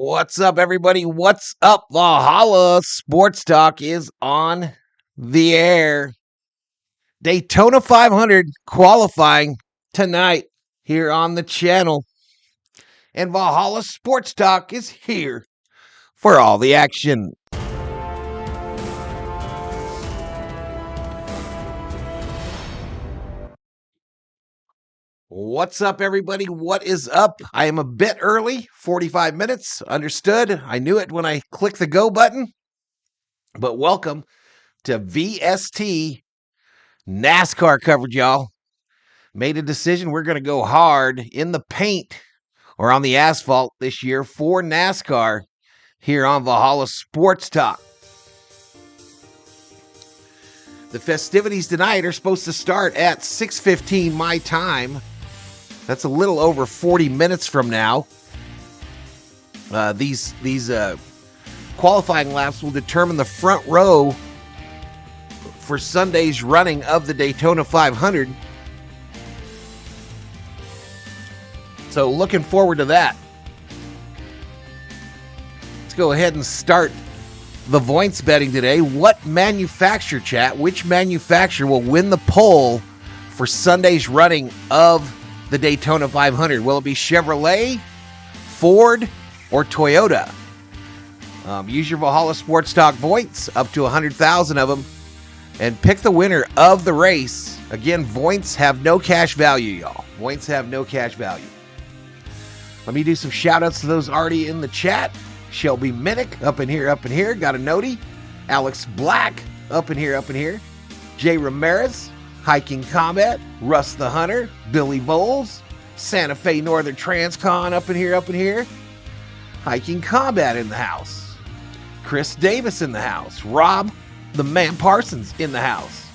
What's up, everybody? What's up? Valhalla Sports Talk is on the air. Daytona 500 qualifying tonight here on the channel. And Valhalla Sports Talk is here for all the action. What's up, everybody? What is up? I am a bit early, 45 minutes. Understood. I knew it when I clicked the go button. But welcome to VST NASCAR coverage, y'all. Made a decision. We're going to go hard in the paint or on the asphalt this year for NASCAR here on Valhalla Sports Talk. The festivities tonight are supposed to start at 6:15 my time. That's a little over 40 minutes from now. These qualifying laps will determine the front row for Sunday's running of the Daytona 500. So looking forward to that. Let's go ahead and start the Voints betting today. Which manufacturer will win the pole for Sunday's running of the Daytona 500? Will it be Chevrolet, Ford, or Toyota? Use your Valhalla Sports Talk Voints, up to 100,000 of them, and pick the winner of the race. Again, Voints have no cash value, y'all. Voints have no cash value. Let me do some shout-outs to those already in the chat. Shelby Minnick, up in here. Got a notie. Alex Black, up in here. Jay Ramirez, Hiking Combat, Russ the Hunter, Billy Bowles, Santa Fe Northern Transcon, up in here. Hiking Combat in the house. Chris Davis in the house. Rob the Man Parsons in the house.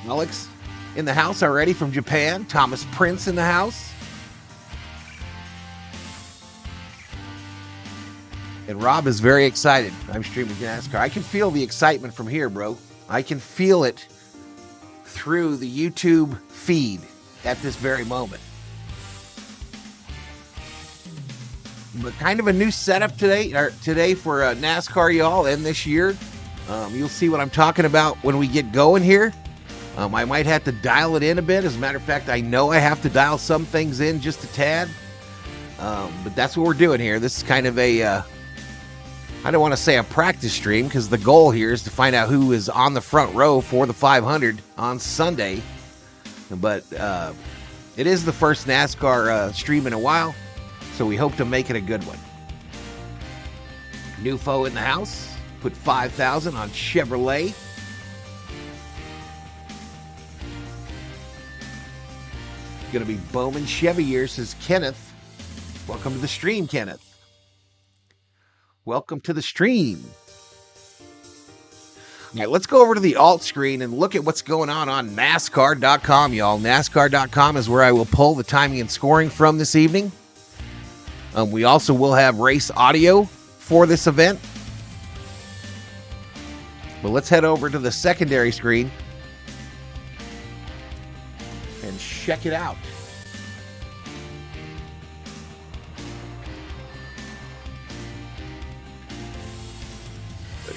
Alex in the house already from Japan. Thomas Prince in the house. And Rob is very excited. I'm streaming NASCAR. I can feel the excitement from here, bro. I can feel it through the YouTube feed at this very moment. But kind of a new setup today for NASCAR, y'all, and this year. You'll see what I'm talking about when we get going here. I might have to dial it in a bit. As a matter of fact, I know I have to dial some things in just a tad. But that's what we're doing here. This is kind of a... I don't want to say a practice stream, because the goal here is to find out who is on the front row for the 500 on Sunday. But it is the first NASCAR stream in a while, so we hope to make it a good one. New foe in the house. Put 5,000 on Chevrolet. Going to be Bowman Chevy year, says Kenneth. Welcome to the stream, Kenneth. Welcome to the stream. All right, let's go over to the alt screen and look at what's going on NASCAR.com, y'all. NASCAR.com is where I will pull the timing and scoring from this evening. We also will have race audio for this event. But let's head over to the secondary screen and check it out.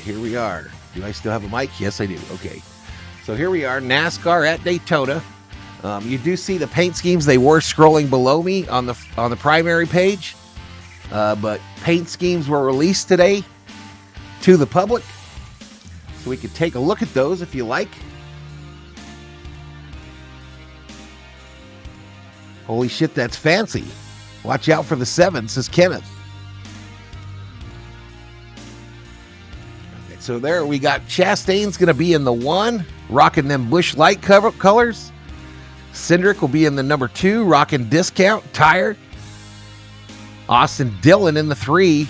Here we are. Do I still have a mic? Yes, I do. Okay. So here we are, NASCAR at Daytona. You do see the paint schemes. They were scrolling below me on the primary page. But paint schemes were released today to the public. So we could take a look at those if you like. Holy shit, that's fancy. Watch out for the 7, says Kenneth. So there we got Chastain's going to be in the 1, rocking them Busch Light colors. Cindric will be in the number 2, rocking Discount Tire. Austin Dillon in the 3,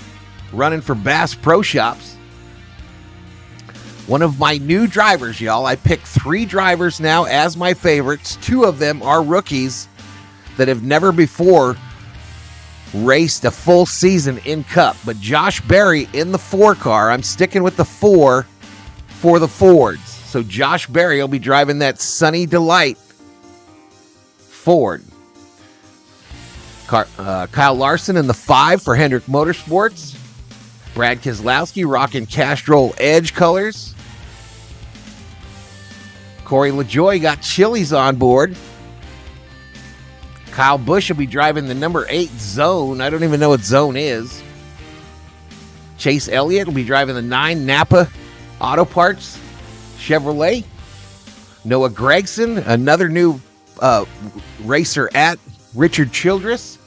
running for Bass Pro Shops. One of my new drivers, y'all. I picked 3 drivers now as my favorites. 2 of them are rookies that have never before raced a full season in Cup. But Josh Berry in the 4 car. I'm sticking with the 4 for the Fords. So Josh Berry will be driving that Sunny Delight Ford. Kyle Larson in the 5 for Hendrick Motorsports. Brad Keselowski rocking Castrol Edge colors. Corey LaJoie got Chili's on board. Kyle Busch will be driving the number 8 Zone. I don't even know what Zone is. Chase Elliott will be driving the 9 Napa Auto Parts Chevrolet. Noah Gragson, another new racer at Richard Childress,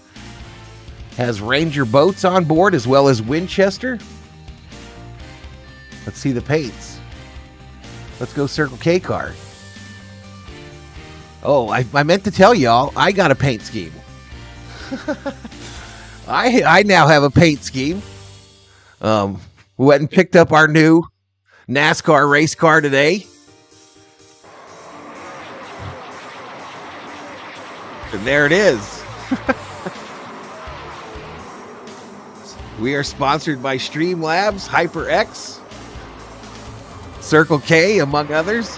has Ranger Boats on board as well as Winchester. Let's see the paints. Let's go Circle K car. Oh, I meant to tell y'all, I got a paint scheme. I now have a paint scheme. We went and picked up our new NASCAR race car today. And there it is. We are sponsored by Streamlabs, HyperX, Circle K, among others.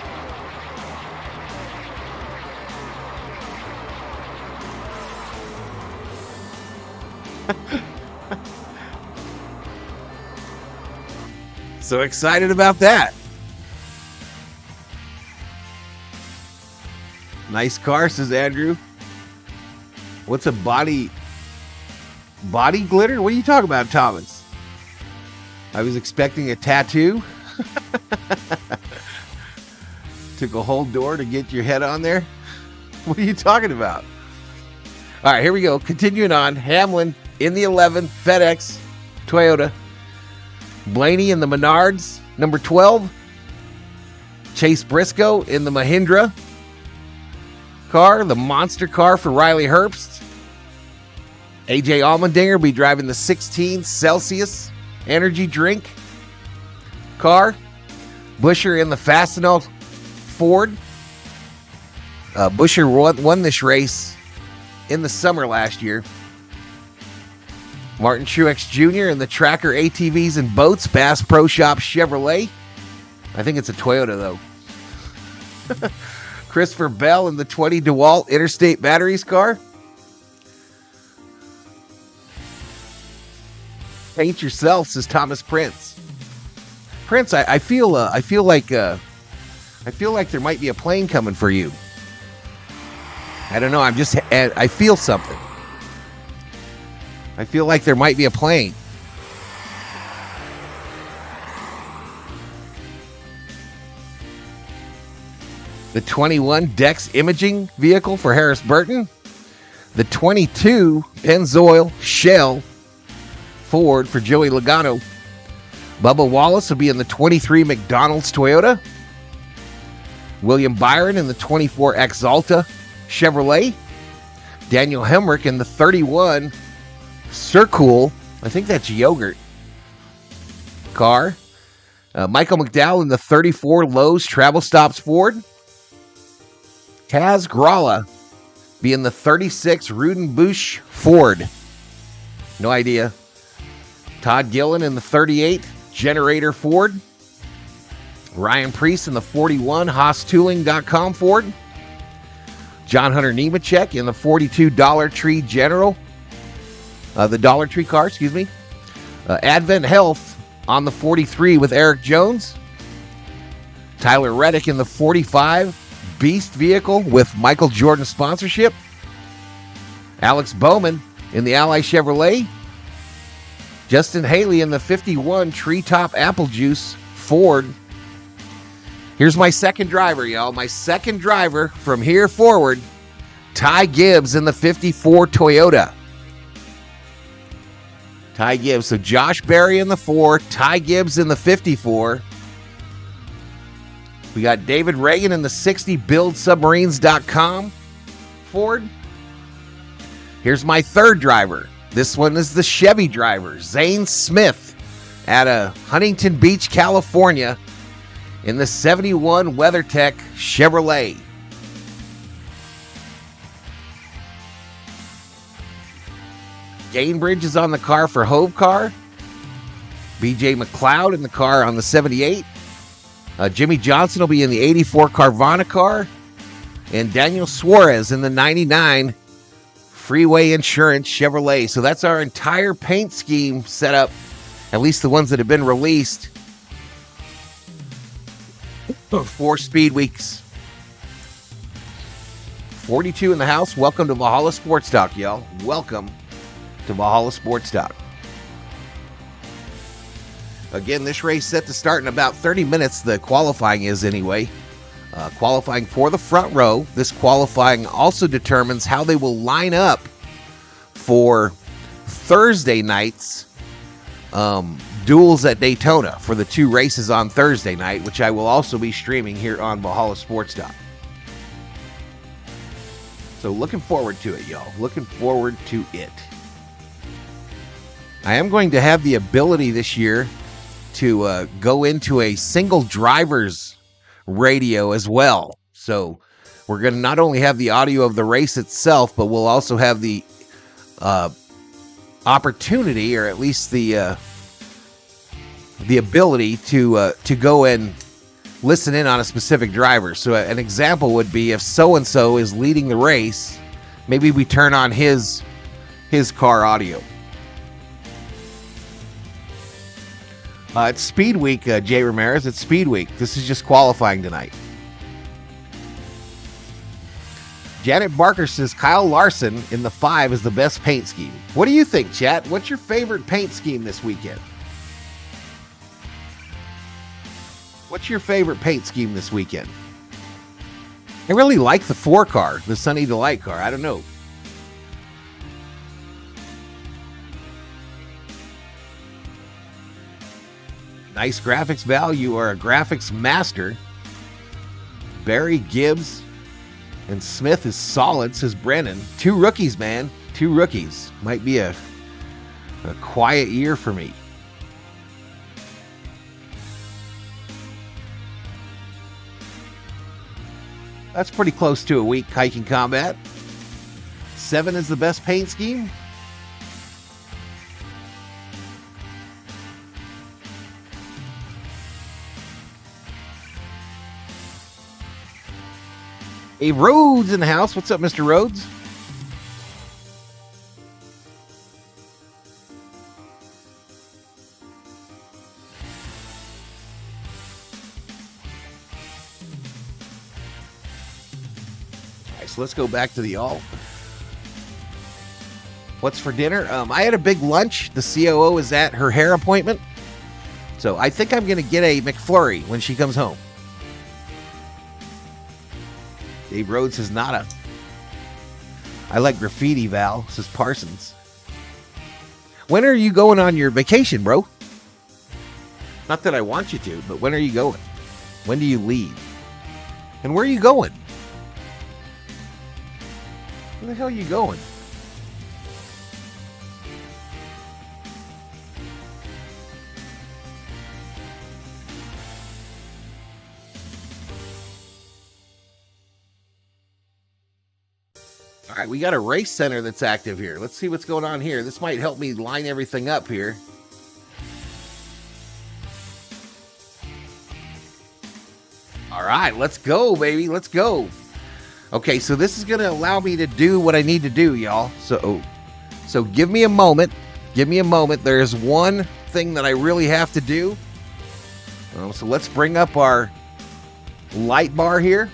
So excited about that. Nice car, says Andrew. What's a body glitter? What are you talking about, Thomas? I was expecting a tattoo. Took a whole door to get your head on there. What are you talking about? All right, here we go. Continuing on. Hamlin in the 11, FedEx, Toyota. Blaney in the Menards, number 12. Chase Briscoe in the Mahindra car, the monster car for Riley Herbst. AJ Allmendinger will be driving the 16 Celsius energy drink car. Buescher in the Fastenal Ford. Buescher won this race in the summer last year. Martin Truex Jr. in the Tracker ATVs and Boats Bass Pro Shop Chevrolet. I think it's a Toyota, though. Christopher Bell in the 20 DeWalt Interstate Batteries car. Paint yourself, says Thomas Prince. Prince, I feel like there might be a plane coming for you. I don't know. I feel something. I feel like there might be a plane. The 21 Dex imaging vehicle for Harris Burton. The 22 Pennzoil Shell Ford for Joey Logano. Bubba Wallace will be in the 23 McDonald's Toyota. William Byron in the 24 Exalta Chevrolet. Daniel Hemrick in the 31 Circool, I think that's yogurt car. Michael McDowell in the 34 Lowe's Travel Stops Ford. Taz Gralla be in the 36 Rudenbusch Ford. No idea. Todd Gillen in the 38 Generator Ford. Ryan Preece in the 41 HaasTooling.com Ford. John Hunter Nemechek in the 42 Dollar Tree General. The Dollar Tree car, excuse me. Advent Health on the 43 with Eric Jones. Tyler Reddick in the 45 Beast vehicle with Michael Jordan sponsorship. Alex Bowman in the Ally Chevrolet. Justin Haley in the 51 Treetop Apple Juice Ford. Here's my second driver, y'all. My second driver from here forward. Ty Gibbs in the 54 Toyota. Ty Gibbs. So Josh Berry in the 4, Ty Gibbs in the 54. We got David Reagan in the 60 BuildSubmarines.com Ford. Here's my third driver. This one is the Chevy driver, Zane Smith, out of Huntington Beach, California, in the 71 WeatherTech Chevrolet. Gainbridge is on the car for Hove Car. BJ McLeod in the car on the 78. Jimmy Johnson will be in the 84 Carvana car. And Daniel Suarez in the 99 Freeway Insurance Chevrolet. So that's our entire paint scheme set up, at least the ones that have been released for Speed Weeks. 42 in the house. Welcome to Valhalla Sports Talk, y'all. Welcome to Valhalla Sports Talk. Again, this race set to start in about 30 minutes. The qualifying is anyway. Qualifying for the front row. This qualifying also determines how they will line up for Thursday night's duels at Daytona for the 2 races on Thursday night, which I will also be streaming here on Valhalla Sports Talk. So looking forward to it, y'all. Looking forward to it. I am going to have the ability this year to go into a single driver's radio as well. So we're going to not only have the audio of the race itself, but we'll also have the opportunity, or at least the ability to go and listen in on a specific driver. So an example would be if so-and-so is leading the race, maybe we turn on his car audio. It's Speed Week, Jay Ramirez. It's Speed Week. This is just qualifying tonight. Janet Barker says Kyle Larson in the 5 is the best paint scheme. What do you think, chat? What's your favorite paint scheme this weekend? What's your favorite paint scheme this weekend? I really like the 4 car, the Sunny Delight car. I don't know. Nice graphics value, or a graphics master. Barry Gibbs and Smith is solid, says Brennan. 2 rookies, man. 2 rookies. Might be a quiet year for me. That's pretty close to a week, Hiking Combat. 7 is the best paint scheme. Hey, Rhodes in the house. What's up, Mr. Rhodes? All right, so let's go back to the alt. What's for dinner? I had a big lunch. The COO is at her hair appointment. So I think I'm going to get a McFlurry when she comes home. Dave Rhodes says nada. I like graffiti, Val, says Parsons. When are you going on your vacation, bro? Not that I want you to, but when are you going? When do you leave? And where are you going? Where the hell are you going? All right, we got a race center that's active here. Let's see what's going on here. This might help me line everything up here. All right, let's go, baby. Let's go. Okay, so this is going to allow me to do what I need to do, y'all. So give me a moment. Give me a moment. There's one thing that I really have to do. So let's bring up our light bar here.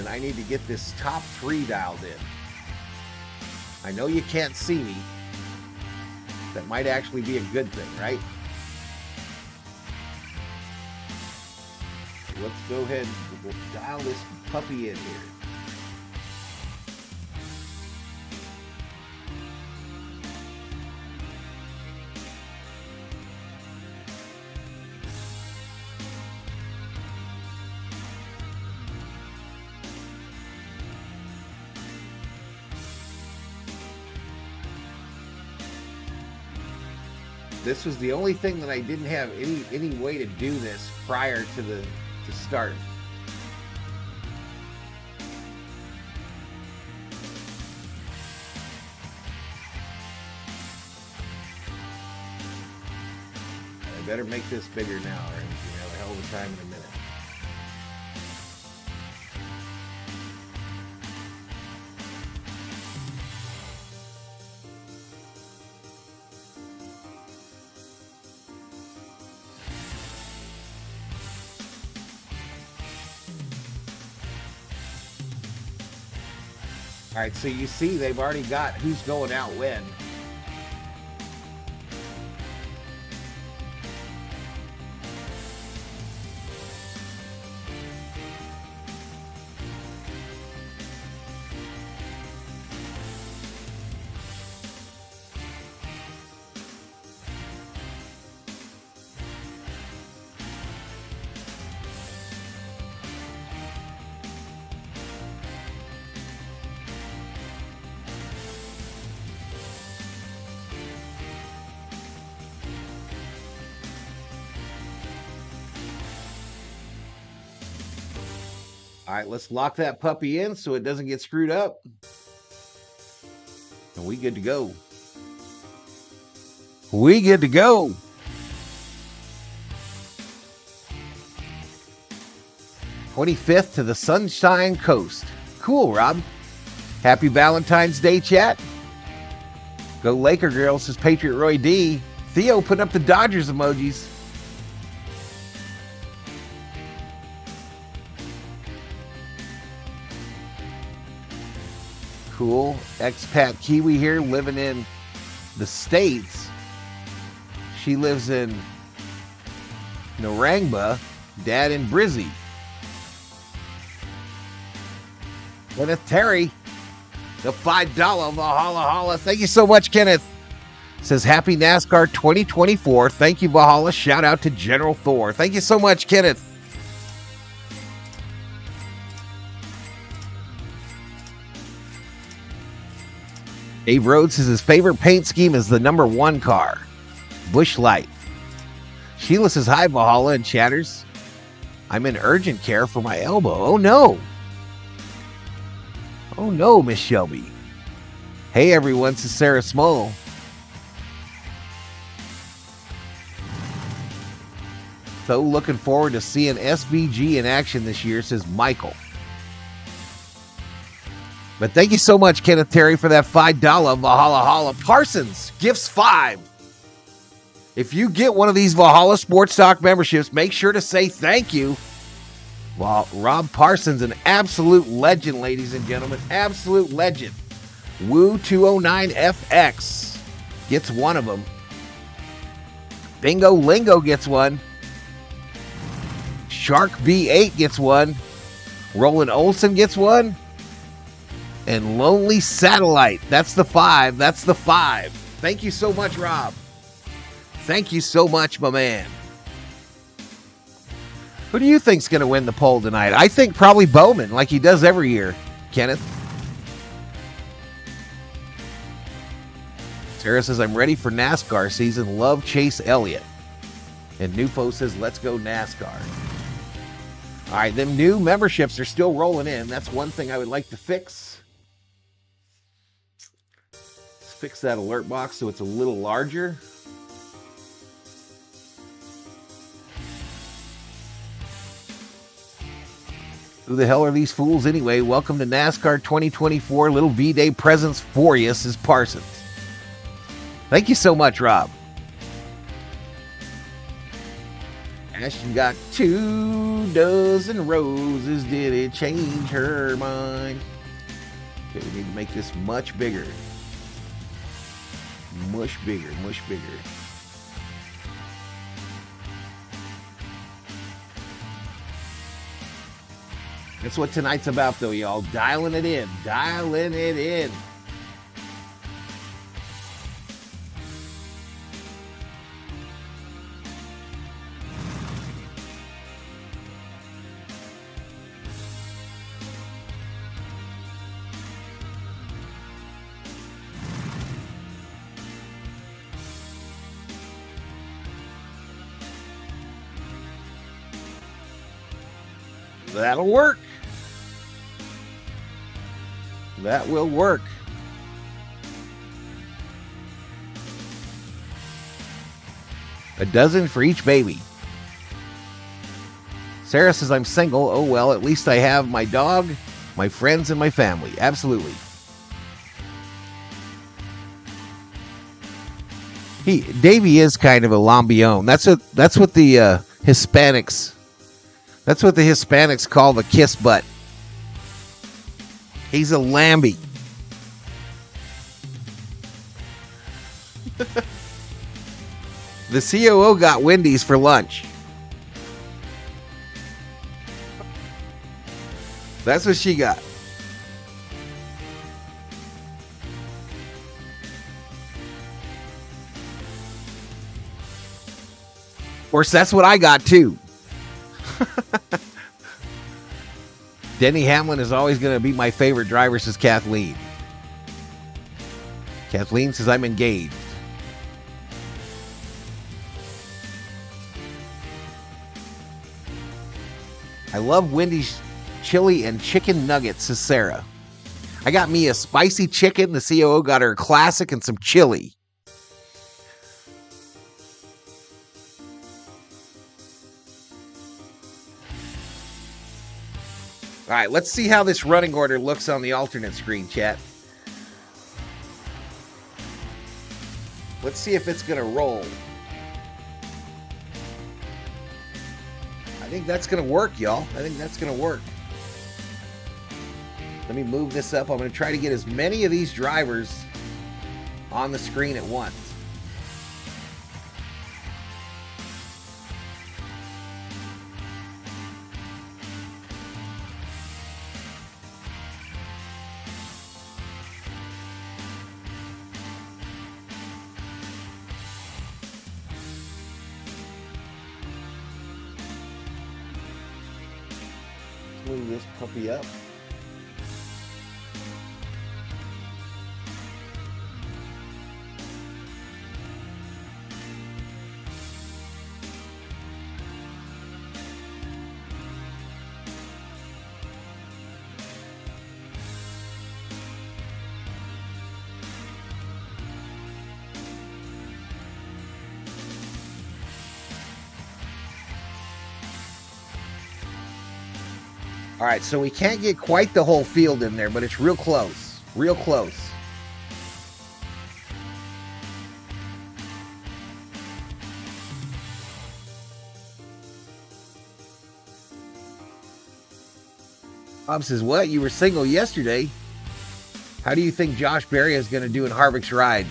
I need to get this top 3 dialed in. I know you can't see me. That might actually be a good thing, right? Let's go ahead and dial this puppy in here. This was the only thing that I didn't have any way to do this prior to start. I better make this bigger now, or I'm gonna have a hell of a time in a minute. All right, so you see they've already got who's going out when. All right, let's lock that puppy in so it doesn't get screwed up. And we good to go. We good to go. "25th to the Sunshine Coast." Cool, Rob. Happy Valentine's Day, chat. Go Laker Girls, says Patriot Roy D. Theo putting up the Dodgers emojis. Cool. Expat Kiwi here, living in the States. She lives in Narangba, dad in Brizzy. Kenneth Terry, the $5 Valhalla. Thank you so much, Kenneth. Says happy NASCAR 2024. Thank you, Valhalla. Shout out to General Thor. Thank you so much, Kenneth. Dave Rhodes says his favorite paint scheme is the number 1 car, Busch Light. Sheila says hi, Valhalla and chatters. I'm in urgent care for my elbow. Oh no. Oh no, Miss Shelby. Hey everyone, says Sarah Small. So looking forward to seeing SVG in action this year, says Michael. But thank you so much, Kenneth Terry, for that $5 Valhalla. Parsons gifts 5. If you get one of these Valhalla Sports Talk memberships, make sure to say thank you. Well, Rob Parsons, an absolute legend, ladies and gentlemen. Absolute legend. Woo 209FX gets one of them. Bingo Lingo gets one. Shark B8 gets one. Roland Olson gets one. And Lonely Satellite. That's the 5. That's the 5. Thank you so much, Rob. Thank you so much, my man. Who do you think's going to win the poll tonight? I think probably Bowman, like he does every year. Kenneth? Sarah says, I'm ready for NASCAR season. Love Chase Elliott. And Nufo says, let's go NASCAR. All right, them new memberships are still rolling in. That's one thing I would like to fix. Let's fix that alert box so it's a little larger. Who the hell are these fools anyway? Welcome to NASCAR 2024. Little V-Day presents for you, says Parsons. Thank you so much, Rob. Ashton got 2 dozen roses. Did it change her mind? Okay, we need to make this much bigger. Much bigger. That's what tonight's about, though, y'all. Dialing it in. That'll work. That will work. A dozen for each baby. Sarah says, I'm single. Oh, well, at least I have my dog, my friends, and my family. Absolutely. Davey is kind of a lambion. That's what the Hispanics. That's what the Hispanics call the kiss butt. He's a lamby. The COO got Wendy's for lunch. That's what she got. Of course, that's what I got too. Denny Hamlin is always going to be my favorite driver, says Kathleen. Kathleen says I'm engaged. I love Wendy's chili and chicken nuggets, says Sarah. I got me a spicy chicken. The COO got her a classic and some chili. All right, let's see how this running order looks on the alternate screen, chat. Let's see if it's going to roll. I think that's going to work, y'all. I think that's going to work. Let me move this up. I'm going to try to get as many of these drivers on the screen at once. Move this puppy up. All right, so we can't get quite the whole field in there, but it's real close. Real close. Bob says, what? You were single yesterday. How do you think Josh Berry is going to do in Harvick's ride?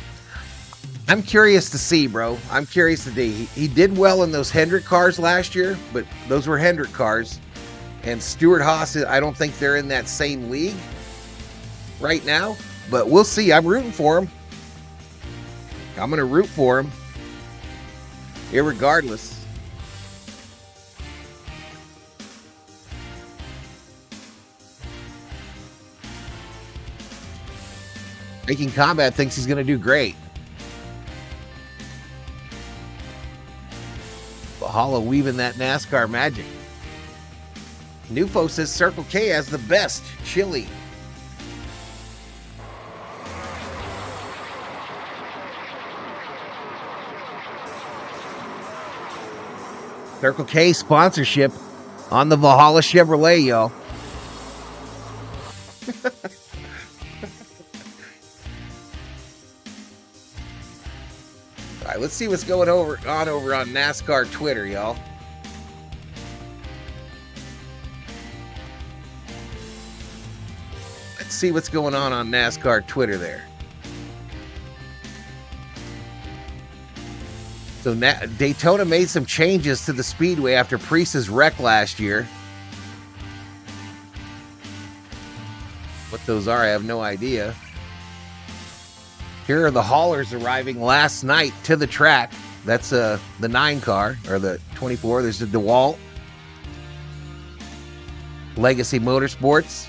I'm curious to see, bro. I'm curious to see. He did well in those Hendrick cars last year, but those were Hendrick cars. And Stewart-Haas, I don't think they're in that same league right now. But we'll see. I'm rooting for him. I'm going to root for him. Irregardless. Making Combat thinks he's going to do great. Valhalla weaving that NASCAR magic. Nufo says Circle K has the best chili. Circle K sponsorship on the Valhalla Chevrolet, y'all. All right, let's see what's going on over on NASCAR Twitter, y'all. Let's see what's going on NASCAR Twitter there. So Daytona made some changes to the Speedway after Priest's wreck last year. What those are, I have no idea. Here are the haulers arriving last night to the track. That's the 9 car, or the 24. There's the DeWalt. Legacy Motorsports.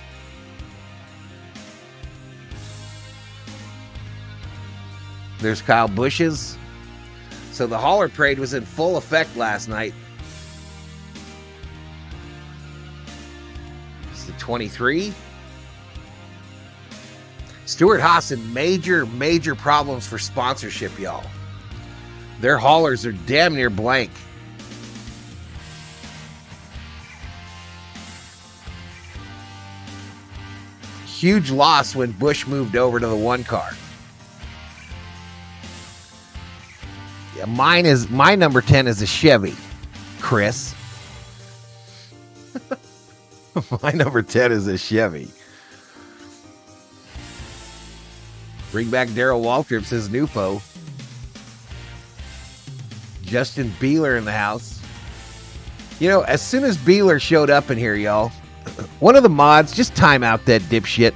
There's Kyle Busch's. So the hauler parade was in full effect last night. It's the 23. Stewart-Haas had major problems for sponsorship, y'all. Their haulers are damn near blank. Huge loss when Busch moved over to the 1 car. Yeah, my number 10 is a Chevy, Chris. My number 10 is a Chevy. Bring back Darrell Waltrip, says Nufo. Justin Beeler in the house. You know, as soon as Beeler showed up in here, y'all, one of the mods, just time out that dipshit.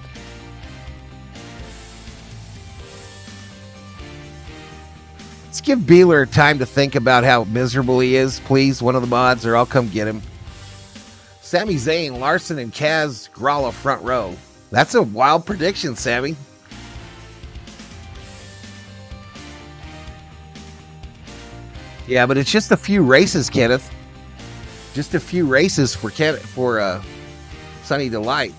Let's give Beeler time to think about how miserable he is, please, one of the mods, or I'll come get him. Sami Zayn, Larson, and Kaz Gralla front row. That's a wild prediction, Sammy. Yeah, but it's just a few races, Kenneth. Just a few races for Sunny Delight.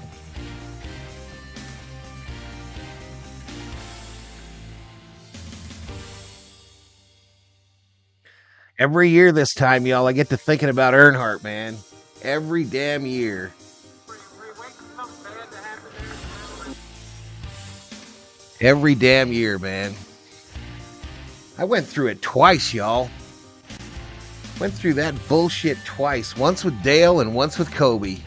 Every year this time, y'all, I get to thinking about Earnhardt, man. Every damn year. Every damn year, man. I went through it twice, y'all. Went through that bullshit twice. Once with Dale and once with Kobe.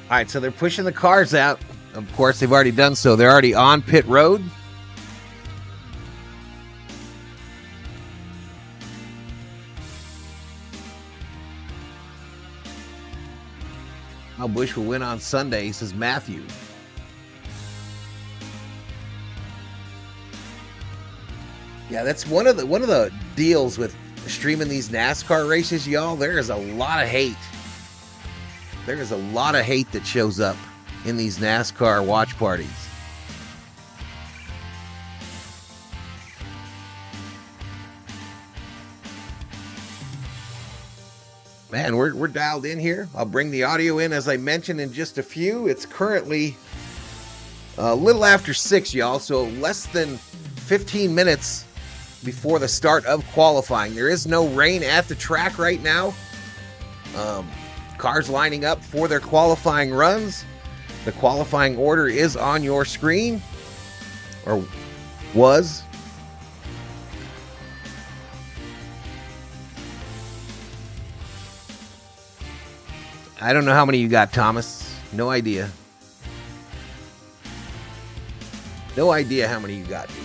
All right, so they're pushing the cars out. Of course, they've already done so. They're already on pit road. Kyle Busch will win on Sunday, says Matthew. Yeah, that's one of the deals with streaming these NASCAR races, y'all. There is a lot of hate. There is a lot of hate that shows up in these NASCAR watch parties. Man, we're dialed in here. I'll bring the audio in, as I mentioned, in just a few. It's currently a little after 6, y'all, so less than 15 minutes before the start of qualifying. There is no rain at the track right now. Cars lining up for their qualifying runs. The qualifying order is on your screen, or was. I don't know how many you got, Thomas. No idea. No idea how many you got, dude.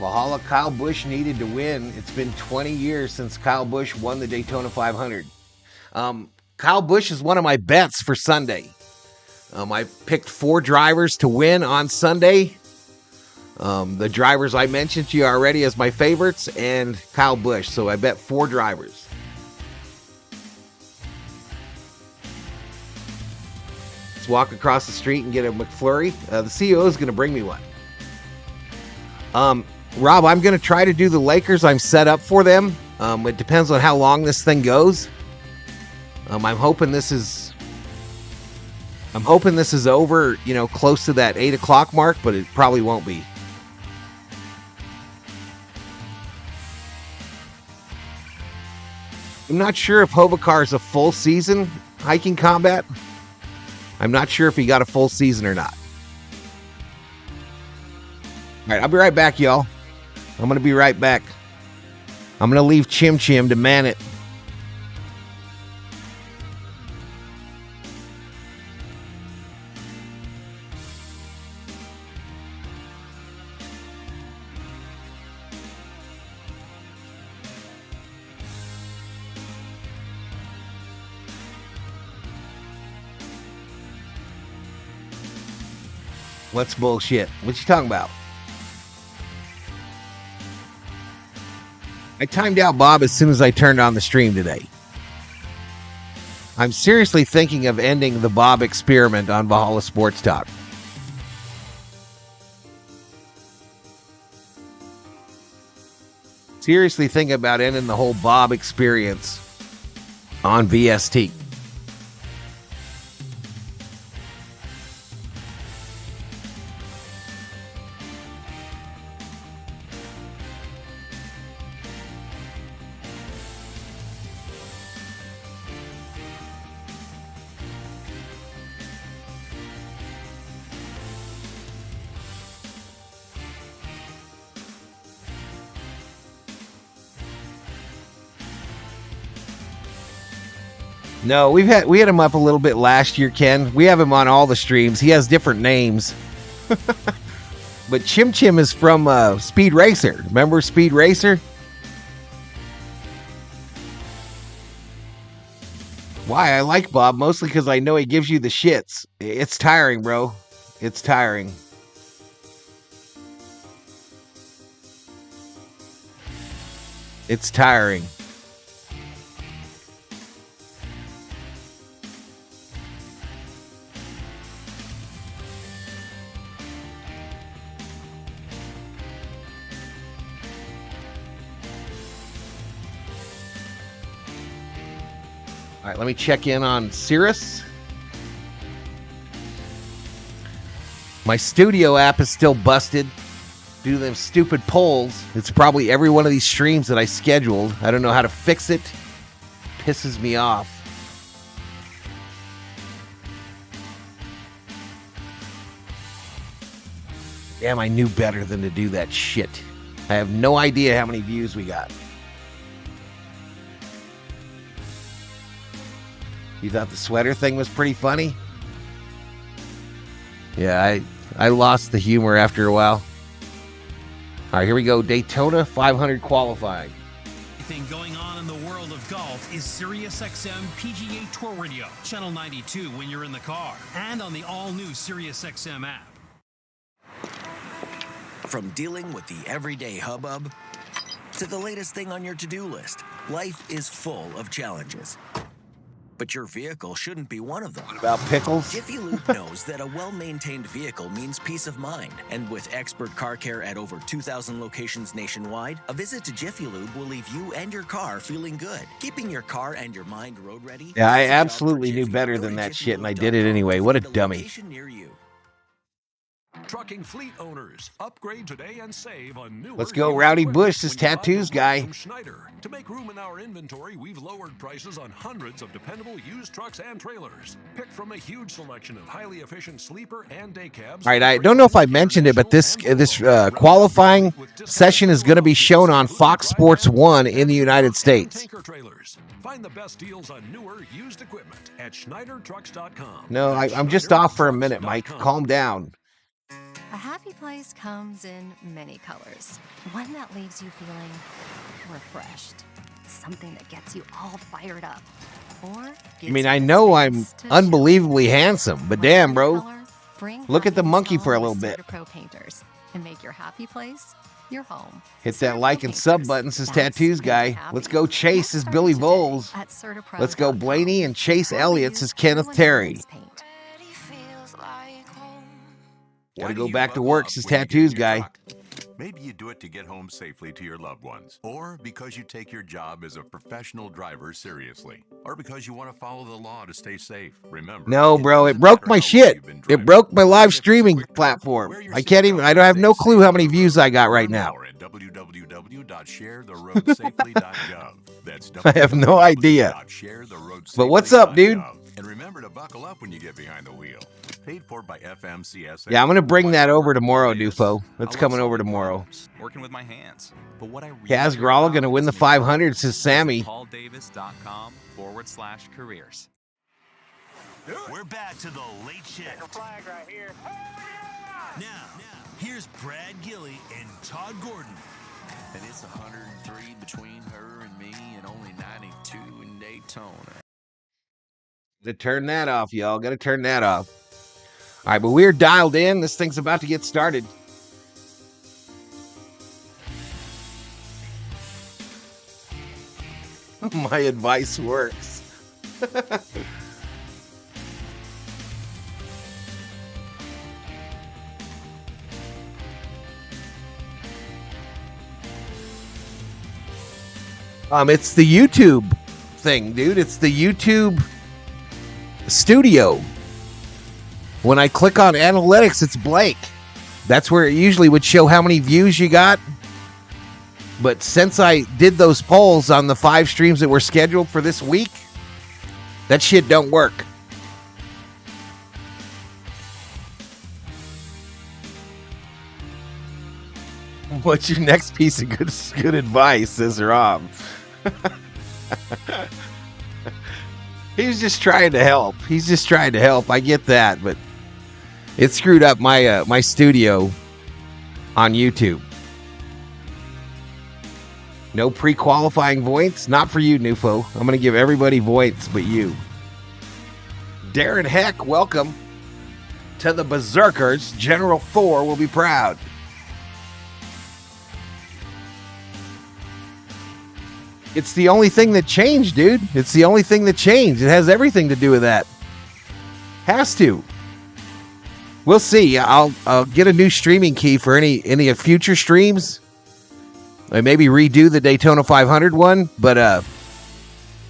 Valhalla, Kyle Busch needed to win. It's been 20 years since Kyle Busch won the Daytona 500. Kyle Busch is one of my bets for Sunday. I picked 4 drivers to win on Sunday. The drivers I mentioned to you already as my favorites, and Kyle Busch. So I bet 4 drivers. Let's walk across the street and get a McFlurry. The CEO is going to bring me one. Rob, I'm going to try to do the Lakers. I'm set up for them. It depends on how long this thing goes. I'm hoping this is over, close to that 8 o'clock mark, but it probably won't be. I'm not sure if Hovacar is a full season hiking combat. I'm not sure if he got a full season or not. All right, I'll be right back, y'all. I'm going to be right back. I'm going to leave Chim Chim to man it. What's bullshit? What you talking about? I timed out Bob as soon as I turned on the stream today. I'm seriously thinking of ending the Bob experiment on Valhalla Sports Talk. Seriously thinking about ending the whole Bob experience on VST. No, we had him up a little bit last year, Ken. We have him on all the streams. He has different names. But Chim Chim is from Speed Racer. Remember Speed Racer? Why? I like Bob, mostly because I know he gives you the shits. It's tiring, bro. It's tiring. It's tiring. All right, let me check in on Cirrus. My studio app is still busted due to them stupid polls. It's probably every one of these streams that I scheduled. I don't know how to fix it. Pisses me off. Damn, I knew better than to do that shit. I have no idea how many views we got. You thought the sweater thing was pretty funny? Yeah, I lost the humor after a while. All right, here we go. Daytona 500 qualifying. Everything going on in the world of golf is SiriusXM PGA Tour Radio, Channel 92 when you're in the car, and on the all-new SiriusXM app. From dealing with the everyday hubbub to the latest thing on your to-do list, life is full of challenges. But your vehicle shouldn't be one of them. What about pickles? Jiffy Lube knows that a well-maintained vehicle means peace of mind. And with expert car care at over 2,000 locations nationwide, a visit to Jiffy Lube will leave you and your car feeling good. Keeping your car and your mind road ready. Yeah, I absolutely knew better than that shit, and I did it anyway. What a dummy. Trucking fleet owners, upgrade today and save on new. Let's go, Rowdy Bush, this tattoos guy. Schneider. To make room in our inventory, we've lowered prices on hundreds of dependable used trucks and trailers. Pick from a huge selection of highly efficient sleeper and day cabs. All right, I don't know if I mentioned it, but this qualifying session is going to be shown on Fox Sports 1 in the United States. Find the best deals on newer used equipment at SchneiderTrucks.com. No, I'm just off for a minute, Mike. Calm down. A happy place comes in many colors. One that leaves you feeling refreshed. Something that gets you all fired up. Or I mean, I know I'm unbelievably handsome, but damn, bro. Look at the monkey for a little bit. Pro Painters and make your happy place your home. Hit that like and sub button, says Tattoos Guy. Let's go Chase, says Billy Voles. Let's go Blaney and Chase Elliott, says Kenneth Terry. Gotta go back to work, says Tattoos Guy. Maybe you do it to get home safely to your loved ones, or because you take your job as a professional driver seriously, or because you want to follow the law to stay safe. Remember, no, bro, it broke my shit. It broke my live streaming platform. I can't even, I don't have no clue how many views I got right now. I have no idea. But what's up, dude? And remember to buckle up when you get behind the wheel. Paid for by FMCSA. Yeah, I'm going to bring that over tomorrow, Dufo. That's coming over tomorrow. Working with my hands. But what I really Kaz Gralla going to win the 500, says Sammy. PaulDavis.com/careers. We're back to the late shift. Flag right here. Now, here's Brad Gilly and Todd Gordon. And it's 103 between her and me and only 92 in Daytona. Gotta turn that off, y'all. Gotta turn that off. All right, but we're dialed in. This thing's about to get started. My advice works. It's the YouTube thing, dude. It's the YouTube studio. When I click on analytics, it's blank. That's where it usually would show how many views you got. But since I did those polls on the 5 streams that were scheduled for this week, that shit don't work. What's your next piece of good advice, says Rob? He was just trying to help. I get that, but it screwed up my studio on YouTube. No pre-qualifying points? Not for you, Nufo. I'm going to give everybody points but you. Darren Heck, welcome to the Berserkers. General Thor will be proud. It's the only thing that changed, dude. It's the only thing that changed. It has everything to do with that. Has to. We'll see. I'll get a new streaming key for any of future streams. I maybe redo the Daytona 500 one, but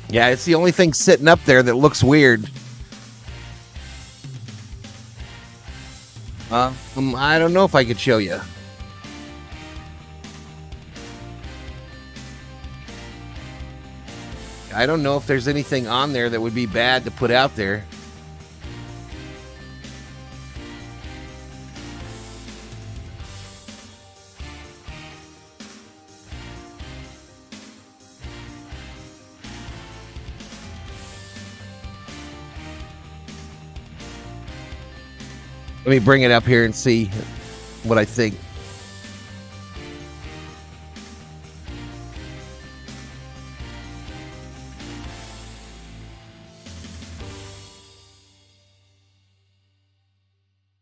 yeah, it's the only thing sitting up there that looks weird. I don't know if I could show you. I don't know if there's anything on there that would be bad to put out there. Let me bring it up here and see what I think.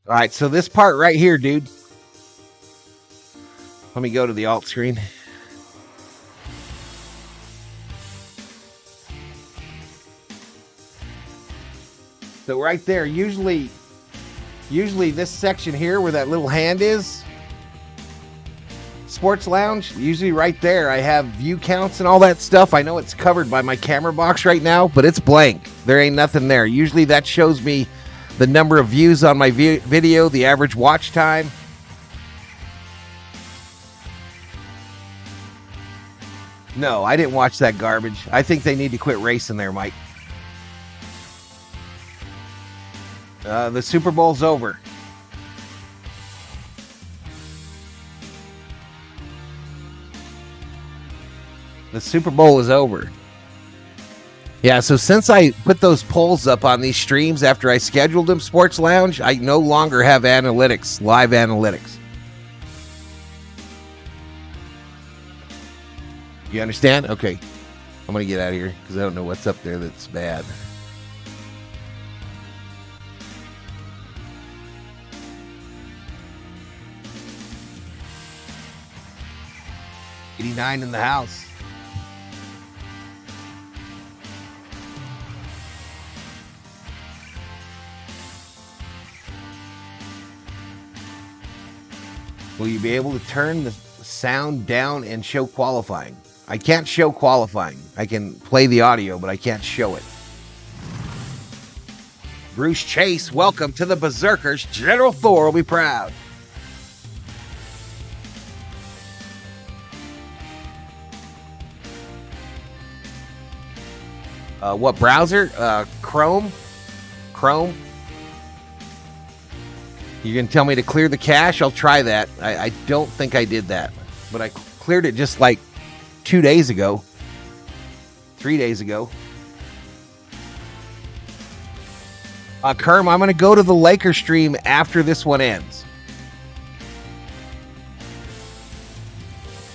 All right, so this part right here, dude. Let me go to the alt screen. So right there, usually this section here where that little hand is, Sports Lounge, usually right there I have view counts and all that stuff. I know it's covered by my camera box right now, but it's blank. There ain't nothing there. Usually that shows me the number of views on my video, the average watch time. No, I didn't watch that garbage. I think they need to quit racing there, Mike. The Super Bowl's over. The Super Bowl is over. Yeah, so since I put those polls up on these streams after I scheduled them, Sports Lounge, I no longer have analytics, live analytics. You understand? Okay. I'm going to get out of here because I don't know what's up there that's bad. '89 in the house. Will you be able to turn the sound down and show qualifying? I can't show qualifying. I can play the audio, but I can't show it. Bruce Chase, welcome to the Berserkers. General Thor will be proud. What browser? Chrome? Chrome? You're going to tell me to clear the cache? I'll try that. I don't think I did that. But I cleared it just like 2 days ago. 3 days ago. Kerm, I'm going to go to the Lakers stream after this one ends.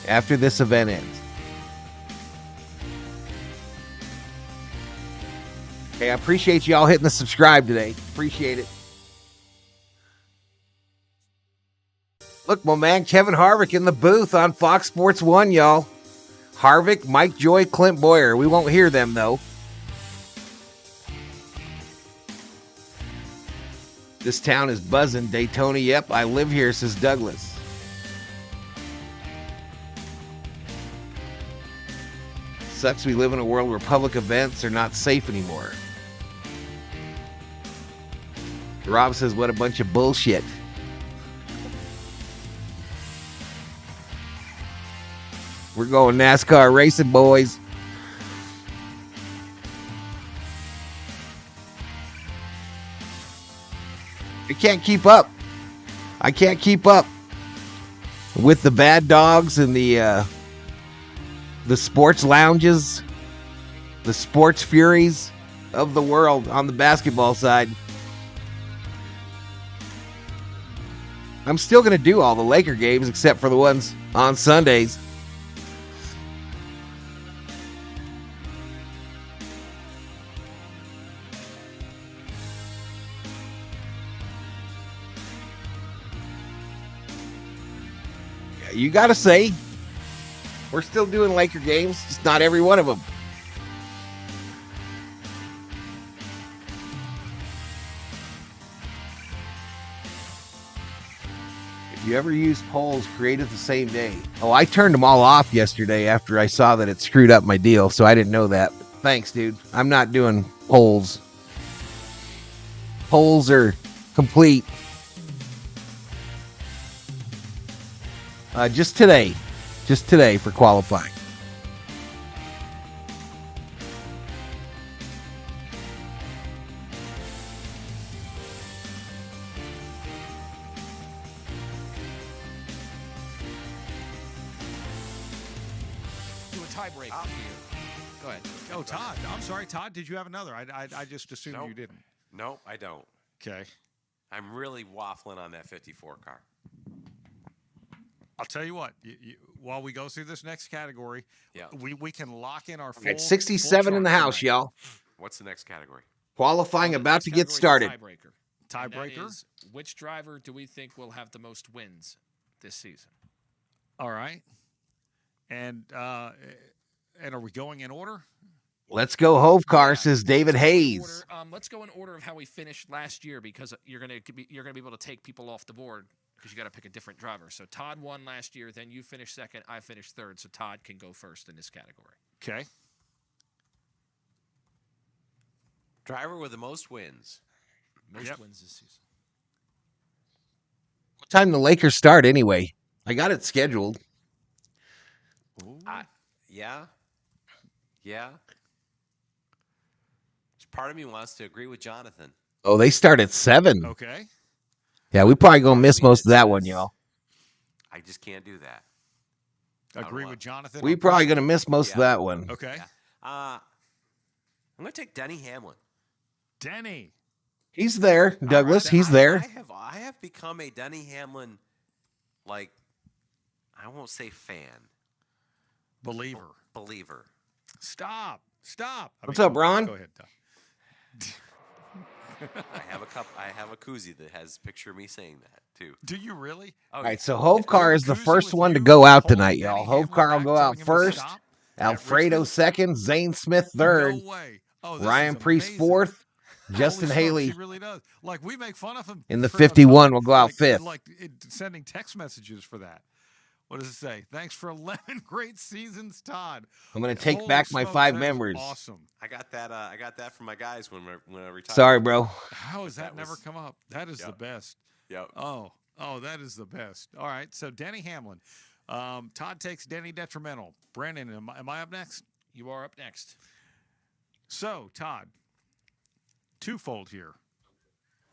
After this event ends. Okay, I appreciate y'all hitting the subscribe today. Appreciate it. Look, my man Kevin Harvick in the booth on Fox Sports 1, y'all. Harvick, Mike Joy, Clint Boyer. We won't hear them, though. This town is buzzing. Daytona, yep, I live here, says Douglas. Sucks we live in a world where public events are not safe anymore. Rob says, what a bunch of bullshit. We're going NASCAR racing, boys. I can't keep up. I can't keep up with the bad dogs and the sports lounges, the sports furies of the world on the basketball side. I'm still going to do all the Laker games except for the ones on Sundays. You got to say, we're still doing Laker games, just not every one of them. If you ever use polls created the same day. Oh, I turned them all off yesterday after I saw that it screwed up my deal, so I didn't know that. Thanks, dude. I'm not doing polls. Polls are complete. Just today for qualifying. Do a tiebreaker. Go ahead. Oh, Todd. I'm sorry, Todd. Did you have another? I just assumed you didn't. Nope, I don't. Okay. I'm really waffling on that 54 car. I'll tell you what. While we go through this next category, we can lock in our full. At 67 in the house, y'all. What's the next category? Qualifying about to get started. Tiebreaker. Which driver do we think will have the most wins this season? All right. And are we going in order? Let's go Hove car, says David Hayes. Let's go in order of how we finished last year, because you're gonna be able to take people off the board because you got to pick a different driver. So Todd won last year, then you finished second, I finished third, so Todd can go first in this category. Okay. Driver with the most wins. Most wins this season. What time the Lakers start anyway? I got it scheduled. Yeah. Part of me wants to agree with Jonathan. Oh, they start at 7. Okay. Yeah, we probably gonna miss most of that one, y'all. I just can't do that. Agree with Jonathan. We probably gonna miss most of that one. Okay. Yeah. I'm gonna take Denny Hamlin. Denny. He's there, Douglas. He's there. I have become a Denny Hamlin, like, I won't say fan. Believer. Stop. What's up, Ron? Go ahead, Todd. I have a koozie that has a picture of me saying that too. Do you really? All right, so Hove car is the first one to go out tonight, y'all. Hove car will go out first. Alfredo second. Zane Smith third. No way. Ryan Priest fourth. Justin Haley. He really does. Like, we make fun of him. In the 51 will go out fifth. Sending text messages for that. What does it say? Thanks for 11 great seasons, Todd. I'm going to take back my 5 members. Awesome. I got that from my guys when I retired. Sorry, bro. How has that never come up? That is the best. Yep. Oh, that is the best. All right, so Denny Hamlin. Todd takes Denny detrimental. Brandon, am I up next? You are up next. So, Todd, twofold here.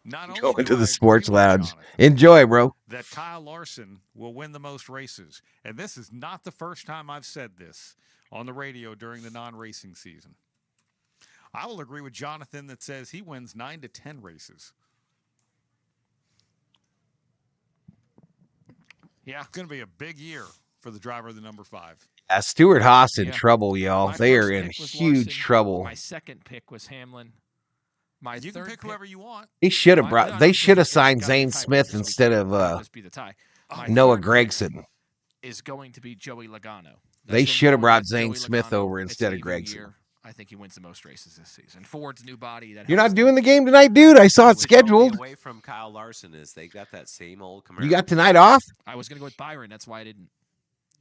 Not only Go into do I the sports agree with lounge. Jonathan Enjoy, bro. that Kyle Larson will win the most races. And this is not the first time I've said this on the radio during the non-racing season. I will agree with Jonathan that says he wins 9 to 10 races. Yeah, it's going to be a big year for the driver of the number 5. Stuart Haas in trouble, y'all. They are in huge trouble. My second pick was Hamlin. You can pick whoever you want. They should have signed Zane Smith instead of Noah Gregson. Is going to be Joey Logano. They should have brought Zane Smith over instead of Gregson. I think he wins the most races this season. Ford's new body. You're not doing the game tonight, dude. I saw it scheduled. Away from Kyle Larson is they got that same old Camaro. You got tonight off? I was going to go with Byron. That's why I didn't.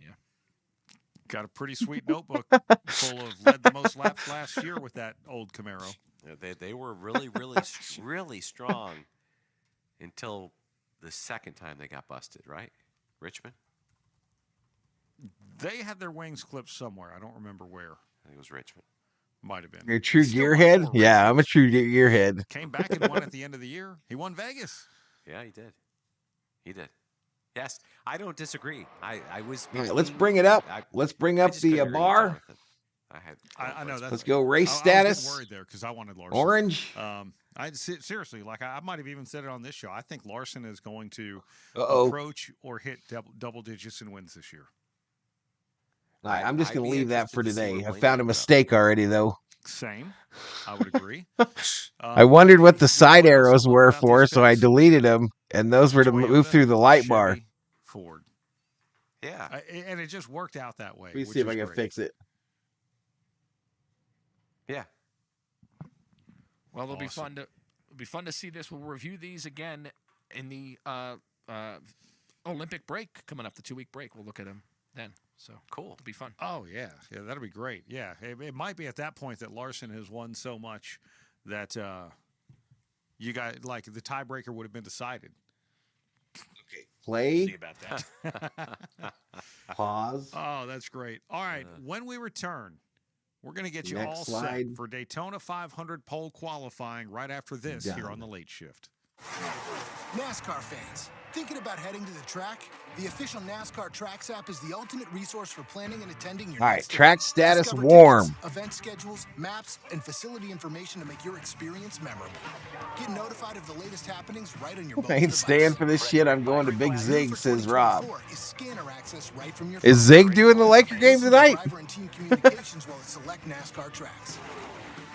Yeah. Got a pretty sweet notebook full of led the most laps last year with that old Camaro. Yeah, they were really, really, really strong until the second time they got busted, right? Richmond? They had their wings clipped somewhere. I don't remember where. I think it was Richmond. Might have been. You're a true gearhead? Yeah, I'm a true gearhead. Came back and won at the end of the year. He won Vegas. Yeah, he did. He did. Yes, I don't disagree. I was. All right, let's bring it up. Let's bring up the bar. I know. Let's go race I status. was worried there because I wanted Larson. Orange. Seriously, like I might have even said it on this show. I think Larson is going to Uh-oh. approach or hit double digits in wins this year. All right, I'm just going to leave that for today. I found a mistake already, though. Same. I would agree. I wondered what the side arrows were for, so I deleted them, and those were to move through the light bar. Ford. Yeah. And it just worked out that way. Let me see if I can fix it. Yeah. Well, it'll be fun to see this. We'll review these again in the Olympic break coming up, the 2-week break. We'll look at them then. So cool. It'll be fun. Oh yeah, that'll be great. Yeah, it might be at that point that Larson has won so much that you got like the tiebreaker would have been decided. Okay, play. See about that. Pause. Oh, that's great. All right, when we return, we're going to get you Next all slide. set for Daytona 500 pole qualifying right after this here on the Late Shift. NASCAR fans, thinking about heading to the track? The official NASCAR Tracks app is the ultimate resource for planning and attending your All right, next track event. status Discover warm. tickets, event schedules, maps, and facility information to make your experience memorable. Get notified of the latest happenings right on your mobile I ain't device. staying for this shit. I'm going to Big Zig, For says Rob. 2024 is scanner access right from your Is phone. Zig doing the Laker game Listen to tonight? driver and team communications while at select NASCAR tracks.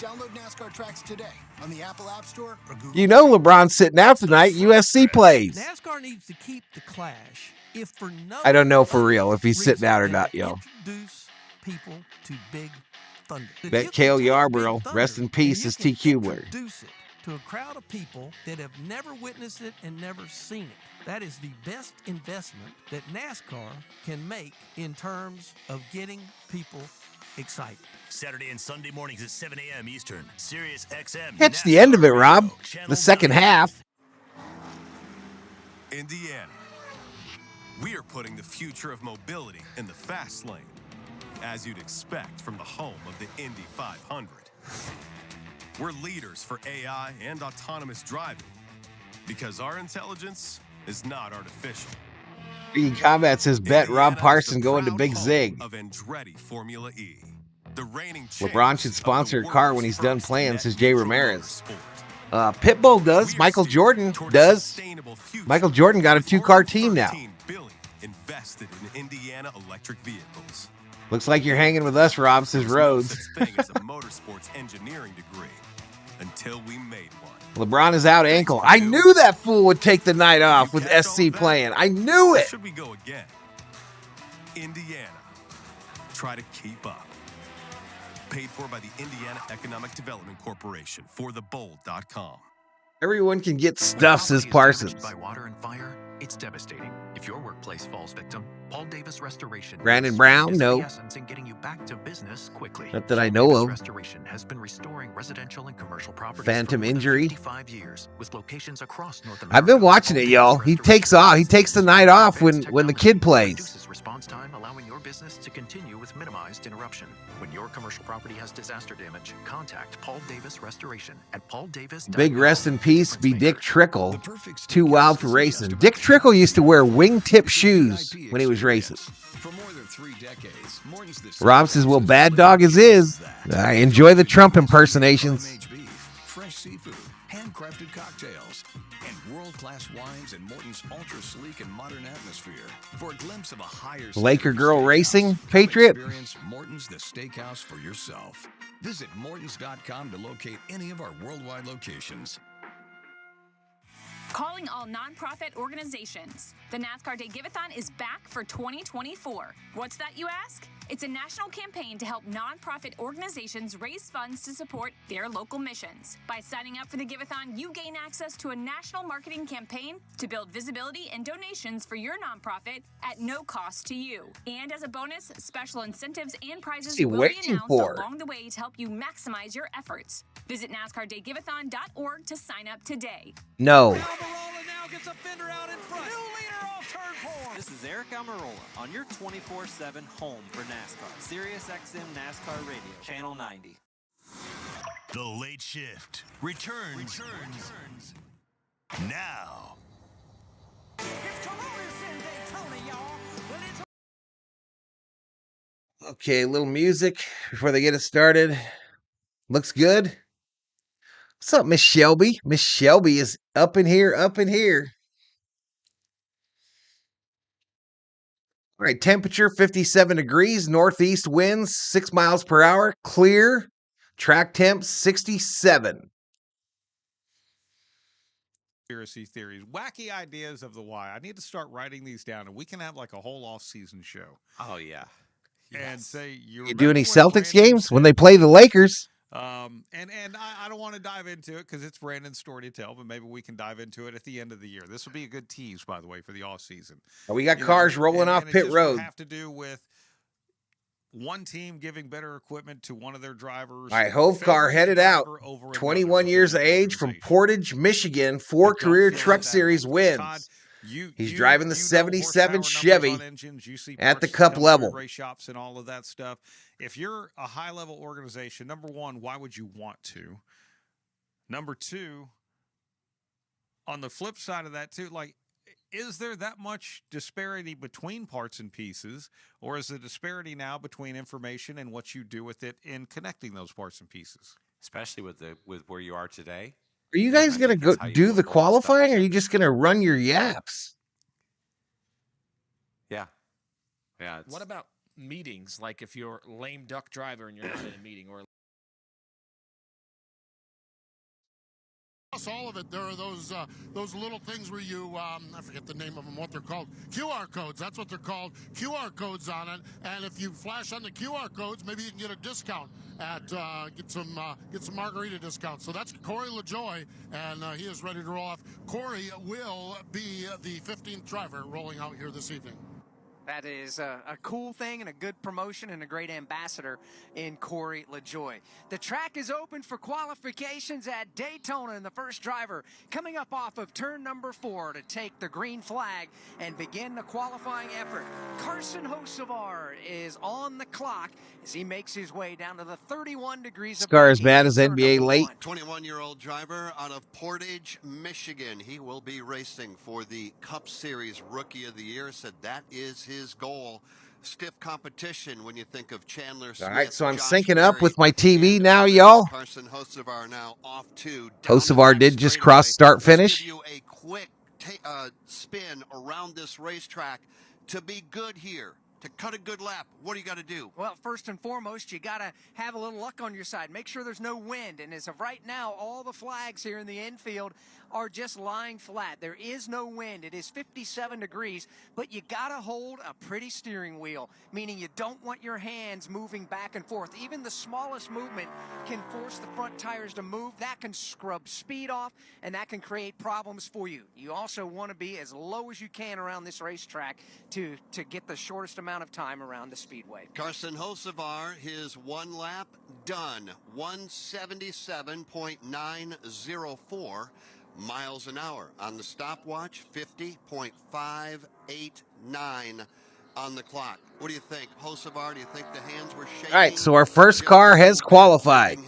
Download NASCAR Tracks today on the Apple App Store or Google. You know LeBron's sitting out tonight. USC plays. NASCAR needs to keep the clash. If for no I don't know for real if he's sitting out or not, yo. Introduce people to Big Thunder. If Bet you Cale can take Yarborough, Big Thunder rest in peace, and you is can T Kubler. Introduce it to a crowd of people that have never witnessed it and never seen it. That is the best investment that NASCAR can make in terms of getting people excited. Saturday and Sunday mornings at 7 a.m. Eastern. Sirius XM. Catch the end of it, Rob. The second half. Indiana. We are putting the future of mobility in the fast lane, as you'd expect from the home of the Indy 500. We're leaders for AI and autonomous driving, because our intelligence is not artificial. Reading Combat says bet Rob Indiana is Parson the going to proud Big home Zig. Of Andretti Formula E. The reigning LeBron should champs sponsor of a the car when world's he's done first playing, net says Jay neutral Ramirez. motorsport. Pitbull does. Michael Jordan does. Michael Jordan got a 2-car team now. Invested in Indiana electric vehicles. Looks like you're hanging with us, Rob, says There's no Rhodes. such thing as a motorsports engineering degree until we made one. LeBron is out ankle. I knew that fool would take the night off with SC playing. I knew it. Should we go again? Indiana. Try to keep up. Paid for by the Indiana Economic Development Corporation for thebold.com. Everyone can get stuff, says Parsons. By water and fire, it's devastating. If your workplace falls victim, Paul Davis Restoration Brandon Brown, is no. the essence in getting you back to business quickly. Not that I Paul know Davis of. Restoration has been restoring residential and commercial properties Phantom for more than injury. 55 years with locations across North America. I've been watching it, y'all. He takes off. He takes the night off when the kid plays. Reduces response time, allowing your business to continue with minimized interruption. When your commercial property has disaster damage, contact Paul Davis Restoration at pauldavis.com. Big rest in peace be Dick Trickle. Too wild for racing. Dick Trickle used to wear wingtip shoes when he was racing. For more than 3 decades, Morton's the Rob says, well, bad dog is. I enjoy the Trump impersonations. fresh seafood, handcrafted cocktails, and world-class wines in Morton's ultra-sleek and modern atmosphere. For a glimpse of a higher Laker girl racing, Patriot. Experience Morton's the Steakhouse for yourself. Visit Mortons.com to locate any of our worldwide locations. Calling all nonprofit organizations. The NASCAR Day Giveathon is back for 2024. What's that, you ask? It's a national campaign to help nonprofit organizations raise funds to support their local missions. By signing up for the Giveathon, you gain access to a national marketing campaign to build visibility and donations for your nonprofit at no cost to you. And as a bonus, special incentives and prizes will be announced along the way to help you maximize your efforts. Visit NASCARDayGiveathon.org to sign up today. No. This is Eric Almirola on your 24/7 home for NASCAR. SiriusXM NASCAR Radio, Channel 90. The Late Shift returns. Now. Okay, a little music before they get us started. Looks good. What's up, Miss Shelby? Miss Shelby is up in here. All right, temperature 57 degrees, northeast winds 6 miles per hour, clear, track temp 67. Conspiracy theories, wacky ideas of the why. I need to start writing these down, and we can have like a whole off-season show. Oh, yeah. And say You do any Celtics games when they play the Lakers? And I don't want to dive into it because it's Brandon's story to tell, but maybe we can dive into it at the end of the year. This will be a good tease, by the way, for the off season. We got cars rolling off pit road. It have to do with one team giving better equipment to one of their drivers. All right, Hove car headed out. 21 years of age from Portage, Michigan. 4 career Truck Series wins. He's driving the 77 Chevy at the Cup level. Race shops and all of that stuff. If you're a high-level organization, number one, why would you want to? Number two, on the flip side of that too, like, is there that much disparity between parts and pieces, or is the disparity now between information and what you do with it in connecting those parts and pieces? Especially with where you are today. Are you guys going to go do the qualifying, or are you just going to run your yaps? Yeah. What about meetings? Like if you're a lame duck driver and you're not in a meeting, or all of it, there are those little things where you I forget the name of them, what they're called, QR codes. That's what they're called, QR codes on it. And if you flash on the QR codes, maybe you can get a discount at get some margarita discounts. So that's Corey LaJoy, and he is ready to roll off. Corey will be the 15th driver rolling out here this evening. That is a cool thing and a good promotion and a great ambassador in Corey LaJoy. The track is open for qualifications at Daytona, and the first driver coming up off of turn number 4 to take the green flag and begin the qualifying effort. Carson Hocevar is on the clock as he makes his way down to the 31 degrees of Scar as bad as NBA late. 21-year-old driver out of Portage, Michigan. He will be racing for the Cup Series Rookie of the Year. Said that is his goal. Stiff competition when you think of Chandler Smith. All right, so I'm Josh syncing Berry, up with my TV now, y'all. Carson Hocevar now off to Hocevar did just cross start finish. Give you a quick spin around this racetrack to be good here. To cut a good lap, what do you got to do? Well, first and foremost, you got to have a little luck on your side. Make sure there's no wind. And as of right now, all the flags here in the infield are just lying flat. There is no wind. It is 57 degrees, but you got to hold a pretty steering wheel, meaning you don't want your hands moving back and forth. Even the smallest movement can force the front tires to move. That can scrub speed off, and that can create problems for you. You also want to be as low as you can around this racetrack to get the shortest amount of time around the speedway. Carson Hocevar, his one lap done, 177.904 miles an hour. On the stopwatch, 50.589 on the clock. What do you think, Hocevar? Do you think the hands were shaking? All right, so our first car has qualified.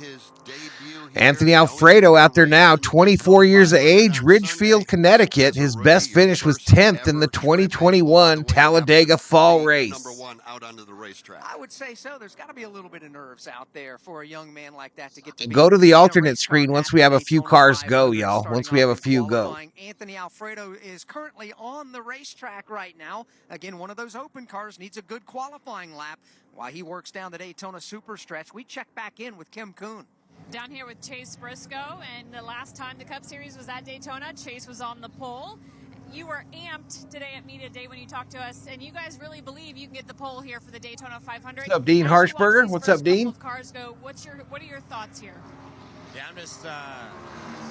Anthony Alfredo out there now, 24 years of age, Ridgefield, Connecticut. His best finish was 10th in the 2021 Talladega Fall Race. Number 1 out onto the racetrack. I would say so. There's got to be a little bit of nerves out there for a young man like that to get to go to the alternate screen once we have a few cars go, y'all. Once we have a few go. Anthony Alfredo is currently on the racetrack right now. Again, one of those open cars needs a good qualifying lap while he works down the Daytona super stretch. We check back in with Kim Kuhn. Down here with Chase Briscoe, and the last time the Cup Series was at Daytona, Chase was on the pole. you were amped today at Media Day when you talked to us, and you guys really believe you can get the pole here for the Daytona 500. What's up, Dean As you watch Harshberger? these What's first up, Dean? couple of cars go, what are your thoughts here? Yeah, I'm just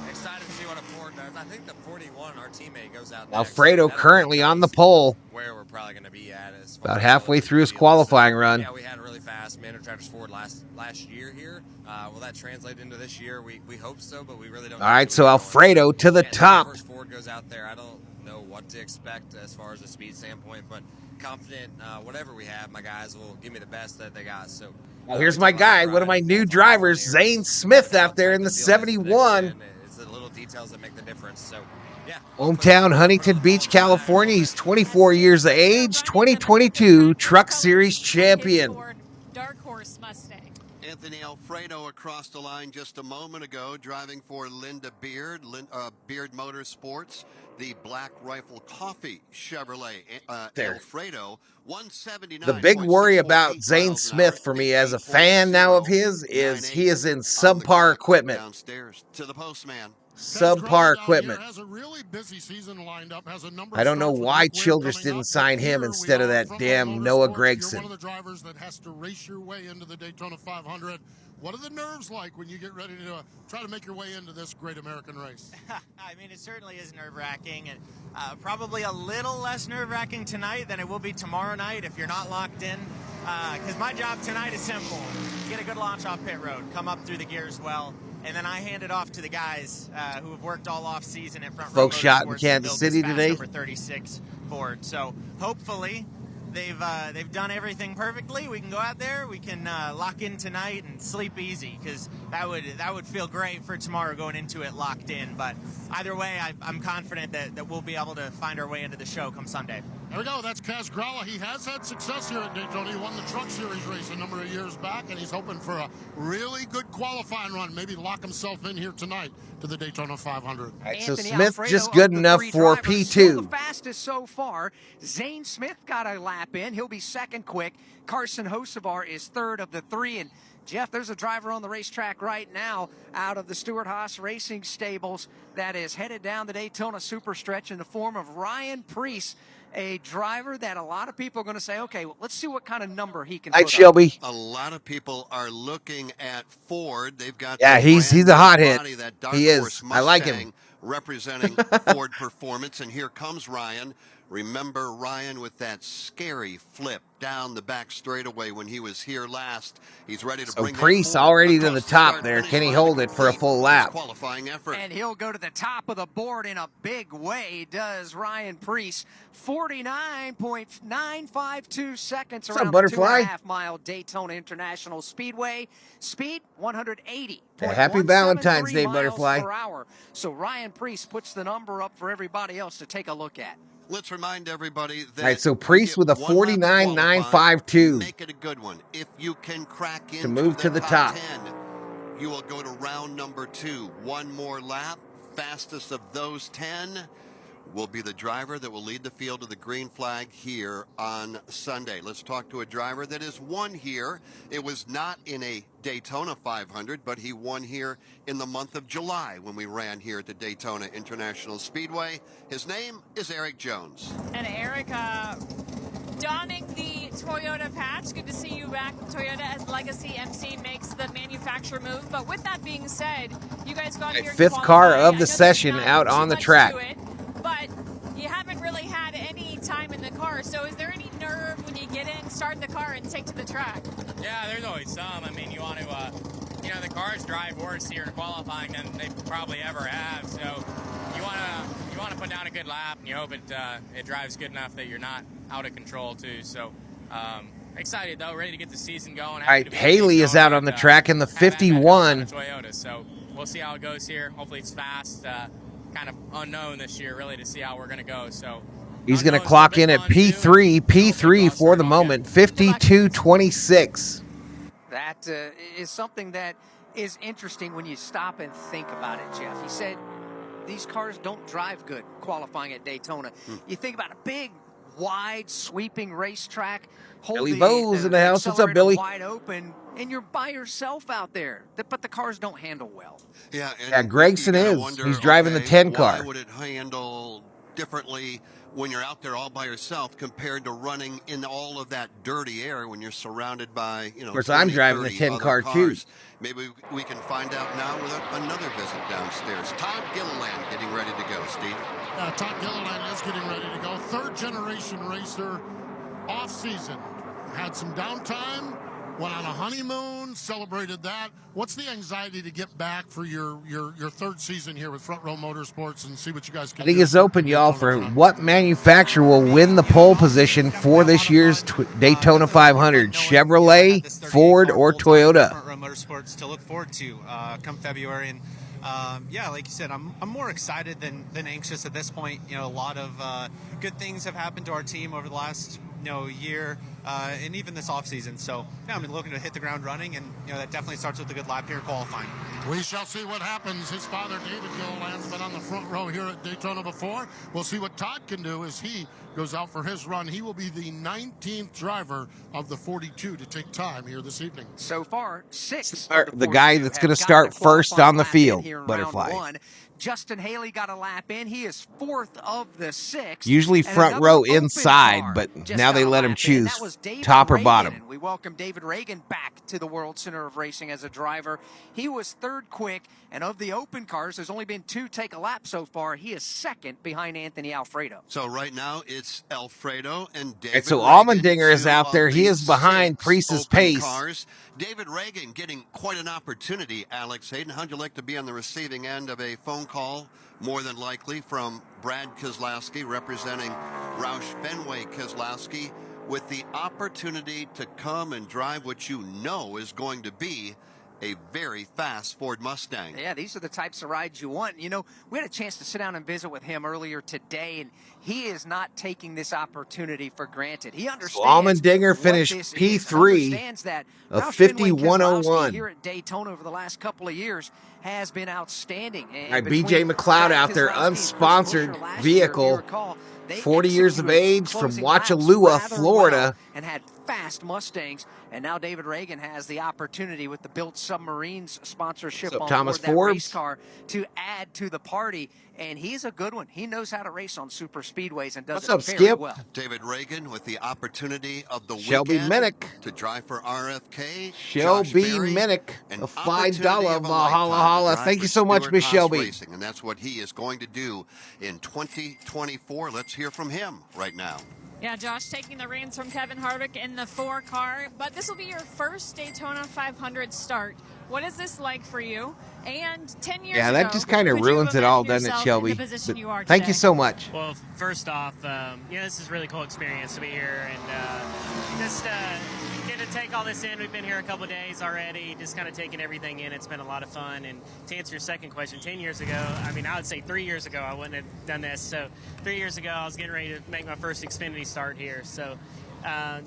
excited to see what a Ford does. I think the 41, our teammate, goes out next. Alfredo That'll currently tell on the us pole. Where we're probably going to be at as far About as halfway through his qualifying run. Yeah, we had a really fast Manor Tractors Ford last year here. Will that translate into this year? We hope so, but we really don't. All right, so Alfredo to the top. First Ford goes out there. I don't know what to expect as far as a speed standpoint, but confident whatever we have, my guys will give me the best that they got. So. Well, here's my guy, one of my new drivers, Zane Smith, out there in the 71. It's the little details that make the difference. So, yeah. Hometown, Huntington Beach, California. He's 24 years of age, 2022 Truck Series champion. Dark Horse Mustang. Anthony Alfredo across the line just a moment ago, driving for Linda Beard, Beard Motorsports, the Black Rifle Coffee Chevrolet. Alfredo, 179. The big worry about Zane Smith for me as a fan now of his is he is in subpar equipment. Downstairs to the postman. Subpar equipment. Has a really busy season lined up, has a number I don't know why Childress didn't sign him instead of that damn Noah Gragson. You're one of the drivers that has to race your way into the Daytona 500. What are the nerves like when you get ready to try to make your way into this great American race? I mean, it certainly is nerve-wracking, and probably a little less nerve-wracking tonight than it will be tomorrow night if you're not locked in. Because my job tonight is simple. Get a good launch off pit road, come up through the gears well, and then I hand it off to the guys who have worked all off season at Front Row Folks shot in Motorsports Kansas City today. Number 36 Ford. So hopefully they've done everything perfectly. We can go out there, we can lock in tonight and sleep easy, because that would feel great for tomorrow going into it locked in. But either way, I'm confident that we'll be able to find our way into the show come Sunday. There we go. That's Kaz Gralla. He has had success here at Daytona. He won the Truck Series race a number of years back, and he's hoping for a really good qualifying run. Maybe lock himself in here tonight to the Daytona 500. All right, so Smith just good enough for P2. Still the fastest so far. Zane Smith got a lap in. He'll be second quick. Carson Hocevar is third of the three. And Jeff, there's a driver on the racetrack right now out of the Stewart-Haas Racing Stables that is headed down the Daytona Superstretch in the form of Ryan Preece, a driver that a lot of people are going to say, okay, well, let's see what kind of number he can put up. Shelby. A lot of people are looking at Ford. They've got he's a hot hit. He is. I like him. Representing Ford Performance, and here comes Ryan. Remember Ryan with that scary flip down the back straightaway when he was here last. He's ready to bring Preece already to the top there. Can he hold it for a full lap? Qualifying effort. And he'll go to the top of the board in a big way, does Ryan Preece. 49.952 seconds around the 2.5-mile Daytona International Speedway. Speed 180. Happy Valentine's Day, Butterfly. Per hour. So Ryan Preece puts the number up for everybody else to take a look at. Let's remind everybody that. All right, so Preece with a 49.952. Make it a good one. If you can crack into to move to the top 10, you will go to round number 2. One more lap. Fastest of those 10 will be the driver that will lead the field to the green flag here on Sunday. Let's talk to a driver that has won here. It was not in a Daytona 500, but he won here in the month of July when we ran here at the Daytona International Speedway. His name is Eric Jones. And Eric, donning the Toyota patch. Good to see you back. Toyota as Legacy MC makes the manufacturer move. But with that being said, you guys got here. Fifth car of the session out on the track. But you haven't really had any time in the car, so is there any nerve when you get in, start the car, and take to the track? Yeah, there's always some. I mean, you want to, the cars drive worse here in qualifying than they probably ever have. So you want to put down a good lap, and you hope it drives good enough that you're not out of control too. So excited though, ready to get the season going. All right, Haley is out on the track in the 51. Toyota, so we'll see how it goes here. Hopefully it's fast. Kind of unknown this year, really, to see how we're going to go. So he's going to clock in at P3 for the moment, 52.26. That is something that is interesting when you stop and think about it, Jeff. He said these cars don't drive good qualifying at Daytona. You think about a big, wide, sweeping racetrack. Billy Bowes in the house. What's up, Billy? Wide open, and you're by yourself out there. But the cars don't handle well. Yeah, Gregson is. He's driving the 10 car. Why would it handle differently when you're out there all by yourself compared to running in all of that dirty air when you're surrounded by, Of course, I'm 20, driving the 30 10-car other too. cars. Maybe we can find out now with another visit downstairs. Todd Gilliland getting ready to go, Steve. Todd Gilliland is getting ready to go. Third-generation racer, off-season. Had some downtime, went on a honeymoon, celebrated that. What's the anxiety to get back for your third season here with Front Row Motorsports and see what you guys can I think do? it's open, y'all, for what manufacturer will win the pole position for this year's Daytona 500, Chevrolet, Ford, or Toyota. Front Row Motorsports to look forward to come February. And yeah, like you said, I'm more excited than anxious at this point. A lot of good things have happened to our team over the last year and even this offseason. So yeah, I'm looking to hit the ground running, and that definitely starts with a good lap here qualifying. We shall see what happens. His father, David Gilliland's been on the front row here at Daytona before. We'll see what Todd can do as he goes out for his run. He will be the 19th driver of the 42 to take time here this evening. So far, 6. The guy that's going to start first on the field, Butterfly. Justin Haley got a lap in. He is 4th of the 6. Usually front row inside, but now they let him choose top or bottom. And we welcome David Reagan back to the World Center of Racing as a driver. He was 3rd quick, and of the open cars, there's only been 2 take a lap so far. He is 2nd behind Anthony Alfredo. So right now it's Alfredo and David. And so Reagan, Allmendinger is out there. He is behind Priest's pace. Cars. David Reagan getting quite an opportunity, Alex Hayden. How'd you like to be on the receiving end of a phone call, more than likely, from Brad Keselowski representing Roush Fenway Keselowski, with the opportunity to come and drive what you know is going to be a very fast Ford Mustang. Yeah, these are the types of rides you want. We had a chance to sit down and visit with him earlier today, and he is not taking this opportunity for granted. He understands. Allmendinger finished P3 of 51.01. Here at Daytona over the last couple of years has been outstanding. All right, BJ McLeod out there, unsponsored vehicle, 40 years of age, from Wachalua, Florida. And had fast Mustangs, and now David Reagan has the opportunity with the Built Submarines sponsorship on Thomas board that Forbes race car to add to the party, and he's a good one. He knows how to race on super speedways and does it very well. David Reagan with the opportunity of the Shelby weekend Minnick to drive for RFK. Shelby Minnick, a $5 Valhalla. Thank you so much, Miss Shelby. Racing, and that's what he is going to do in 2024. Let's hear from him right now. Yeah, Josh taking the reins from Kevin Harvick in the 4 car, but this will be your first Daytona 500 start. What is this like for you? And 10 years ago, that just kind of ruins it all, doesn't it, Shelby? Thank you so much. Well, first off, this is a really cool experience to be here, and just get to take all this in. We've been here a couple of days already, just kind of taking everything in. It's been a lot of fun. And to answer your second question, 10 years ago, I would say 3 years ago, I wouldn't have done this. So 3 years ago, I was getting ready to make my first Xfinity start here. So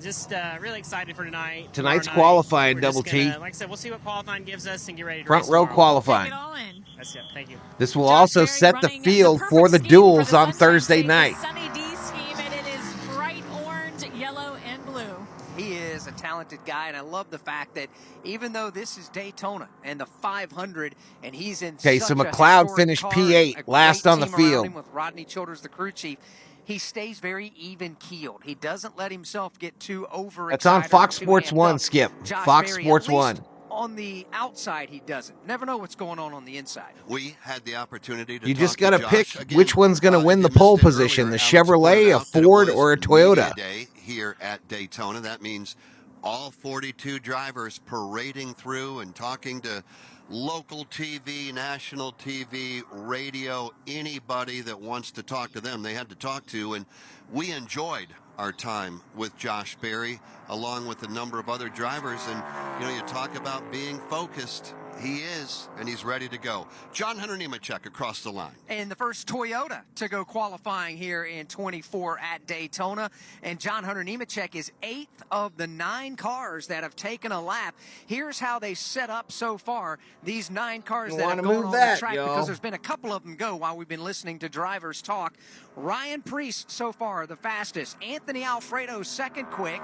just really excited for tonight. Tonight's qualifying, Double T. Like I said, we'll see what qualifying gives us and get ready to front race row tomorrow. qualifying. Take it all in. That's it. Thank you. This will also set the field for the duels on Thursday night. Sunny D scheme, and it is bright orange, yellow, and blue. He is a talented guy, and I love the fact that even though this is Daytona and the 500, and he's in Okay, so McLeod finished P8, last on the field. With Rodney Childers, the crew chief, he stays very even-keeled. He doesn't let himself get too overexcited. That's on Fox Sports 1, Skip. Fox Sports 1. On the outside, he doesn't. Never know what's going on the inside. We had the opportunity to You just got to pick which one's going to win the pole position, the Chevrolet, a Ford, or a Toyota. Day here at Daytona. That means all 42 drivers parading through and talking to local TV, national TV, radio, anybody that wants to talk to them, they had to talk to. And we enjoyed our time with Josh Berry, along with a number of other drivers. And, you talk about being focused. He is, and he's ready to go. John Hunter Nemechek across the line. And the first Toyota to go qualifying here in 24 at Daytona. And John Hunter Nemechek is 8th of the 9 cars that have taken a lap. Here's how they set up so far. These 9 cars that have gone on the track, because there's been a couple of them go while we've been listening to drivers talk. Ryan Preece so far the fastest. Anthony Alfredo second quick.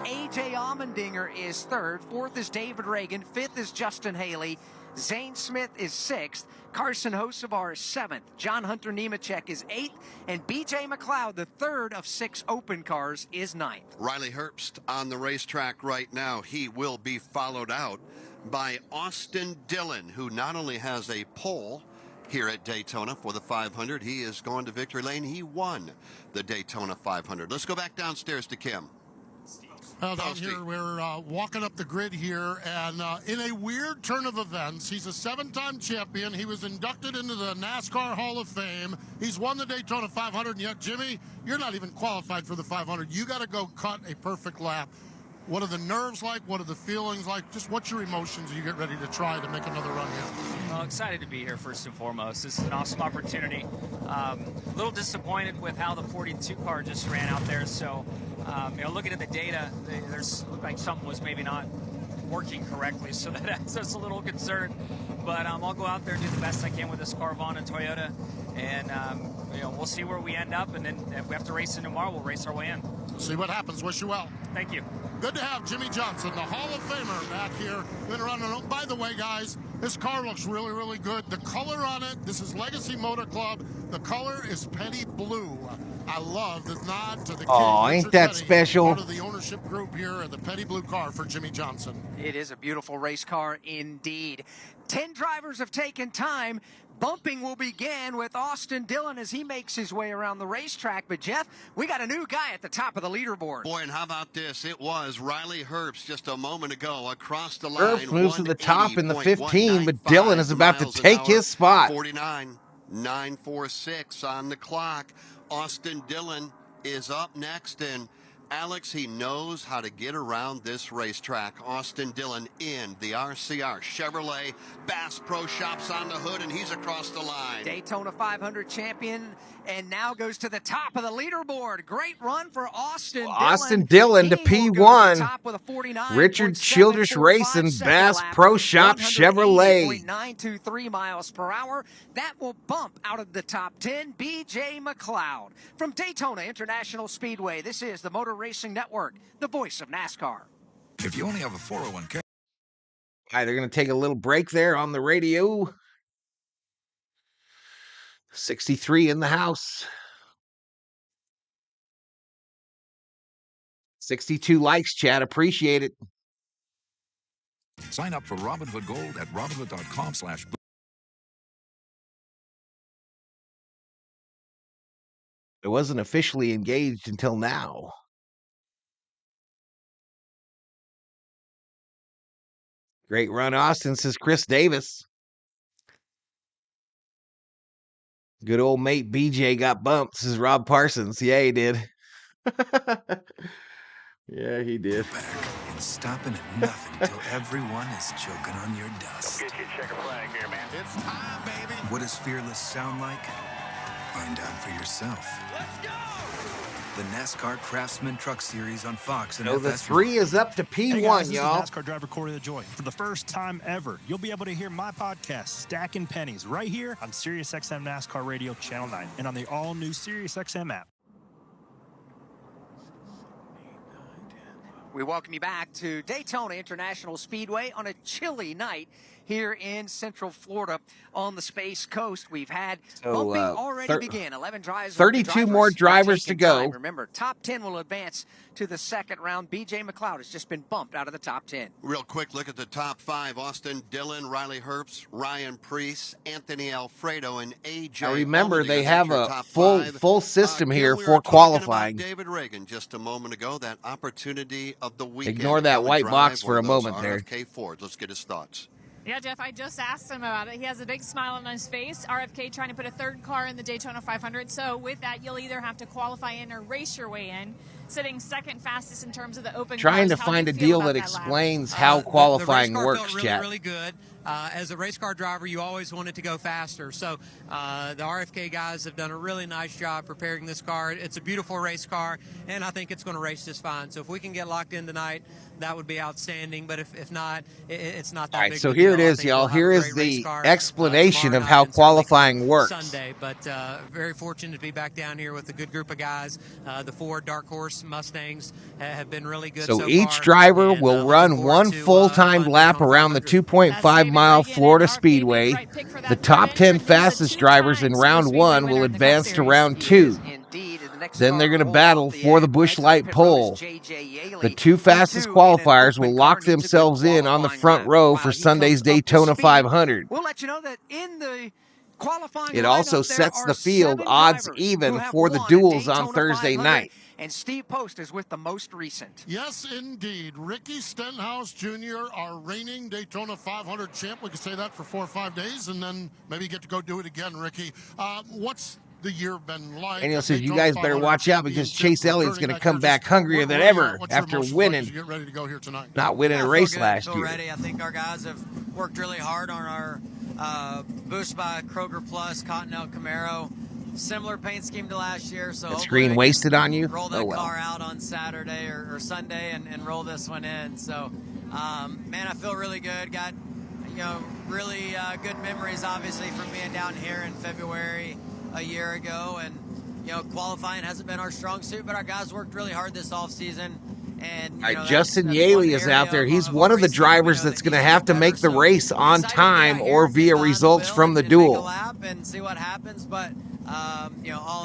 A.J. Allmendinger is 3rd. 4th is David Reagan. 5th is Justin Haley. Zane Smith is 6th. Carson Hocevar is 7th. John Hunter Nemechek is 8th. And B.J. McLeod, the 3rd of 6 open cars, is 9th. Riley Herbst on the racetrack right now. He will be followed out by Austin Dillon, who not only has a pole here at Daytona for the 500, he is going to victory lane. He won the Daytona 500. Let's go back downstairs to Kim. Down here, we're walking up the grid here, and in a weird turn of events, he's a 7-time champion. He was inducted into the NASCAR Hall of Fame. He's won the Daytona 500, and yet, Jimmy, you're not even qualified for the 500. You got to go cut a perfect lap. What are the nerves like? What are the feelings like? Just what's your emotions as you get ready to try to make another run here? Well, excited to be here, first and foremost. This is an awesome opportunity. A little disappointed with how the 42 car just ran out there. So, looking at the data, looked like something was maybe not working correctly. So that has us a little concerned. But I'll go out there and do the best I can with this car, Vaughn and Toyota. And, we'll see where we end up. And then if we have to race in tomorrow, we'll race our way in. See what happens. Wish you well. Thank you. Good to have Jimmy Johnson, the Hall of Famer, back here. Been running. By the way, guys, this car looks really, really good. The color on it, this is Legacy Motor Club. The color is Petty Blue. I love the nod to the king. Oh, ain't that Petty, special? Part of the ownership group here at the Petty Blue car for Jimmy Johnson. It is a beautiful race car indeed. 10 drivers have taken time. Bumping will begin with Austin Dillon as he makes his way around the racetrack. But, Jeff, we got a new guy at the top of the leaderboard. Boy, and how about this? It was Riley Herbst just a moment ago across the line. Herbst moves to the top in the 15, but Dillon is about to take his spot. 49.946 on the clock. Austin Dillon is up next, and Alex, he knows how to get around this racetrack. Austin Dillon in the RCR Chevrolet Bass Pro Shops on the hood, and he's across the line. Daytona 500 champion, and now goes to the top of the leaderboard. Great run for Austin Dillon. Austin Dillon to P1. Richard Childress Racing, Bass Pro Shop Chevrolet. 923 miles per hour. That will bump out of the top 10 B.J. McLeod. From Daytona International Speedway, this is the Motor Racing Network, the voice of NASCAR. If you only have a 401k. All right, they're going to take a little break there on the radio. 63 in the house. 62 likes, chat. Appreciate it. Sign up for Robinhood Gold at Robinhood.com/. It wasn't officially engaged until now. Great run, Austin, says Chris Davis. Good old mate BJ got bumped, says Rob Parsons. Yeah, he did. Yeah, he did. And stopping at nothing until everyone is choking on your dust. Get your checker flag here, man. It's time, baby. What does fearless sound like? Find out for yourself. Let's go! The NASCAR Craftsman Truck Series on Fox and So the FS1. 3 is up to P1, Hey guys, this y'all. is NASCAR driver Corey LaJoy. For the first time ever, you'll be able to hear my podcast, Stacking Pennies, right here on SiriusXM NASCAR Radio Channel 9 and on the all-new SiriusXM app. We welcome you back to Daytona International Speedway on a chilly night here in Central Florida on the Space Coast. We've had bumping already begin. 11 drives. 32 more drivers to go. Remember, top 10 will advance to the second round. B.J. McLeod has just been bumped out of the top 10. Real quick look at the top 5. Austin Dillon, Riley Herbst, Ryan Preece, Anthony Alfredo, and A.J. Now remember, Allmendinger. they That's have your a top full 5. system Kim, here we for were talking qualifying. about David Reagan just a moment ago, that opportunity of the weekend. Ignore that Come and white drive box one for of a those moment there. RFK Fords. Let's get his thoughts. Yeah, Jeff, I just asked him about it. He has a big smile on his face. RFK trying to put a third car in the Daytona 500. So with that, you'll either have to qualify in or race your way in. Sitting second fastest in terms of the open Trying cars. to How do find you a feel deal about that that lap? explains how qualifying the race car works, felt really, chat. really good. As a race car driver, you always want it to go faster. So the RFK guys have done a really nice job preparing this car. It's a beautiful race car, and I think it's going to race just fine. So if we can get locked in tonight, that would be outstanding. But if not, it's not that All right, big so of a here it deal. I is, think y'all. we'll have Here a is great race the car, explanation tomorrow of how night and certainly qualifying works. Sunday, but very fortunate to be back down here with a good group of guys. The Ford Dark Horse Mustangs have been really good So so each far, driver and, will run one full-time lap around the 2.5 5-mile Florida Speedway. The top 10 fastest drivers in round 1 will advance to round 2. Then they're going to battle for the Busch Light pole. The 2 fastest qualifiers will lock themselves in on the front row for Sunday's Daytona 500. We'll let you know that in the qualifying It also sets the field odds even for the duels on Thursday night. And Steve Post is with the most recent. Yes, indeed. Ricky Stenhouse Jr., our reigning Daytona 500 champ. We could say that for 4 or 5 days, and then maybe get to go do it again, Ricky. What's the year been like? Daniel says, you guys better watch out because Chase Elliott's going to come back hungrier than ever after winning. Not winning a race last year. Ready. I think our guys have worked really hard on our boost by Kroger Plus Continental Camaro. Similar paint scheme to last year. So that screen wasted on you? Roll that car out on Saturday or Sunday and roll this one in. So, man, I feel really good. Got, really good memories, obviously, from being down here in February a year ago. And, qualifying hasn't been our strong suit, but our guys worked really hard this offseason. And, all right, Justin Yaley is out there. He's one of the drivers that's going to have to make the race on time or via results from the duel. And see what happens, but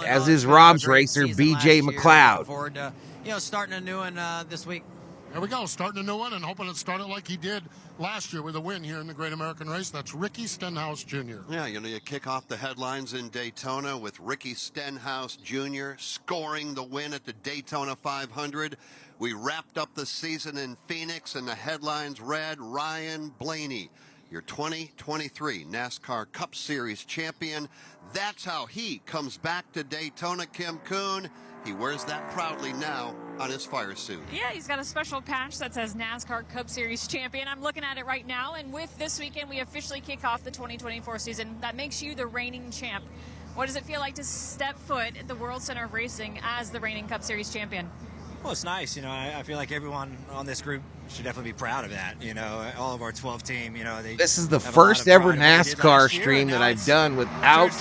as is Rob's racer, BJ McLeod. Forward to, starting a new one this week. There we go, starting a new one and hoping it started like he did last year with a win here in the Great American Race. That's Ricky Stenhouse Jr. Yeah, you kick off the headlines in Daytona with Ricky Stenhouse Jr. scoring the win at the Daytona 500. We wrapped up the season in Phoenix, and the headlines read, Ryan Blaney, your 2023 NASCAR Cup Series champion. That's how he comes back to Daytona, Kim Kuhn. He wears that proudly now on his fire suit. Yeah, he's got a special patch that says NASCAR Cup Series champion. I'm looking at it right now, and with this weekend, we officially kick off the 2024 season. That makes you the reigning champ. What does it feel like to step foot at the World Center of Racing as the reigning Cup Series champion? Well, it's nice. I feel like everyone on this group should definitely be proud of that. All of our 12 team, this is the first ever NASCAR stream that I've done without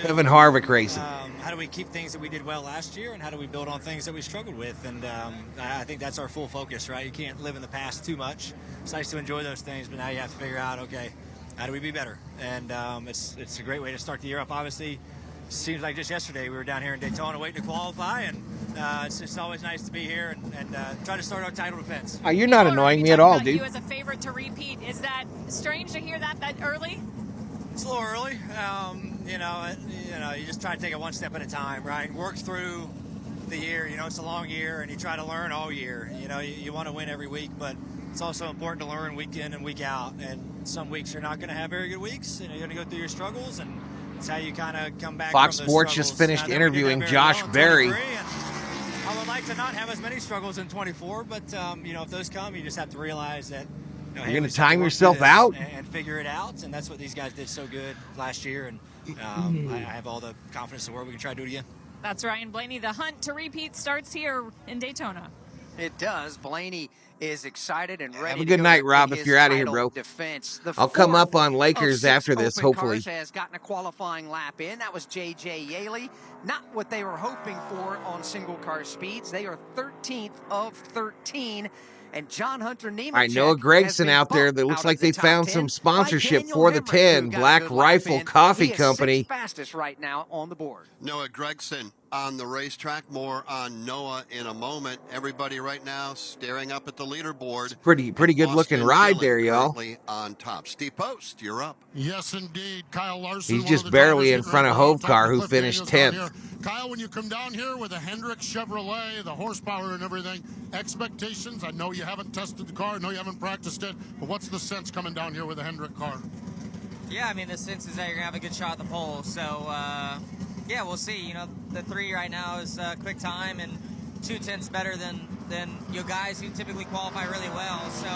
Kevin Harvick racing. How do we keep things that we did well last year, and how do we build on things that we struggled with? And I think that's our full focus, right? You can't live in the past too much. It's nice to enjoy those things, but now you have to figure out, okay, how do we be better? And it's a great way to start the year up. Obviously, seems like just yesterday we were down here in Daytona waiting to qualify, and it's just always nice to be here and try to start our title defense. You're not annoying me at all, dude. You as a favorite to repeat. Is that strange to hear that early? It's a little early. You just try to take it one step at a time, right? Work through the year. It's a long year, and you try to learn all year. You want to win every week, but it's also important to learn week in and week out. And some weeks you're not going to have very good weeks, and you're going to go through your struggles, and it's how you kind of come back. Fox from those Sports just finished interviewing Josh Berry. I would like to not have as many struggles in 24, but if those come, you just have to realize that you're going to time yourself out and figure it out. And that's what these guys did so good last year. And I have all the confidence in the world we can try to do it again. That's Ryan Blaney. The hunt to repeat starts here in Daytona. It does. Blaney is excited and ready. Have a good night, Rob, if you're out of here, bro. I'll come up on Lakers after this, hopefully. Has gotten a qualifying lap in. That was J.J. Yaley. Not what they were hoping for on single-car speeds. They are 13th of 13. And John Hunter Nemechek. All right, Noah Gregson out there that looks like they found some sponsorship for the 10. Black Rifle Coffee Company. Fastest right now on the board. Noah Gregson on the racetrack. More on Noah in a moment. Everybody right now staring up at the leaderboard. Pretty good looking ride there, y'all. On top. Steve Post, you're up. Yes, indeed. Kyle Larson. He's just barely in front of Hovcar, who finished 10th. Kyle, when you come down here with a Hendrick Chevrolet, the horsepower and everything, expectations, I know you haven't tested the car, I know you haven't practiced it, but what's the sense coming down here with a Hendrick car? Yeah, I mean, the sense is that you're going to have a good shot at the pole. So, yeah, we'll see. The 3 right now is quick time and 2/10 better than guys who typically qualify really well. So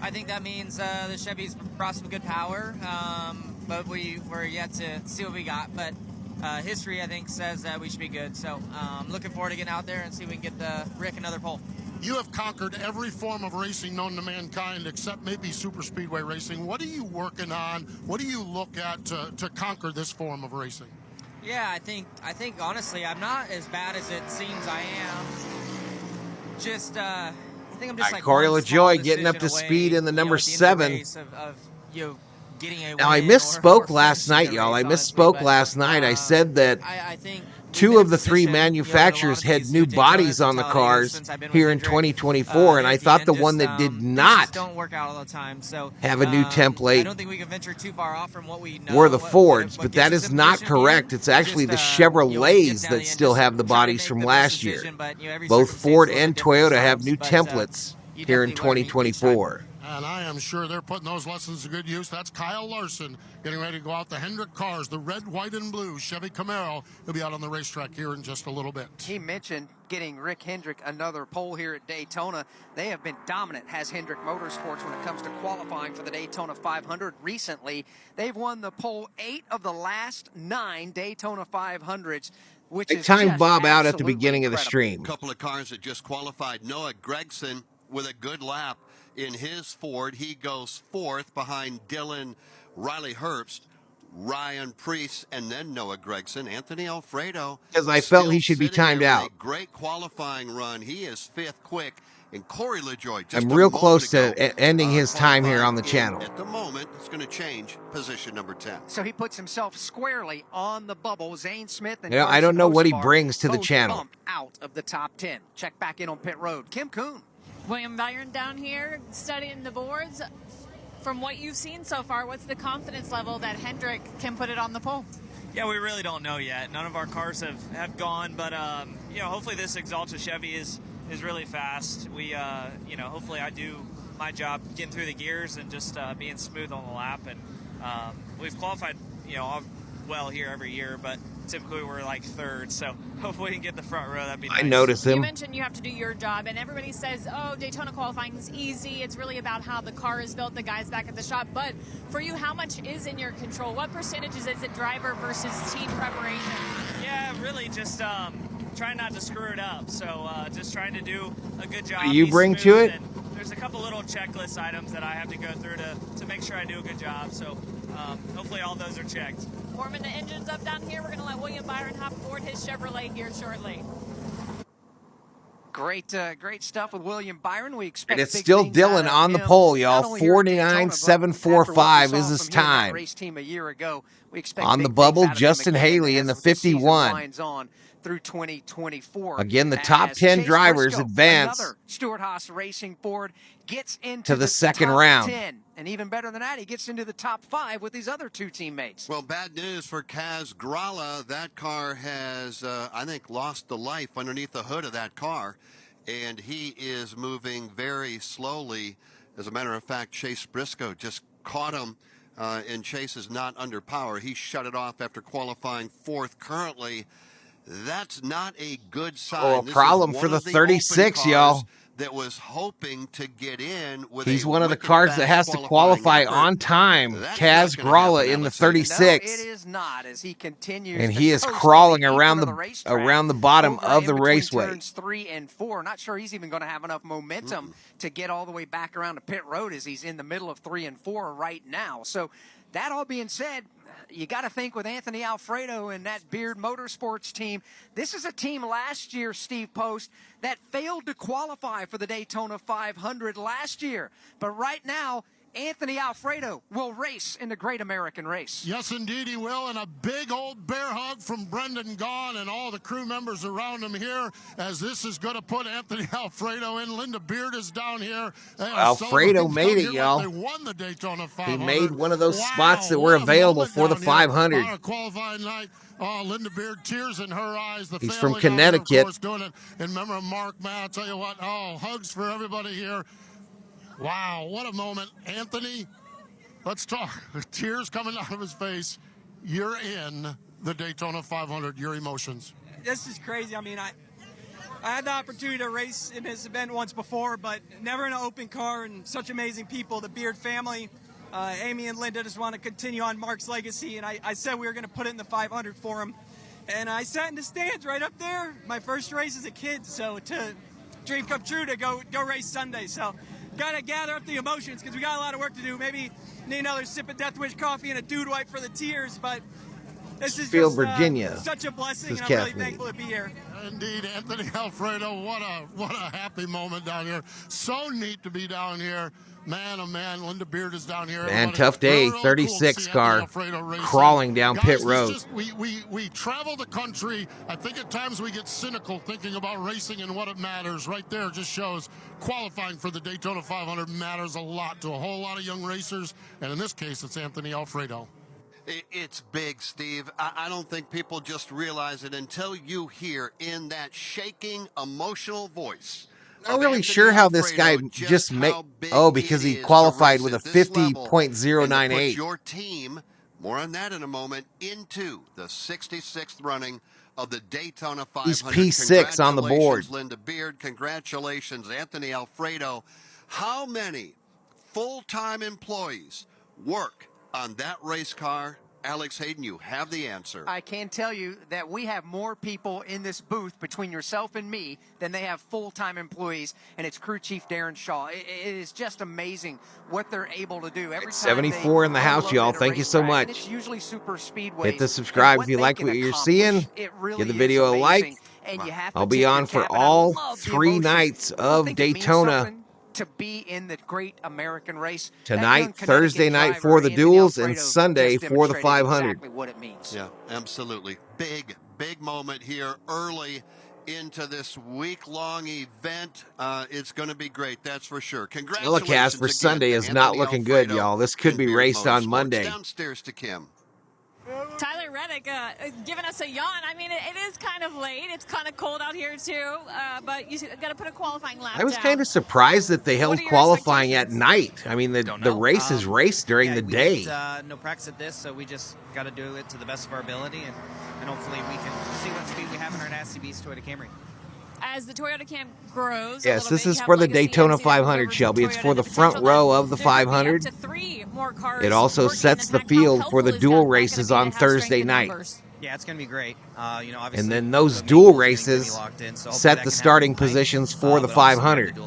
I think that means the Chevy's brought some good power, but we're yet to see what we got. But history, I think, says that we should be good. So I'm looking forward to getting out there and see if we can get Rick another pole. You have conquered every form of racing known to mankind except maybe super speedway racing. What are you working on? What do you look at to conquer this form of racing? Yeah, I think honestly, I'm not as bad as it seems I am. Just think I'm just like Corey one small LaJoy getting up to decision speed away, in the number at the end of the 7. race of getting a Now, I win misspoke or last finishing night, the y'all. I race, honestly, misspoke but, last night. I said that I think we've 2 been of in the 3 position, manufacturers in a lot of had these new Daytonas bodies on the until the years cars since I've been with here in Hendrick, 2024, and at I the thought end, the one that did things not just don't work out all the time. So have a new I template don't think we can venture too far off from what we know. were the what Fords, what but gets that us is in not position to be in. correct. It's actually the Just, gets Chevrolets down that the end, still just have the try to bodies make from the best last year. decision, but, every Both Ford circumstance and is a little Toyota different have new themselves, but, templates you here in definitely learn each time. 2024. And I am sure they're putting those lessons to good use. That's Kyle Larson getting ready to go out the Hendrick cars, the red, white, and blue Chevy Camaro. He'll be out on the racetrack here in just a little bit. He mentioned getting Rick Hendrick another pole here at Daytona. They have been dominant, has Hendrick Motorsports, when it comes to qualifying for the Daytona 500 recently. They've won the pole 8 of the last 9 Daytona 500s, which They is timed just Bob out at the absolutely beginning of the incredible. stream. A couple of cars that just qualified. Noah Gregson with a good lap in his Ford. He goes 4th behind Dylan Riley Herbst, Ryan Preece, and then Noah Gregson. Anthony Alfredo. Because I felt still he should be sitting there timed with out. A great qualifying run. He is 5th quick. And Corey LaJoy, just I'm a real moment close ago, to ending his time here on the qualified channel. At the moment, it's going to change position number 10. So he puts himself squarely on the bubble. Zane Smith and You know, I don't know what he Carson brings to the both channel. bumped out of the top 10. Check back in on pit road. Kim Kuhn. William Byron down here studying the boards. From what you've seen so far, what's the confidence level that Hendrick can put it on the pole? Yeah, we really don't know yet. None of our cars have gone, but hopefully this Exalta Chevy is really fast. We hopefully I do my job getting through the gears and just being smooth on the lap. And we've qualified well here every year, but typically we're like 3rd. So hopefully we can get the front row. That'd be nice. I notice him. You mentioned you have to do your job, and everybody says, oh, Daytona qualifying is easy. It's really about how the car is built, the guys back at the shop. But for you, how much is in your control? What percentage is it driver versus team preparation? Yeah, really just trying not to screw it up. So just trying to do a good job. What do you be bring to smooth, it? and there's a couple little checklist items that I have to go through to make sure I do a good job. So hopefully all those are checked. Warming the engines up down here. We're going to let William Byron hop aboard his Chevrolet here shortly. Great stuff with William Byron. We expect And it's big still things out Dylan of on the him, pole, not y'all. only here at Daytona, but after what we 49.745 saw is his from him and that time. race team a year ago, we expect On big the things bubble, out of him Justin again Haley in the as the season 51. winds on through 2024. Again, the top As 10 Chase drivers Briscoe, advance another Stewart-Haas Racing Ford, gets into to the second top round. 10. And even better than that, he gets into the top 5 with these other 2 teammates. Well, bad news for Kaz Grala. That car has, I think, lost the life underneath the hood of that car, and he is moving very slowly. As a matter of fact, Chase Briscoe just caught him, and Chase is not under power. He shut it off after qualifying 4th currently. That's not a good sign. Oh, a This is problem one for the of 36, open y'all. cars that was hoping to get in with He's a one of the wicked cars that fast has to qualifying qualify effort. on time. That's Kaz not gonna Grala happen, in the Alex. No, 36. It is not, as he continues And to he is coast crawling on the around apron the of racetrack, around the bottom over of in the between raceway. turns 3 and 4. Not sure he's even going to have enough momentum to get all the way back around to pit road, as he's in the middle of 3 and 4 right now. So that all being said, you got to think with Anthony Alfredo and that Beard Motorsports team, this is a team last year, Steve Post, that failed to qualify for the Daytona 500 last year. But right now, Anthony Alfredo will race in the Great American Race. Yes, indeed he will, and a big old bear hug from Brendan Gaughan and all the crew members around him here, as this is going to put Anthony Alfredo in. Linda Beard is down here. Alfredo made it, y'all. They won the Daytona 500. He made one of those spots that were available for the 500. On a qualifying night, Linda Beard, tears in her eyes. The He's family from down there, of Connecticut. course, doing it in memory of Mark, man. I'll tell you what, hugs for everybody here. Wow, what a moment. Anthony, let's talk. Tears coming out of his face. You're in the Daytona 500. Your emotions. This is crazy. I mean, I had the opportunity to race in this event once before, but never in an open car, and such amazing people. The Beard family, Amy and Linda just want to continue on Mark's legacy, and I said we were going to put it in the 500 for him. And I sat in the stands right up there. My first race as a kid, so to dream come true to go race Sunday. So got to gather up the emotions because we got a lot of work to do. Maybe need another sip of Death Wish coffee and a dude wipe for the tears, but This is Bakersfield, just, Virginia. such a blessing, This and is I'm really Kathleen. thankful to be here. Indeed, Anthony Alfredo, what a happy moment down here. So neat to be down here. Man, oh man, Linda Beard is down here. Man, Everybody, tough day. really cool to 36 see car Anthony Alfredo racing. crawling down Guys, pit this road. Just, we travel the country. I think at times we get cynical thinking about racing and what it matters. Right there just shows qualifying for the Daytona 500 matters a lot to a whole lot of young racers. And in this case, it's Anthony Alfredo. It's big, Steve. I don't think people just realize it until you hear in that shaking, emotional voice. Not really sure how this guy just made. Oh, because he qualified with a 50.098. Put your team, more on that in a moment, into the 66th running of the Daytona 500. He's P6 on the board. Congratulations, Linda Beard. Congratulations, Anthony Alfredo. How many full-time employees work on that race car? Alex Hayden, you have the answer. I can tell you that we have more people in this booth between yourself and me than they have full-time employees, and it's crew chief Darren Shaw. It is just amazing what they're able to do. Every time 74 in the house, y'all. Thank you so much. It's usually super speedway. Hit the subscribe if you like what you're seeing. Give the video a like. I'll be on for all 3 nights of Daytona. To be in the great American race Tonight, Thursday night for the duels, and Sunday for the 500. Exactly what it means. Yeah, absolutely. Big moment here early into this week-long event. It's going to be great, that's for sure. Congratulations. Telecast for Sunday is not looking good, y'all. This could be raced on Monday. Downstairs to Kim. Tyler Reddick giving us a yawn. I mean, it is kind of late. It's kind of cold out here, too. But you got to put a qualifying lap I was down. kind of surprised that they held qualifying at night. I mean, the race is raced during the day. No practice at this, so we just got to do it to the best of our ability, and hopefully we can see what speed we have in our nasty beast Toyota Camry. As the Toyota camp grows, Yes, this is for the Daytona 500, Shelby. It's for the front row of the 500. It also sets the field for the dual races on Thursday night. Yeah, it's going to be great. Obviously, and then those dual races set the starting positions for the 500.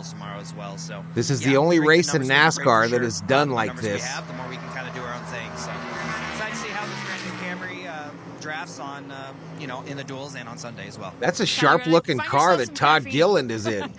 This is the only race in NASCAR that is done like this. The more we can kind of do our own thing. So excited to see how this brand new Camry drafts on, in the duels and on Sunday as well. That's a sharp-looking car that Todd Gilliland is in.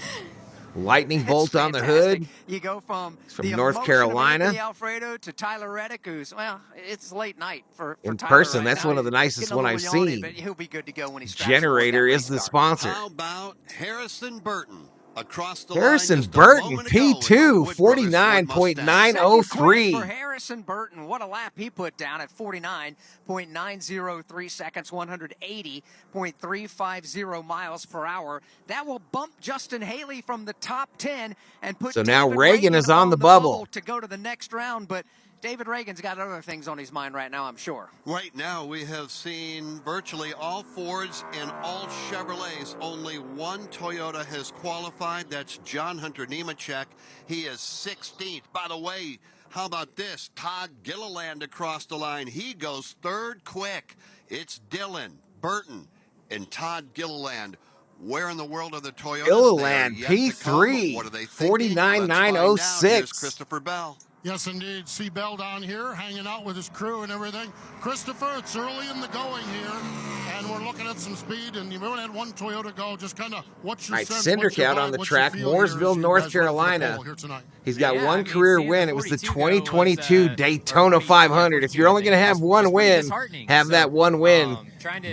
Lightning bolt on the hood. You go from North Carolina. Alfredo to Tyler Reddick, who's, well, it's late night for in Tyler person. right That's now. one of the nicest one I've seen. But he'll be good to go when he's Generator is the sponsor. How about Harrison Burton? Across the Harrison line Burton, P2, 49.903. For Harrison Burton, what a lap he put down at 49.903 seconds, 180.350 miles per hour. That will bump Justin Haley from the top 10 and put So now David Reagan is on the bubble to go to the next round, but David Reagan's got other things on his mind right now, I'm sure. Right now, we have seen virtually all Fords and all Chevrolets. Only one Toyota has qualified. That's John Hunter Nemechek. He is 16th. By the way, how about this? Todd Gilliland across the line. He goes third quick. It's Dylan, Burton, and Todd Gilliland. Where in the world are the Toyotas? Gilliland, P3, 49.906. Here's Christopher Bell. Yes, indeed. See Bell down here hanging out with his crew and everything. Christopher, it's early in the going here, and we're looking at some speed, and you've only had one Toyota go. Just kind of what's your sense? Cindric out on the track, Mooresville, North Carolina. He's got one career win. It was the 2022 Daytona 500. If you're only going to have one win, have that one win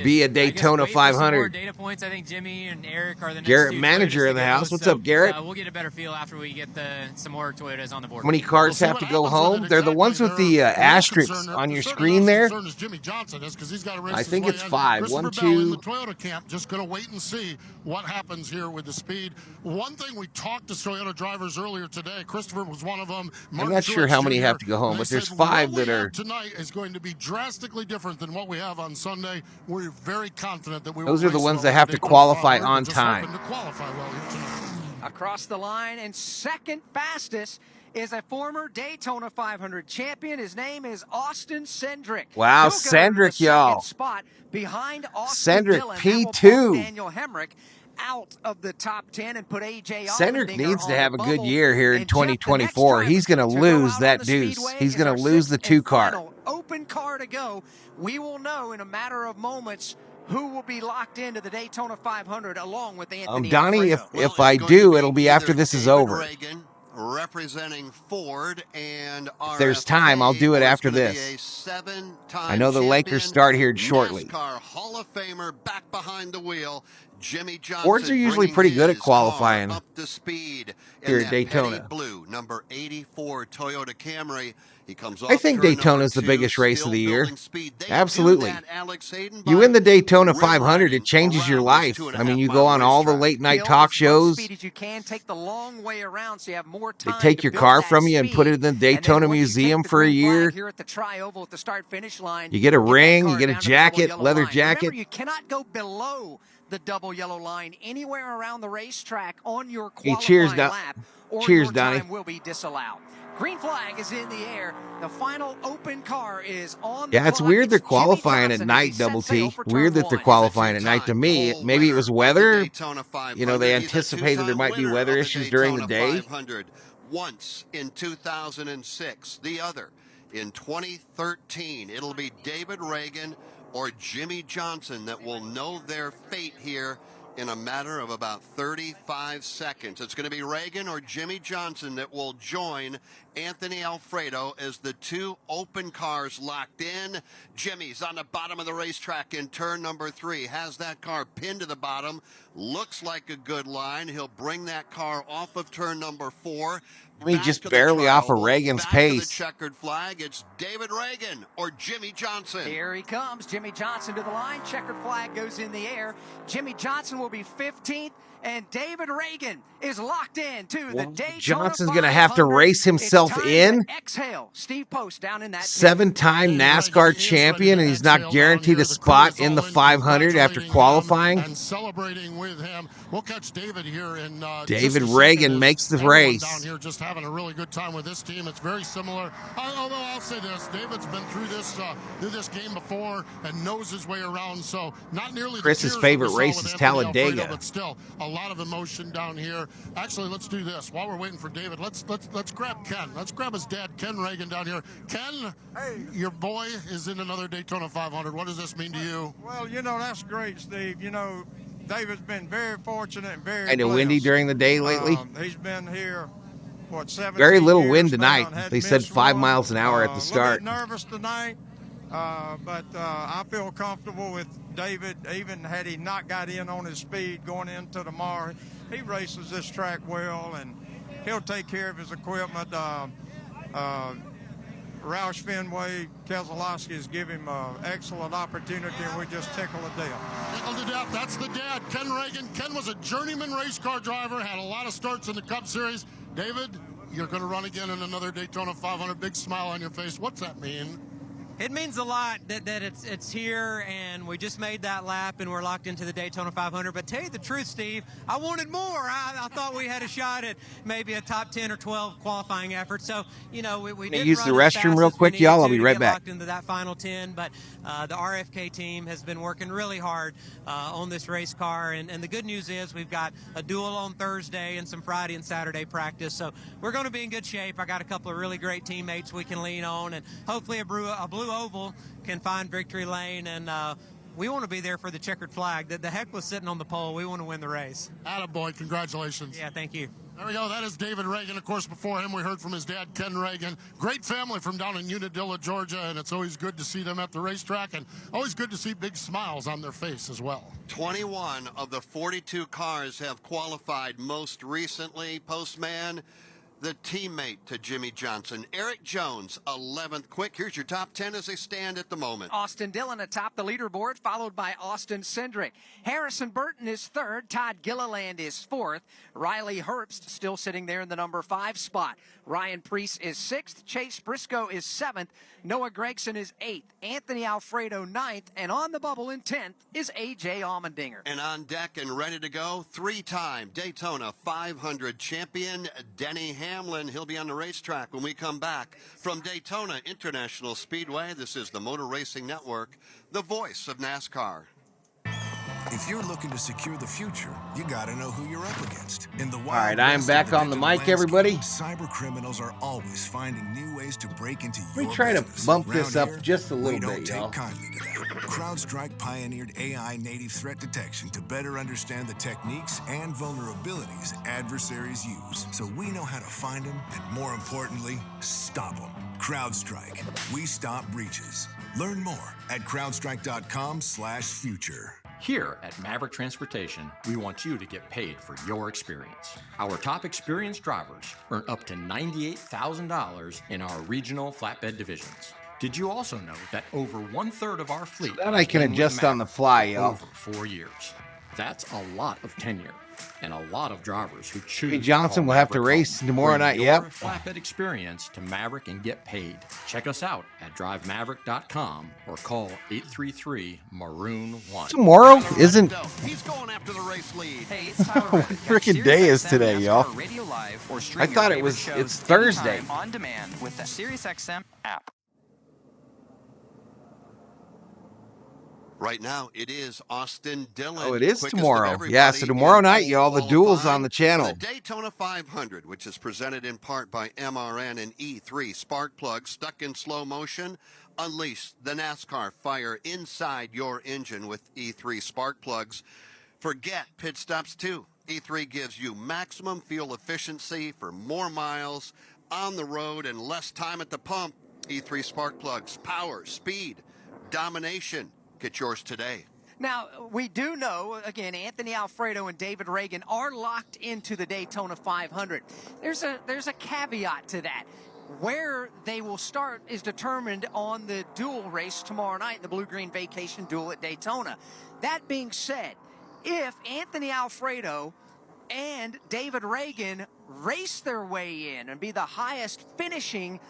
be a Daytona 500. Data points. I think Jimmy and Eric are the next Garrett, two manager Toyotas in the to go, house. What's so, up, Garrett? We'll get a better feel after we get some more Toyotas on the board. How many cars have to go home? They're the ones with the asterisks on your screen there. I think it's 5. 1, 2. In the Toyota camp, just going to wait and see what happens here with the speed. One thing we talked to Toyota drivers earlier today. Christopher was one of them. I'm not sure how many have to go home, but there's 5 that are. Tonight is going to be drastically different than what we have on Sunday. We're very confident that we will. Those are the ones that have to qualify on time. Across the line and second fastest is a former Daytona 500 champion. His name is Austin Cindric. Wow, Cindric, y'all. Spot behind Austin Cindric, Dillon. P2. Daniel Hemrick out of the top 10 and put A.J. Cedric Allmendinger needs to on have the a good bubble. year here in And Jeff, the next 2024. driver He's going to go lose out that on the deuce. Speedway He's is going our to lose the sixth and 2 car. final open car to go. We will know in a matter of moments who will be locked into the Daytona 500 along with Anthony Donnie, Alfredo. if I do, it'll be after this is over. Reagan representing Ford and If there's time, I'll do it after this. I know the Lakers start here shortly. NASCAR Hall of Famer back behind the wheel. Jimmy Johnson Fords are usually pretty good at qualifying up to speed here at Daytona. Blue number 84 Toyota Camry. He comes off I think turn Daytona is the number 2, biggest race of the year. Absolutely. That, Alex Hayden, You win the Daytona 500, it changes your life. I mean, you go on all the late night talk shows. Speed as you can, take the long way around so you have more They time take to your build car that from you and put it in the Daytona Museum for a year. Here at the Tri-Oval at the start-finish line, You get a ring, you get a jacket, leather jacket. Remember, you cannot go below the double yellow line anywhere around the racetrack on your qualifying lap, or cheers, your Donnie. time will be disallowed. Green flag is in the air. The final open car is on. Yeah, it's weird they're qualifying at night, Double T. Weird that they're qualifying at night to me. Maybe it was weather. You know, they anticipated there might be weather issues during the day. Once in 2006, the other in 2013. It'll be David Reagan or Jimmy Johnson that will know their fate here in a matter of about 35 seconds. It's going to be Reagan or Jimmy Johnson that will join Anthony Alfredo as the 2 open cars locked in. Jimmy's on the bottom of the racetrack in turn number 3. Has that car pinned to the bottom. Looks like a good line. He'll bring that car off of turn number 4. I mean, just barely off of Reagan's pace. The checkered flag. It's David Reagan or Jimmy Johnson. Here he comes. Jimmy Johnson to the line. Checkered flag goes in the air. Jimmy Johnson will be 15th. And David Reagan is locked in to the Daytona Johnson's going to have to race himself in. Exhale. Steve Post down in that 7-time NASCAR champion, and he's not guaranteed a spot in the 500 after qualifying. And celebrating with him. We'll catch David here in David Reagan makes the race. Down here just having a really good time with this team. It's very similar. Although I'll say this, David's been through this game before and knows his way around. So not nearly Chris's the favorite race is Talladega. But still a lot of emotion down here. Actually, let's do this. While we're waiting for David, let's grab Ken. Let's grab his dad, Ken Reagan, down here. Ken, your boy is in another Daytona 500. What does this mean to you? Well, you know, that's great, Steve. You know, David's been very fortunate and very Kind of windy during the day lately. He's been here, what, 17 Very little years wind now, tonight. They said 5 miles an hour at the start. A little bit nervous tonight, but I feel comfortable with David. Even had he not got in on his speed going into tomorrow, he races this track well, and he'll take care of his equipment. Roush Fenway, Keselowski has given him an excellent opportunity, and we just tickle to death. Tickle to death. That's the dad, Ken Reagan. Ken was a journeyman race car driver, had a lot of starts in the Cup Series. David, you're going to run again in another Daytona 500. Big smile on your face. What's that mean? It means a lot that it's here, and we just made that lap, and we're locked into the Daytona 500. But tell you the truth, Steve, I wanted more. I thought we had a shot at maybe a top 10 or 12 qualifying effort. So, you know, we did use the restroom real quick, y'all. I'll be right back. Locked into that final 10, but the RFK team has been working really hard on this race car, and the good news is we've got a duel on Thursday and some Friday and Saturday practice. So we're going to be in good shape. I got a couple of really great teammates we can lean on, and hopefully a blue oval can find victory lane, and we want to be there for the checkered flag. The heck was sitting on the pole. We want to win the race. Attaboy, congratulations. Yeah, thank you. There we go. That is David Reagan. Of course, before him, we heard from his dad, Ken Reagan. Great family from down in Unadilla, Georgia, and it's always good to see them at the racetrack, and always good to see big smiles on their face as well. 21 of the 42 cars have qualified most recently. Postman, the teammate to Jimmy Johnson, Eric Jones, 11th. Quick, here's your top 10 as they stand at the moment. Austin Dillon atop the leaderboard, followed by Austin Cindric. Harrison Burton is third. Todd Gilliland is fourth. Riley Herbst still sitting there in the number 5 spot. Ryan Preece is 6th. Chase Briscoe is 7th. Noah Gregson is 8th. Anthony Alfredo 9th. And on the bubble in 10th is A.J. Allmendinger. And on deck and ready to go, 3-time Daytona 500 champion Denny Hamlin. He'll be on the racetrack when we come back from Daytona International Speedway. This is the Motor Racing Network, the voice of NASCAR. If you're looking to secure the future, you gotta know who you're up against. In the All right, I'm back on the mic, everybody. Cyber criminals are always finding new ways to break into your We try to business. bump this Around up here, just a we little don't bit, take y'all. kindly to that. CrowdStrike pioneered AI native threat detection to better understand the techniques and vulnerabilities adversaries use, so we know how to find them and, more importantly, stop them. CrowdStrike. We stop breaches. Learn more at crowdstrike.com/future. Here at Maverick Transportation, we want you to get paid for your experience. Our top experienced drivers earn up to $98,000 in our regional flatbed divisions. Did you also know that over 1/3 of our fleet That I can has been with adjust on the Maverick fly, for y'all. over 4 years? That's a lot of tenure and a lot of drivers who choose. Jimmy Johnson will have to race tomorrow night. Bring Yep. your flatbed experience to Maverick and get paid. Check us out at drivemaverick.com or call 833-MAROON-1. Tomorrow isn't. He's going after the race lead. Hey, it's Tyler Reddick. Freaking day is today, y'all. Radio Live or I stream your thought it favorite was. shows It's Thursday. anytime on demand with the SiriusXM app. Right now, it is Austin Dillon. Oh, it is quickest of tomorrow. everybody Yeah, so tomorrow in night, y'all, the duel's qualifying on the for channel. The Daytona 500, which is presented in part by MRN and E3 spark plugs stuck in slow motion. Unleash the NASCAR fire inside your engine with E3 spark plugs. Forget pit stops too. E3 gives you maximum fuel efficiency for more miles on the road and less time at the pump. E3 spark plugs, power, speed, domination. Get yours today. Now, we do know, again, Anthony Alfredo and David Reagan are locked into the Daytona 500. There's a caveat to that. Where they will start is determined on the duel race tomorrow night, the Blue-Green Vacation Duel at Daytona. That being said, if Anthony Alfredo and David Reagan race their way in and be the highest finishing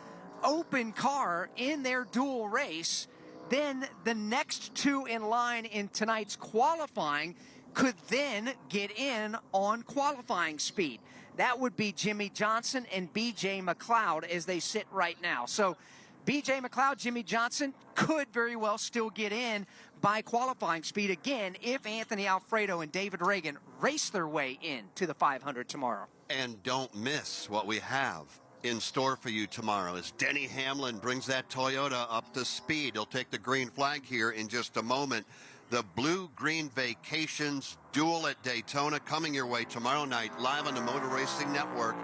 open car in their duel race, then the next two in line in tonight's qualifying could then get in on qualifying speed. That would be Jimmy Johnson and B.J. McLeod as they sit right now. So B.J. McLeod, Jimmy Johnson could very well still get in by qualifying speed again if Anthony Alfredo and David Reagan race their way in to the 500 tomorrow. And don't miss what we have in store for you tomorrow as Denny Hamlin brings that Toyota up to speed. He'll take the green flag here in just a moment. The Blue-Green Vacations Duel at Daytona coming your way tomorrow night live on the Motor Racing Network.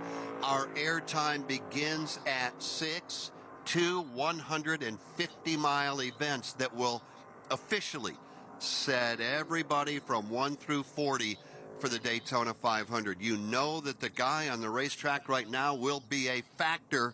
Our airtime begins at 6 2 150-mile events that will officially set everybody from 1 through 40 for the Daytona 500. You know that the guy on the racetrack right now will be a factor.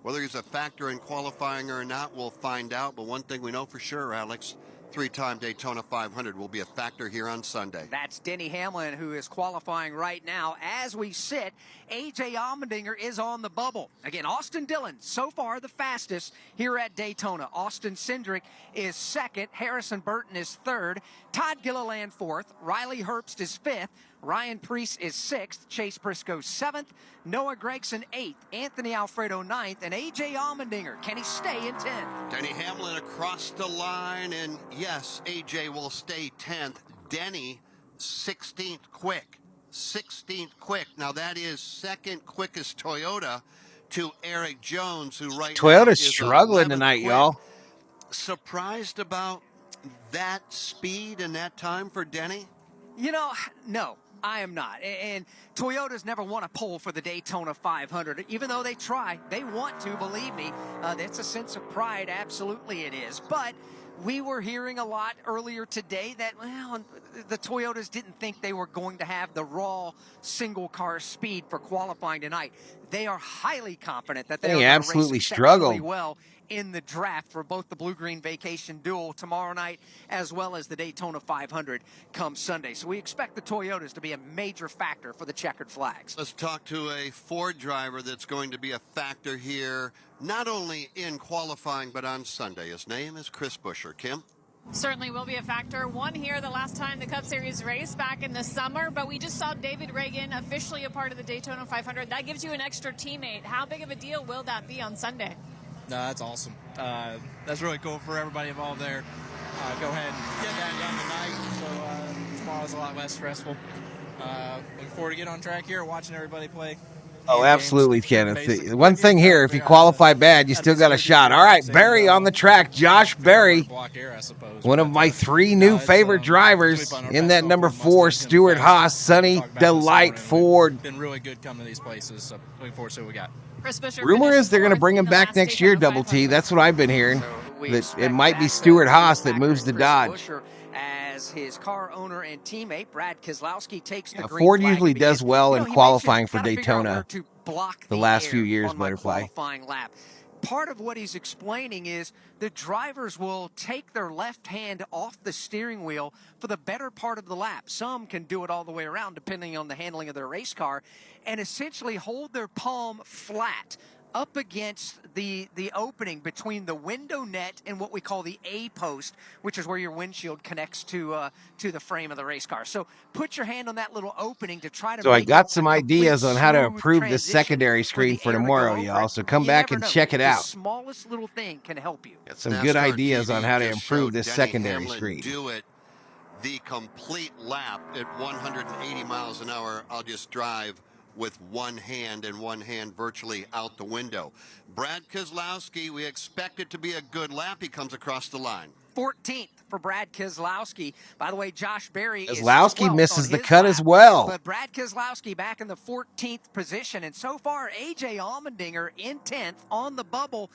Whether he's a factor in qualifying or not, we'll find out. But one thing we know for sure, Alex, three-time Daytona 500 will be a factor here on Sunday. That's Denny Hamlin, who is qualifying right now. As we sit, A.J. Allmendinger is on the bubble. Again, Austin Dillon, so far the fastest here at Daytona. Austin Cindric is second. Harrison Burton is third. Todd Gilliland fourth. Riley Herbst is fifth. Ryan Preece is sixth. Chase Briscoe seventh. Noah Gragson eighth. Anthony Alfredo ninth. And A.J. Allmendinger, can he stay in 10th? Denny Hamlin across the line, and yes, A.J. will stay 10th. Denny, 16th quick. 16th quick. Now that is second quickest Toyota to Eric Jones, who right now Toyota's is struggling 11th tonight, quick. y'all. Surprised about that speed and that time for Denny? You know, no, I am not. And Toyota's never won a pole for the Daytona 500. Even though they try, they want to, believe me. That's a sense of pride. Absolutely it is. But we were hearing a lot earlier today that, well, the Toyotas didn't think they were going to have the raw single-car speed for qualifying tonight. They are highly confident that they are going to absolutely race struggled. exceptionally well in the draft for both the Blue-Green Vacation Duel tomorrow night as well as the Daytona 500 come Sunday. So we expect the Toyotas to be a major factor for the checkered flags. Let's talk to a Ford driver that's going to be a factor here, not only in qualifying, but on Sunday. His name is Chris Buescher. Kim? Certainly will be a factor. Won here the last time the Cup Series race back in the summer, but we just saw David Reagan officially a part of the Daytona 500. That gives you an extra teammate. How big of a deal will that be on Sunday? No, that's awesome. That's really cool for everybody involved there. Go ahead and get that done tonight. So tomorrow is a lot less stressful. Looking forward to get on track here, watching everybody play. Oh, absolutely, Kenneth. One thing here, if you qualify bad, you still got a shot. All right, Barry on the track. Josh Barry, one of my 3 new favorite drivers in that number 4, Stuart Haas, Sunny Delight Ford. Been really good coming to these places, so looking forward to see what we got. Rumor is they're going to bring him back next year, Double T. That's what I've been hearing. That it might be Stuart Haas that moves to Dodge. As his car owner and teammate Brad Keselowski takes the green Ford flag usually does well in he qualifying for mentioned, gotta figure out where Daytona to block the last few air years, on my Butterfly. qualifying lap. Part of what he's explaining is the drivers will take their left hand off the steering wheel for the better part of the lap. Some can do it all the way around depending on the handling of their race car and essentially hold their palm flat up against the opening between the window net and what we call the A post, which is where your windshield connects to the frame of the race car. So put your hand on that little opening to try to So I make got it some a ideas complete on how to smooth improve this transition secondary screen for the air to tomorrow, go over y'all. it. So come You back never and know. check it The out. smallest little thing can help you. Got some good NASCAR ideas on TV how to just improve showed this Denny secondary Hamlin screen. do it the complete lap at 180 miles an hour. I'll just drive with one hand and one hand virtually out the window. Brad Keselowski, we expect it to be a good lap. He comes across the line. 14th for Brad Keselowski. By the way, Josh Berry is Keselowski 12th misses on the his cut lap, as well. But Brad Keselowski back in the 14th position. And so far, A.J. Allmendinger in 10th on the bubble.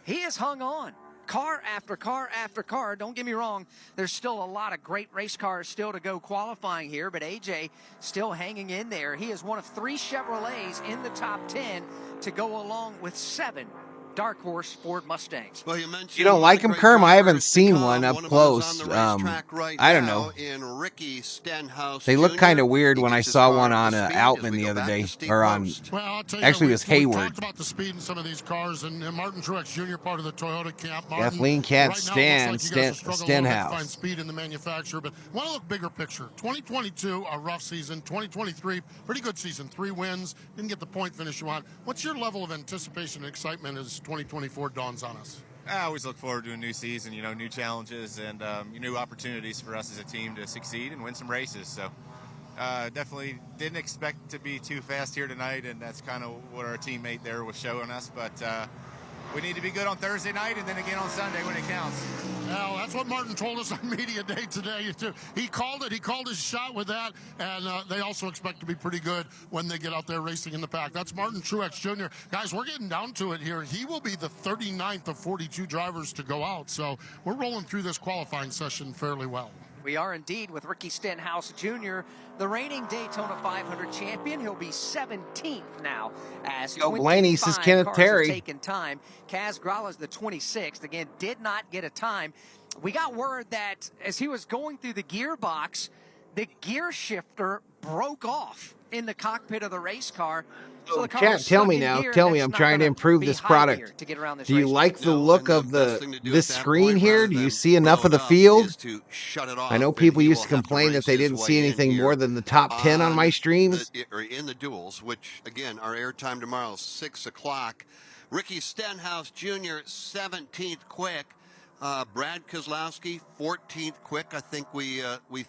He has hung on. Car after car after car. Don't get me wrong, there's still a lot of great race cars still to go qualifying here, but AJ still hanging in there. He is one of 3 Chevrolets in the top 10 to go along with 7 Dark Horse Ford Mustangs. Well, you mentioned You don't like them, Kerm? I haven't seen one up close. I don't know. In Ricky Stenhouse They look Jr. kind of weird He when I gets his saw car one up on to speed as Outman we the go other back day, to Steve or on. Probst. Well, I'll tell Actually, you, it was we Hayward. talked about the speed in some of these cars, and Martin Truex Jr., part of the Toyota camp. Martin, Kathleen can't right now, stand it looks like you guys are struggling a little bit to Stenhouse. find speed in the manufacturer, but I want to look bigger picture. 2022, a rough season. 2023, pretty good season. 3 wins. Didn't get the point finish you want. What's your level of anticipation and excitement as 2024 dawns on us? I always look forward to a new season, new challenges and new opportunities for us as a team to succeed and win some races. So definitely didn't expect to be too fast here tonight, and that's kind of what our teammate there was showing us. But we need to be good on Thursday night and then again on Sunday when it counts. Well, that's what Martin told us on Media Day today. He called it. He called his shot with that, and they also expect to be pretty good when they get out there racing in the pack. That's Martin Truex Jr. Guys, we're getting down to it here. He will be the 39th of 42 drivers to go out, so we're rolling through this qualifying session fairly well. We are indeed with Ricky Stenhouse Jr., the reigning Daytona 500 champion. He'll be 17th now as Go Blaney, says 25 Kenneth cars Terry. have taken time. Kaz Grala's the 26th. Again, did not get a time. We got word that as he was going through the gearbox, the gear shifter broke off in the cockpit of the race car. So the car Chat, was tell stuck me in now. gear, Tell and me, that's I'm not trying to gonna improve be this high product. gear to get around this Do you race like car. the look of this screen here? Do you see enough of the field? I know people used to complain that they didn't see anything more than the top 10 on my streams. Or in the duels, which again, our airtime tomorrow is 6 o'clock. Ricky Stenhouse Jr., 17th quick. Brad Keselowski, 14th quick. I think we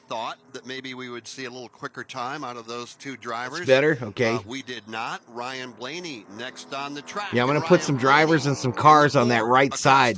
thought that maybe we would see a little quicker time out of those 2 drivers. It's better? Okay. We did not. Ryan Blaney next on the track. Yeah, I'm going to put some drivers and some cars on that right side.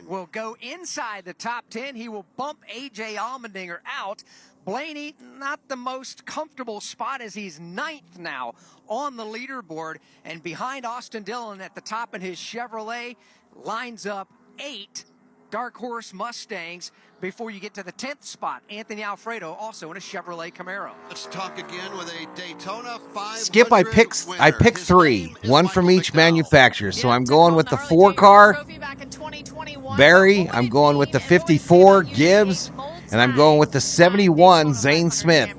Will go inside the top 10. He will bump A.J. Allmendinger out. Blaney, not the most comfortable spot as he's 9th now on the leaderboard. And behind Austin Dillon at the top in his Chevrolet lines up 8 Dark Horse Mustangs before you get to the 10th spot. Anthony Alfredo also in a Chevrolet Camaro. Let's talk again with a Daytona 500 Skip, I picked 3, one from each manufacturer. So I'm going with the 4 car, Barry. I'm going with the 54 Gibbs, and I'm going with the 71 Zane Smith.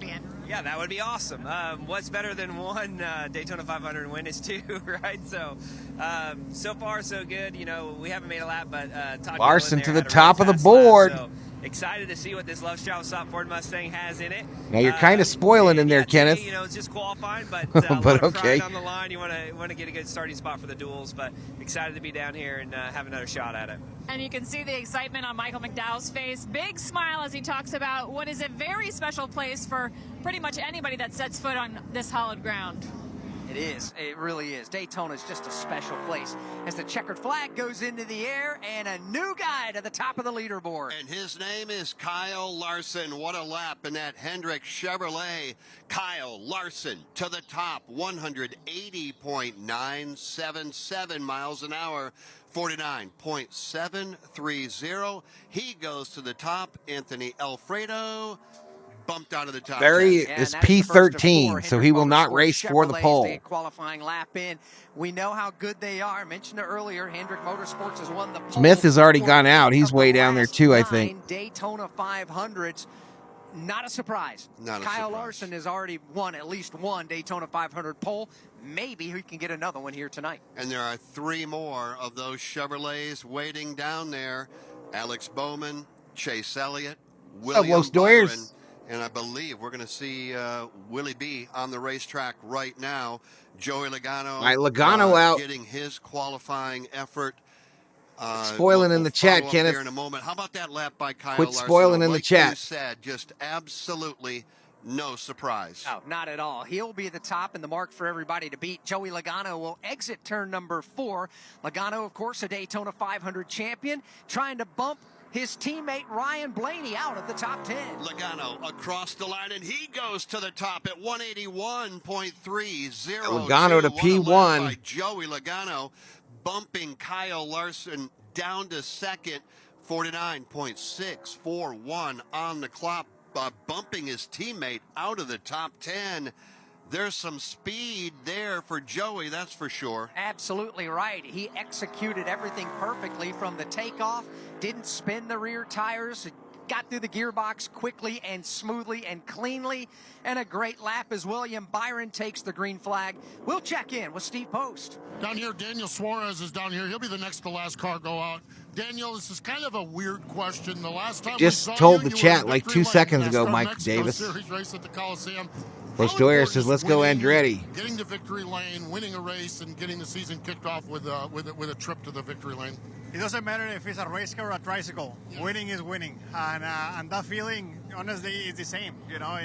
Yeah, that would be awesome. What's better than one Daytona 500 win is 2, right? So, so far so good. We haven't made a lap, but Todd Larson Gillen to there the had a top really of the fast lap, board. so excited to see what this Love Child Stop Ford Mustang has in it. Now you're kind of spoiling in there, Kenneth. You know, it's just qualifying, but But a lot of okay. pride on the line. You want to get a good starting spot for the duels, but excited to be down here and have another shot at it. And you can see the excitement on Michael McDowell's face. Big smile as he talks about what is a very special place for pretty much anybody that sets foot on this hallowed ground. It is. It really is. Daytona is just a special place as the checkered flag goes into the air and a new guy to the top of the leaderboard. And his name is Kyle Larson. What a lap in that Hendrick Chevrolet. Kyle Larson to the top, 180.977 miles an hour, 49.730. He goes to the top. Anthony Alfredo bumped out of the top. Barry 10. is P13, so he will not race for the pole. Qualifying lap in. We know how good they are. I mentioned it earlier. Hendrick Motorsports has won the pole. Smith has already gone out. He's way down there too, I think. Daytona 500s. Not a surprise. Kyle Larson has already won at least one Daytona 500 pole. Maybe he can get another one here tonight. And there are 3 more of those Chevrolets waiting down there. Alex Bowman, Chase Elliott, William Byron. And I believe we're going to see Willie B on the racetrack right now. Joey Logano, All right, Logano out. Getting his qualifying effort. Spoiling in the chat, Kenneth. Here in a moment. How about that lap by Kyle Quit Larson? spoiling in the Like chat. you said, just absolutely no surprise. No, not at all. He'll be at the top and the mark for everybody to beat. Joey Logano will exit turn number 4. Logano, of course, a Daytona 500 champion, trying to bump his teammate Ryan Blaney out of the top 10. Logano across the line, and he goes to the top at 181.302. Logano to P1. By Joey Logano, bumping Kyle Larson down to second, 49.641 on the clock, bumping his teammate out of the top 10. There's some speed there for Joey, that's for sure. Absolutely right. He executed everything perfectly from the takeoff, didn't spin the rear tires, got through the gearbox quickly and smoothly and cleanly, and a great lap as William Byron takes the green flag. We'll check in with Steve Post. Down here, Daniel Suarez is down here. He'll be the next to last car go out. Daniel, this is kind of a weird question. The last time Just we saw told you, the you were in chat like victory 2 lane seconds in ago, NASCAR Mike Mexico Davis. Series race at the Coliseum. Bush Doyer says, let's go Andretti. Getting to victory lane, winning a race, and getting the season kicked off with a trip to the victory lane. It doesn't matter if it's a race car or a tricycle. Yeah. Winning is winning, and that feeling, honestly, is the same. You know,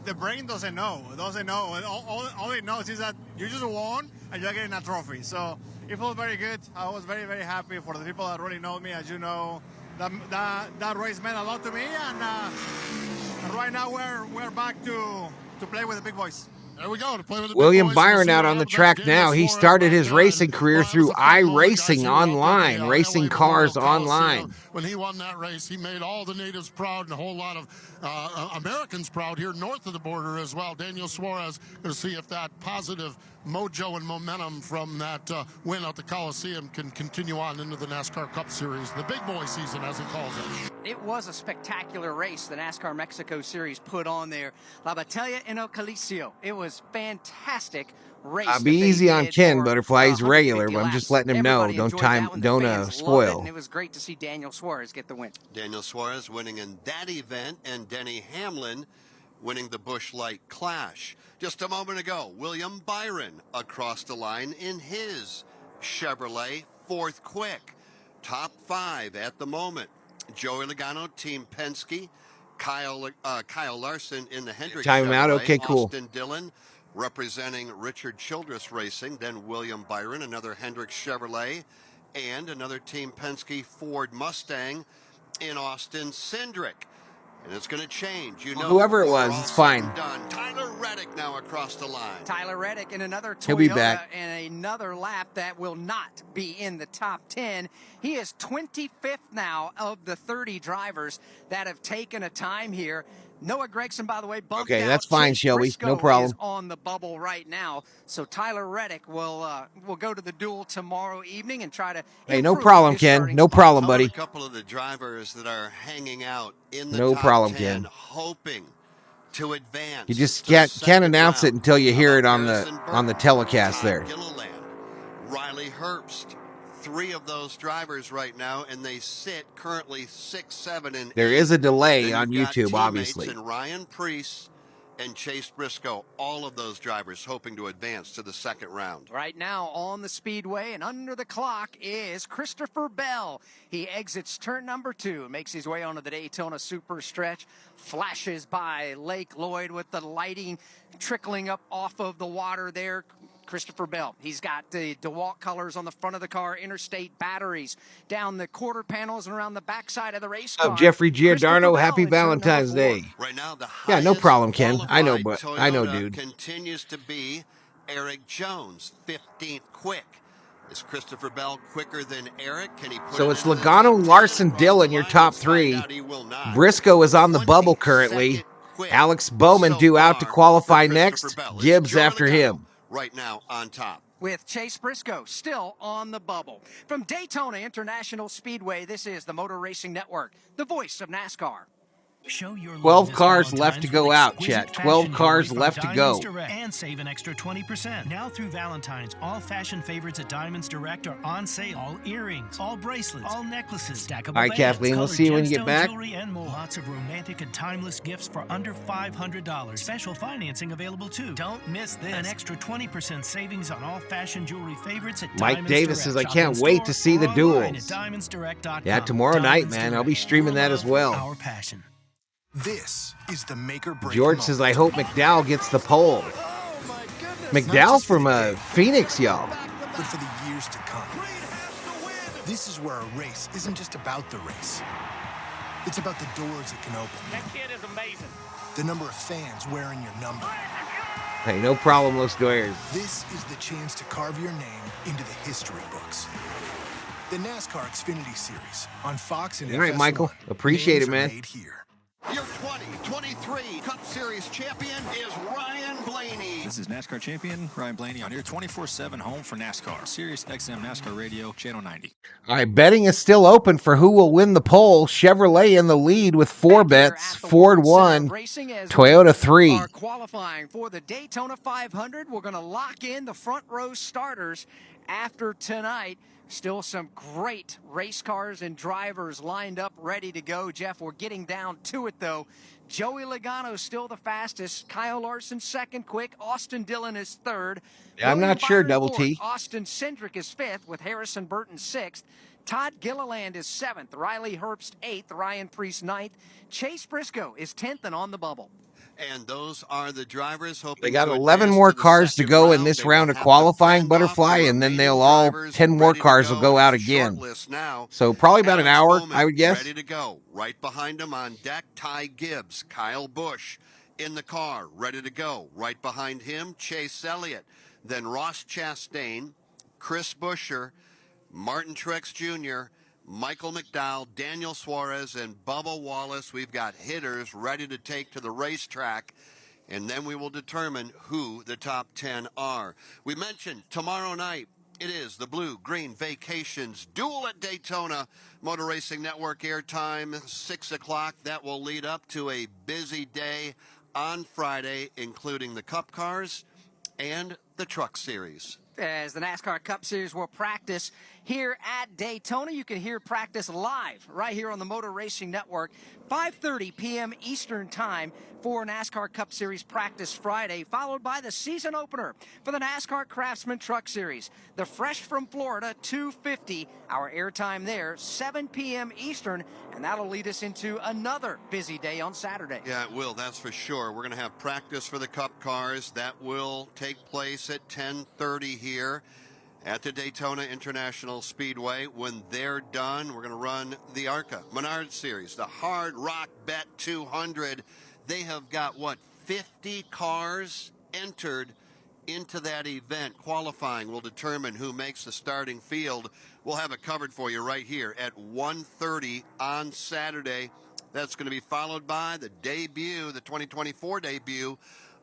the brain doesn't know. All it knows is that you just won and you're getting a trophy. So it felt very good. I was very, very happy for the people that already know me. As you know, that race meant a lot to me, and right now we're back to play with the big boys. There we go. To play with the William big boys. Byron out on the track now. He started his racing career through iRacing Online, racing cars online. When he won that race, he made all the natives proud and a whole lot of Americans proud here north of the border as well. Daniel Suarez, going to see if that positive mojo and momentum from that win at the Coliseum can continue on into the NASCAR Cup Series, the big boy season as he calls it. It was a spectacular race the NASCAR Mexico Series put on there. La Batalla en el Coliseo. It was fantastic race. I'll be easy on Ken, Butterfly. He's regular, but I'm just letting him know. Don't spoil. It was great to see Daniel Suarez get the win. Daniel Suarez winning in that event, and Denny Hamlin winning the Busch Light Clash. Just a moment ago, William Byron across the line in his Chevrolet, 4th quick. Top 5 at the moment. Joey Logano, Team Penske. Kyle Larson in the Hendrick Time him out. Chevrolet. Okay, cool. Austin Dillon representing Richard Childress Racing. Then William Byron, another Hendrick Chevrolet. And another Team Penske Ford Mustang in Austin Cindric. And it's going to change. You know, whoever it was, it's fine. Done. Tyler Reddick now across the line. Tyler Reddick in another Toyota. He'll be back. And another lap that will not be in the top 10. He is 25th now of the 30 drivers that have taken a time here. Noah Gragson, by the way, bumped out. Okay, that's fine, Chase Shelby. Briscoe No problem. is on the bubble right now. So Tyler Reddick will go to the duel tomorrow evening and try to. Hey, no problem, Ken. No problem, buddy. A couple of the drivers that are hanging out in the No top problem, 10, Ken. hoping to advance. You just to the can't announce it round. until you hear it on Harrison the telecast Todd there. Gilliland, Riley Herbst, 3 of those drivers right now, and they sit currently 6, 7, and 8. There is a delay Then on you've got YouTube, teammates obviously. in Ryan Preece and Chase Briscoe, all of those drivers hoping to advance to the second round. Right now on the speedway and under the clock is Christopher Bell. He exits turn number 2, makes his way onto the Daytona Super Stretch, flashes by Lake Lloyd with the lighting trickling up off of the water there. Christopher Bell. He's got the DeWalt colors on the front of the car, Interstate batteries down the quarter panels and around the backside of the race car. Jeffrey Giordano, happy Valentine's Day. Right now, the Yeah, no problem, Ken. I know, Toyota I know, dude. continues to be Eric Jones, 15th quick. Is Christopher Bell quicker than Eric? Can he put So it's Logano, Larson, Dillon, your top 3. Briscoe is on the bubble currently. Alex Bowman due out to qualify next. Gibbs after him. Right now on top. With Chase Briscoe still on the bubble. From Daytona International Speedway, this is the Motor Racing Network, the voice of NASCAR. Show your 12 cars left to go out, chat. 12 cars left to go. And save an extra 20%. Now through Valentine's, all fashion favorites at Diamonds Direct are on sale. All earrings, all bracelets, all necklaces, stackable All right, bands, Kathleen, we'll see you when you get gemstone back. jewelry, and more. Lots of romantic and timeless gifts for under $500. Special financing available too. Don't miss this. An extra 20% savings on all fashion jewelry favorites at Mike Diamonds Davis Direct. says, I Shop can't in wait store to see the or online duels. at diamondsdirect.com. Yeah, tomorrow night, Diamonds man. I'll be Direct. streaming that Your as well. Our passion. This is the make or break George says, I hope McDowell gets the pole. McDowell from Phoenix, y'all. But for the years to come. This is where a race isn't just about the race. It's about the doors it can open. That kid is amazing. The number of fans wearing your number. Hey, no problem, Los Goyers. This is the chance to carve your name into the history books. The NASCAR Xfinity Series on Fox and All right, FS1. Michael. Appreciate it, man. Made here. Your 2023 Cup Series champion is Ryan Blaney. This is NASCAR champion Ryan Blaney on your 24/7 home for NASCAR. Sirius XM NASCAR Radio, Channel 90. All right, betting is still open for who will win the poll. Chevrolet in the lead with 4 bets. Ford 1, Toyota 3. Are qualifying for the Daytona 500. We're going to lock in the front row starters after tonight. Still some great race cars and drivers lined up, ready to go. Jeff, we're getting down to it, though. Joey Logano still the fastest. Kyle Larson second quick. Austin Dillon is third. Yeah, I'm not sure, Double T. Austin Cindric is fifth with Harrison Burton sixth. Todd Gilliland is seventh. Riley Herbst eighth. Ryan Preece ninth. Chase Briscoe is 10th and on the bubble. And those are the drivers hoping They got to 11 advance more to the cars to second go in round. this They will round of have to qualifying, fend off Butterfly, the and then remaining they'll all drivers 10 more ready to cars will go out It's a again. short list now. So probably about an Alex hour, Bowman I would guess. ready to go. Right behind him on deck, Ty Gibbs, Kyle Busch in the car, ready to go. Right behind him, Chase Elliott. Then Ross Chastain, Chris Buescher, Martin Truex Jr., Michael McDowell, Daniel Suarez, and Bubba Wallace. We've got hitters ready to take to the racetrack, and then we will determine who the top 10 are. We mentioned tomorrow night, it is the Blue Green Vacations Duel at Daytona. Motor Racing Network airtime, 6 o'clock. That will lead up to a busy day on Friday, including the Cup cars and the Truck Series. As the NASCAR Cup Series will practice here at Daytona. You can hear practice live right here on the Motor Racing Network, 5:30 p.m. Eastern Time for NASCAR Cup Series practice Friday, followed by the season opener for the NASCAR Craftsman Truck Series. The Fresh from Florida 250, our airtime there, 7 p.m. Eastern, and that'll lead us into another busy day on Saturday. Yeah, it will, that's for sure. We're going to have practice for the Cup cars. That will take place at 10:30 here at the Daytona International Speedway. When they're done, we're going to run the ARCA Menard Series, the Hard Rock Bet 200. They have got, 50 cars entered into that event. Qualifying will determine who makes the starting field. We'll have it covered for you right here at 1:30 on Saturday. That's going to be followed by the debut, the 2024 debut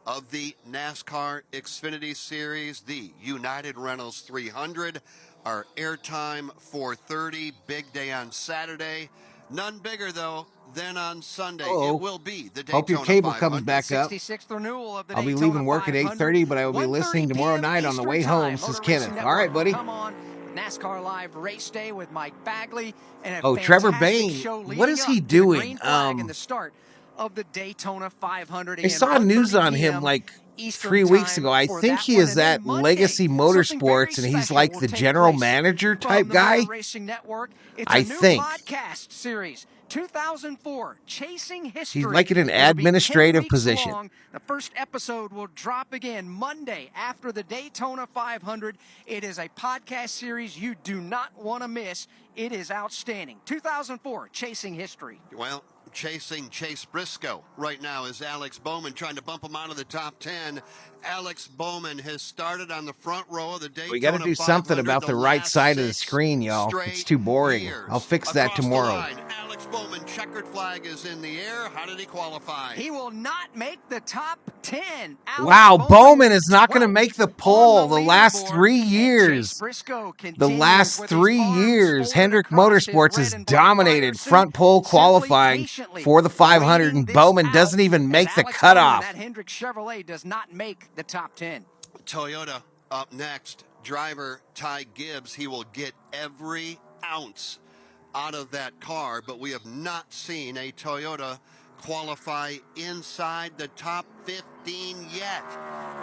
of the NASCAR Xfinity Series, the United Rentals 300. Our airtime 4:30, big day on Saturday. None bigger, though, than on Sunday. Uh-oh. It will be the Daytona Hope your cable 500. comes back up. 66th renewal of the I'll be Daytona leaving work at 500. 8:30, but I will be listening tomorrow night on the way home, says Kenneth. All right, buddy. Come on NASCAR Live Race Day with Mike Bagley and Oh, Trevor fantastic Bain. show What leading is up he to the doing? green flag and the start of the Daytona 500. I saw news on him like 3 weeks ago. I think he is at Legacy Motorsports, and he's like the general manager type guy. Racing Network. It's I a new think. podcast series, 2004, Chasing History. He's like in an It'll be 10 administrative weeks position. long. The first episode will drop again Monday after the Daytona 500. It is a podcast series you do not want to miss. It is outstanding. 2004, Chasing History. Well, chasing Chase Briscoe right now is Alex Bowman trying to bump him out of the top 10. Alex Bowman has started on the front row of the Daytona. We got to do something about the right side of the screen, y'all. It's too boring. I'll fix that tomorrow. Alex Bowman, checkered flag is in the air. How did he qualify? He will not make the top 10. Wow, Bowman is not going to make the poll the last 3 years. The last 3 years, Hendrick Motorsports has dominated front pole qualifying for the 500, and Bowman doesn't even make the cutoff. That Hendrick Chevrolet does not make the top 10. Toyota up next. Driver Ty Gibbs. He will get every ounce out of that car, but we have not seen a Toyota qualify inside the top 15 yet.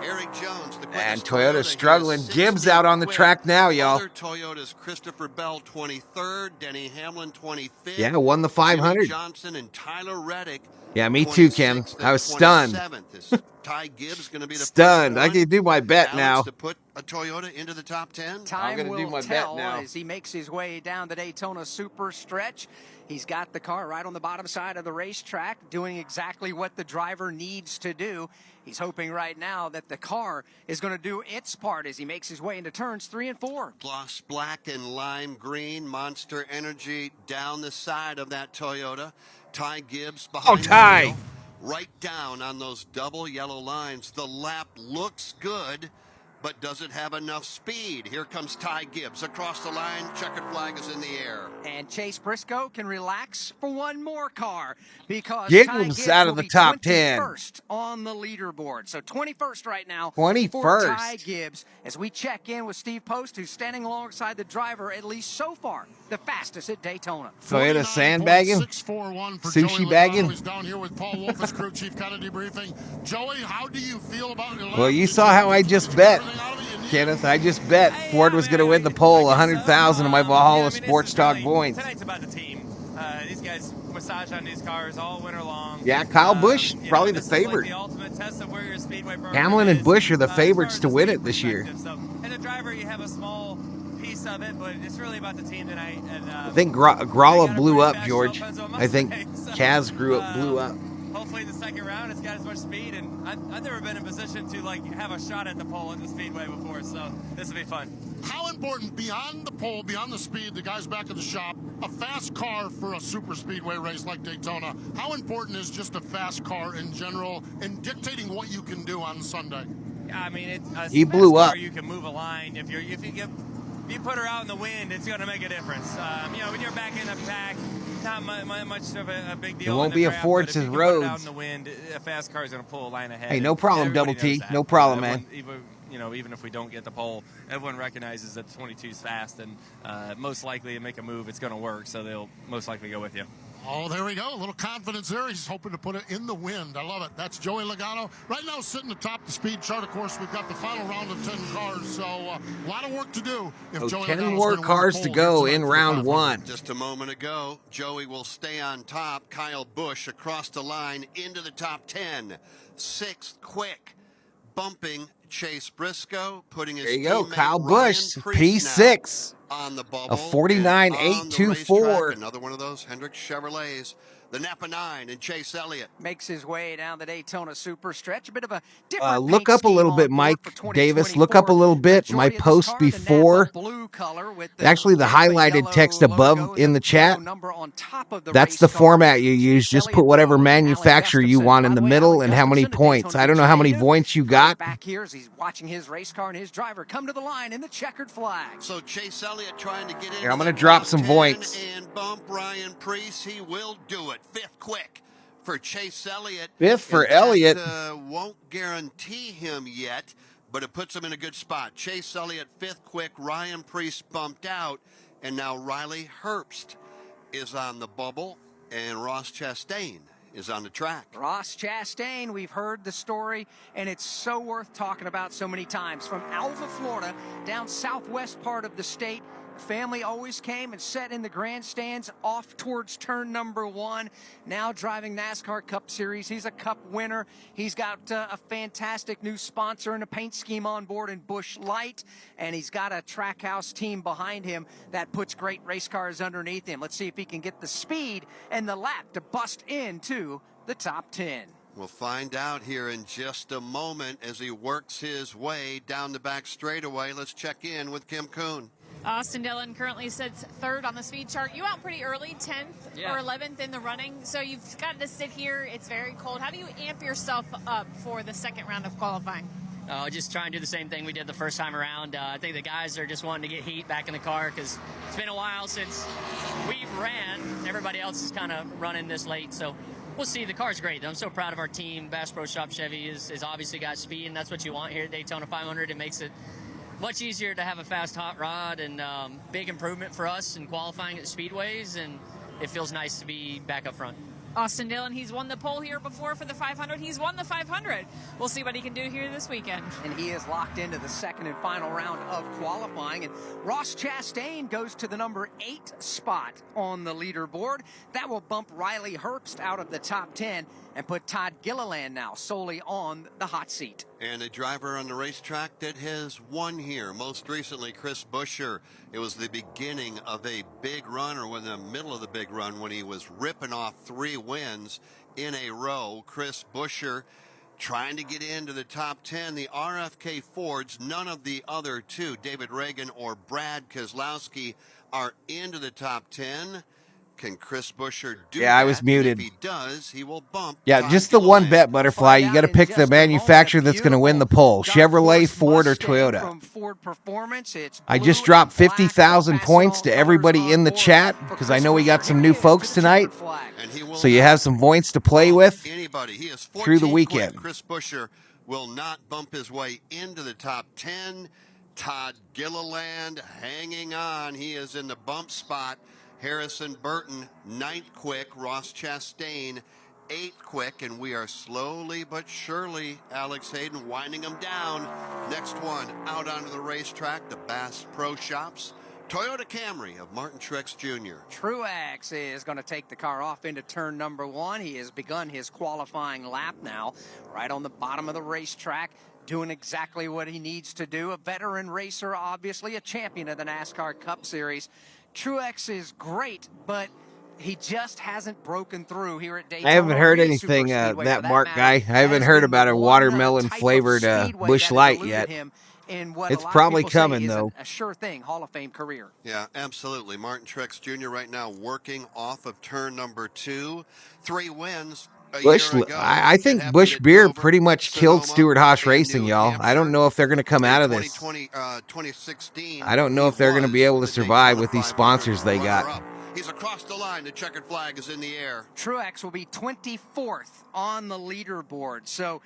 Eric Jones, the and Toyota's struggling. Gibbs out on the track now, y'all. Other Toyotas, Christopher Bell 23rd, Denny Hamlin 25th. Yeah, won the 500. Jimmy Johnson and Tyler Reddick. Yeah, me too, Ken. I was stunned. Is Ty Gibbs going to be the stunned. I can do my bet now. To put a Toyota into the top 10. Time will tell as he makes his way down the Daytona Super Stretch. He's got the car right on the bottom side of the racetrack, doing exactly what the driver needs to do. He's hoping right now that the car is going to do its part as he makes his way into turns 3 and 4. Gloss black and lime green, Monster Energy down the side of that Toyota. Ty Gibbs behind the wheel, right down on those double yellow lines. The lap looks good, but does it have enough speed? Here comes Ty Gibbs across the line. Checkered flag is in the air. And Chase Briscoe can relax for one more car because Gibbs out of the top 10. 21st on the leaderboard. So 21st right now 21st. for Ty Gibbs as we check in with Steve Post, who's standing alongside the driver, at least so far, the fastest at Daytona. Toyota sandbagging, sushi bagging. He's down here with Paul Wolf, his crew chief, kind of debriefing. Joey, how do you feel about it? Well, you saw how I just bet, Kenneth. I just bet Ford was going to win the poll, 100,000 of my Valhalla Sports Talk points. Tonight's about the team. These guys massage on these cars all winter long. Yeah, Kyle Busch, probably the favorite. Like the ultimate test of where your Speedway program Hamlin and is. Busch are the favorites to win it this year. So, and the driver, you have a small piece of it, but it's really about the team tonight. And, I think Gralla blew up, George. I think Kaz blew up. Hopefully in the second round it's got as much speed, and I've never been in a position to like have a shot at the pole at the Speedway before, so this will be fun. How important, beyond the pole, beyond the speed, the guys back at the shop, a fast car for a super speedway race like Daytona, how important is just a fast car in general in dictating what you can do on Sunday? I mean, he blew up. You can move a line. If you put her out in the wind, it's going to make a difference. When you're back in a pack, not much of a big deal. It won't be a Ford's roads. Out in the wind, a fast car is going to pull a line ahead. Hey, no problem, Double T. No problem, man. Even if we don't get the pole, everyone recognizes that 22 is fast, and most likely to make a move, it's going to work. So they'll most likely go with you. Oh, there we go. A little confidence there. He's hoping to put it in the wind. I love it. That's Joey Logano. Right now, sitting atop the speed chart. Of course, we've got the final round of 10 cars, so a lot of work to do. If Joey 10 Logano's more gonna cars win to the go pole in round 1. Just a moment ago, Joey will stay on top. Kyle Busch across the line into the top 10. 6th quick, bumping Chase Briscoe, putting his there you go, teammate Kyle Ryan Busch, Preece P6 on the bubble, a 49.824. Another one of those Hendrick Chevrolets. The Napa 9 and Chase Elliott makes his way down the Daytona Super Stretch. A bit of a different look up a little bit, Mike Davis. Look up a little bit. My post before. Actually, the highlighted text above in the chat. That's the format you use. Just put whatever manufacturer you want in the middle and how many points. I don't know how many points you got. Back here as he's watching his race car and his driver come to the line in the checkered flag. So Chase Elliott trying to get in. Here, I'm going to drop some points. And bump Ryan Preece. He will do it. 5th quick for Chase Elliott. 5th for Elliott. Won't guarantee him yet but it puts him in a good spot. Chase Elliott 5th quick, Ryan Preece bumped out, and now Riley Herbst is on the bubble, and Ross Chastain is on the track. Ross Chastain, we've heard the story, and it's so worth talking about so many times. From Alva, Florida, down southwest part of the state, family always came and sat in the grandstands off towards turn number 1. Now driving NASCAR Cup Series. He's a Cup winner. He's got a fantastic new sponsor and a paint scheme on board in Busch Light, and he's got a Trackhouse team behind him that puts great race cars underneath him. Let's see if he can get the speed and the lap to bust into the top 10. We'll find out here in just a moment as he works his way down the back straightaway. Let's check in with Kim Kuhn. Austin Dillon currently sits 3rd on the speed chart. You out pretty early, 10th or 11th in the running, so you've got to sit here. It's very cold. How do you amp yourself up for the second round of qualifying? Just try and do the same thing we did the first time around. I think the guys are just wanting to get heat back in the car because it's been a while since we've ran. Everybody else is kind of running this late, so we'll see. The car's great. I'm so proud of our team. Bass Pro Shop Chevy is obviously got speed, and that's what you want here at Daytona 500. It makes it much easier to have a fast hot rod, and big improvement for us in qualifying at speedways, and it feels nice to be back up front. Austin Dillon, he's won the pole here before for the 500. He's won the 500. We'll see what he can do here this weekend. And he is locked into the second and final round of qualifying. And Ross Chastain goes to the number 8 spot on the leaderboard. That will bump Riley Herbst out of the top 10 and put Todd Gilliland now solely on the hot seat. And a driver on the racetrack that has won here, most recently Chris Buescher. It was the beginning of a big run, or in the middle of the big run, when he was ripping off 3 wins in a row. Chris Buescher trying to get into the top 10. The RFK Fords, none of the other 2, David Reagan or Brad Keselowski, are into the top 10. Can Chris Buescher do that? Yeah, I was muted. If he does, he will bump. Yeah, just the one bet, Butterfly. You got to pick the manufacturer that's going to win the poll. Chevrolet, Ford, or Toyota. From Ford Performance, it's I just dropped 50,000 points to everybody in the chat because I know we got some new folks tonight. So you have some points to play with through the weekend. Chris Buescher will not bump his way into the top 10. Todd Gilliland hanging on. He is in the bump spot. Harrison Burton, 9th quick. Ross Chastain, 8th quick. And we are slowly but surely, Alex Hayden, winding them down. Next one out onto the racetrack, the Bass Pro Shops. Toyota Camry of Martin Truex Jr. Truex is going to take the car off into turn number 1. He has begun his qualifying lap now, right on the bottom of the racetrack, doing exactly what he needs to do. A veteran racer, obviously, a champion of the NASCAR Cup Series. Truex is great, but he just hasn't broken through here at Daytona. I haven't heard anything, that Mark guy. I haven't heard about a watermelon-flavored Busch Light yet. It's probably coming, though. A sure thing, Hall of Fame career. Yeah, absolutely. Martin Truex Jr. right now working off of turn number 2. 3 wins. I think Busch Beer pretty much killed Stewart Haas Racing, y'all. I don't know if they're going to come out of this. 2016. I don't know if they're going to be able to survive with these sponsors they got. He's across the line. The checkered flag is in the air. Truex will be 24th on the leaderboard. So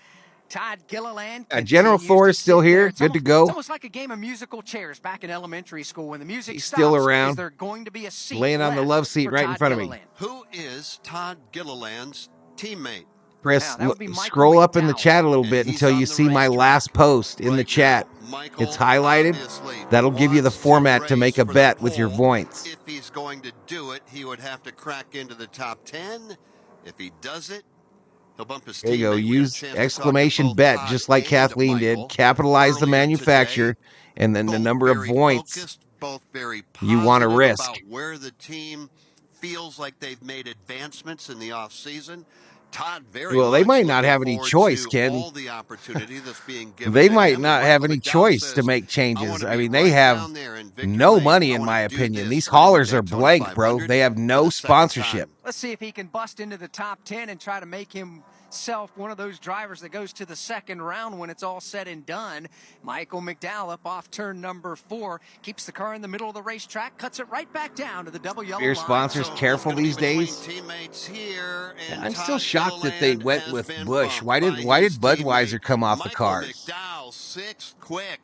Todd Gilliland. General Thor is still here. Good to go. It's almost like a game of musical chairs back in elementary school. When the music He's stops, still around. is there going to be a seat laying on the love seat right in front of me. Who is Todd Gilliland's teammate? Chris, scroll up in the chat a little bit until you see my last post in the chat. It's highlighted. That'll give you the format to make a bet with your points. If he's going to do it, he would have to crack into the top 10. If he does it, he'll bump his teammate. There you go. Use exclamation bet just like Kathleen did. Capitalize the manufacturer and then the number of points you want to risk. About where the team feels like they've made advancements in the offseason. Todd well, they might not have any choice, Ken. They might not have any choice to make changes. I mean, they have no money, in my opinion. These haulers are blank, bro. They have no sponsorship. Let's see if he can bust into the top 10 and try to make him himself one of those drivers that goes to the second round when it's all said and done. Michael McDowell up off turn number 4, keeps the car in the middle of the racetrack, cuts it right back down to the double yellow Beer line. sponsors careful these days. Teammates here, and I'm still Todd shocked that they Gilliland went has with been Busch. Why bumped did by his Budweiser teammate, come off the Michael cars? McDowell, 6th quick.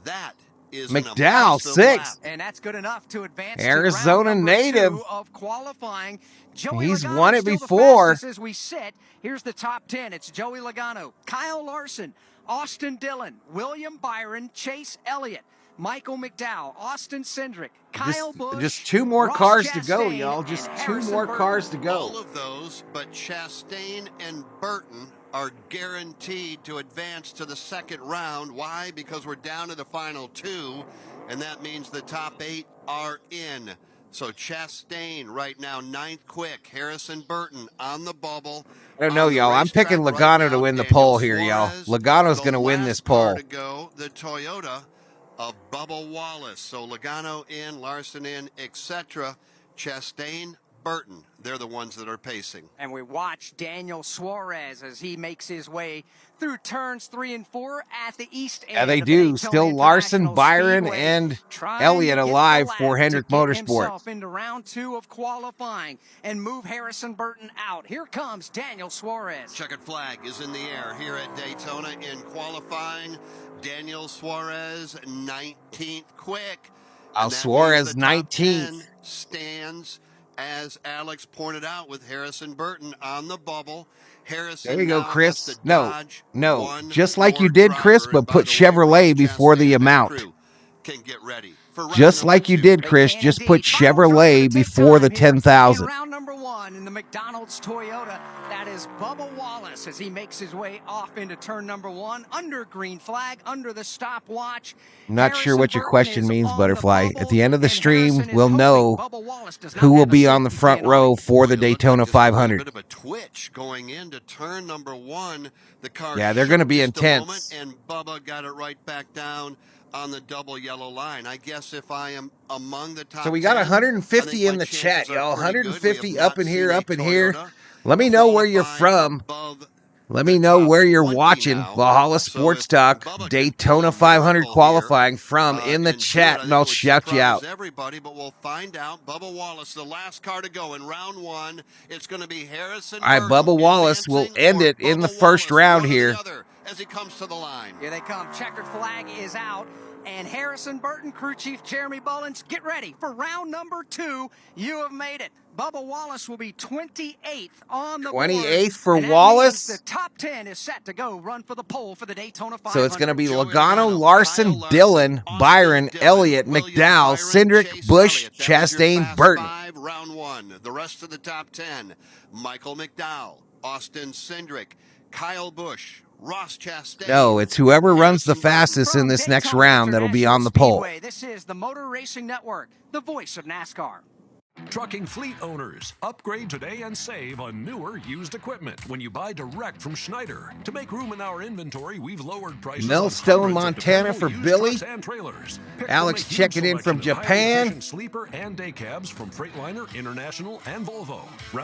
That is McDowell, an impressive 6th. lap. And that's good enough to advance Arizona to round number native. 2 of qualifying. Joey He's Logano won it still the before. fastest as we sit. Here's the top 10. It's Joey Logano, Kyle Larson, Austin Dillon, William Byron, Chase Elliott, Michael McDowell, Austin Cindric, Kyle Busch. Just 2 more Ross cars to go, Chastain, y'all. Just and 2 Harrison more Burton. cars to go. All of those, but Chastain and Burton are guaranteed to advance to the second round. Why? Because we're down to the final 2, and that means the top 8 are in. So Chastain right now 9th quick. Harrison Burton on the bubble. I don't know, y'all. I'm picking Logano to win the pole here, y'all. Logano's going to win this pole. To go, the Toyota of Bubba Wallace. So Logano in, Larson in, etc. Chastain, Burton, they're the ones that are pacing. And we watch Daniel Suarez as he makes his way through turns 3 and 4 at the east end. Yeah, they of the do. Daytona Still Larson, International Byron, Speedway, and trying Elliott to get alive the lap for Hendrick to get Motorsports. himself into round 2 of qualifying and move Harrison Burton out. Here comes Daniel Suarez. Checkered flag is in the air here at Daytona in qualifying. Daniel Suarez, 19th quick. Suarez, 19th. Stands, as Alex pointed out, with Harrison Burton on the bubble. Harrison There you go, now Chris. has to No, dodge no. one Just like you more did, Chris, driver. but And by put the way, Chevrolet Ross before the Chastain and his amount. crew can get ready for round Just number like you 2. did, Chris. Just put Chevrolet before the 10,000. Round number 1 in the McDonald's Toyota. That is Bubba Wallace as he makes his way off into turn number 1 under green flag, under the stopwatch. I'm not sure what your question means, Butterfly. At the end of the stream, we'll know who will be on the front row for the Daytona 500. Bit of a twitch going into turn number 1. The car Yeah, they're going to be shook just a intense. moment, and Bubba got it right back down on the double yellow line. I guess if I am among the top So we got 10, 150 I in the think my chat, chances are y'all. pretty good. We 150 have up not in here, seen up a in here. Toyota Let me know where you're from. Let me know where you're watching Valhalla Sports Talk, Daytona 500 qualifying from in the chat, and I'll shout you out. Everybody, but we'll find out. Bubba Wallace, the last car to go in round 1. It's going to be Harrison. All right, Bubba Wallace will end it in the first round here. As he comes to the line. Here they come. Checkered flag is out. And Harrison Burton, crew chief Jeremy Bullins, get ready for round number 2. You have made it. Bubba Wallace will be 28th on the 28th board. for And that Wallace. means the top 10 is set to go run for the pole for the Daytona 500. So it's going to be Logano, Larson, Dillon, Byron, Elliott, McDowell, Cindric, Busch, Chastain, Burton. 5, round 1. The rest of the top 10. Michael McDowell, Austin Cindric, Kyle Busch, Ross Chastain. No, it's whoever runs the fastest in this next round that'll be on the pole. This is the Motor Racing Network, the voice of NASCAR. Trucking fleet owners, upgrade today and save on newer used equipment when you buy direct from Schneider. To make room in our inventory, we've lowered prices. Millstone, Montana for Billy. And trailers. Alex checking in from Japan. Sleeper and day cabs from Freightliner, International, and Volvo.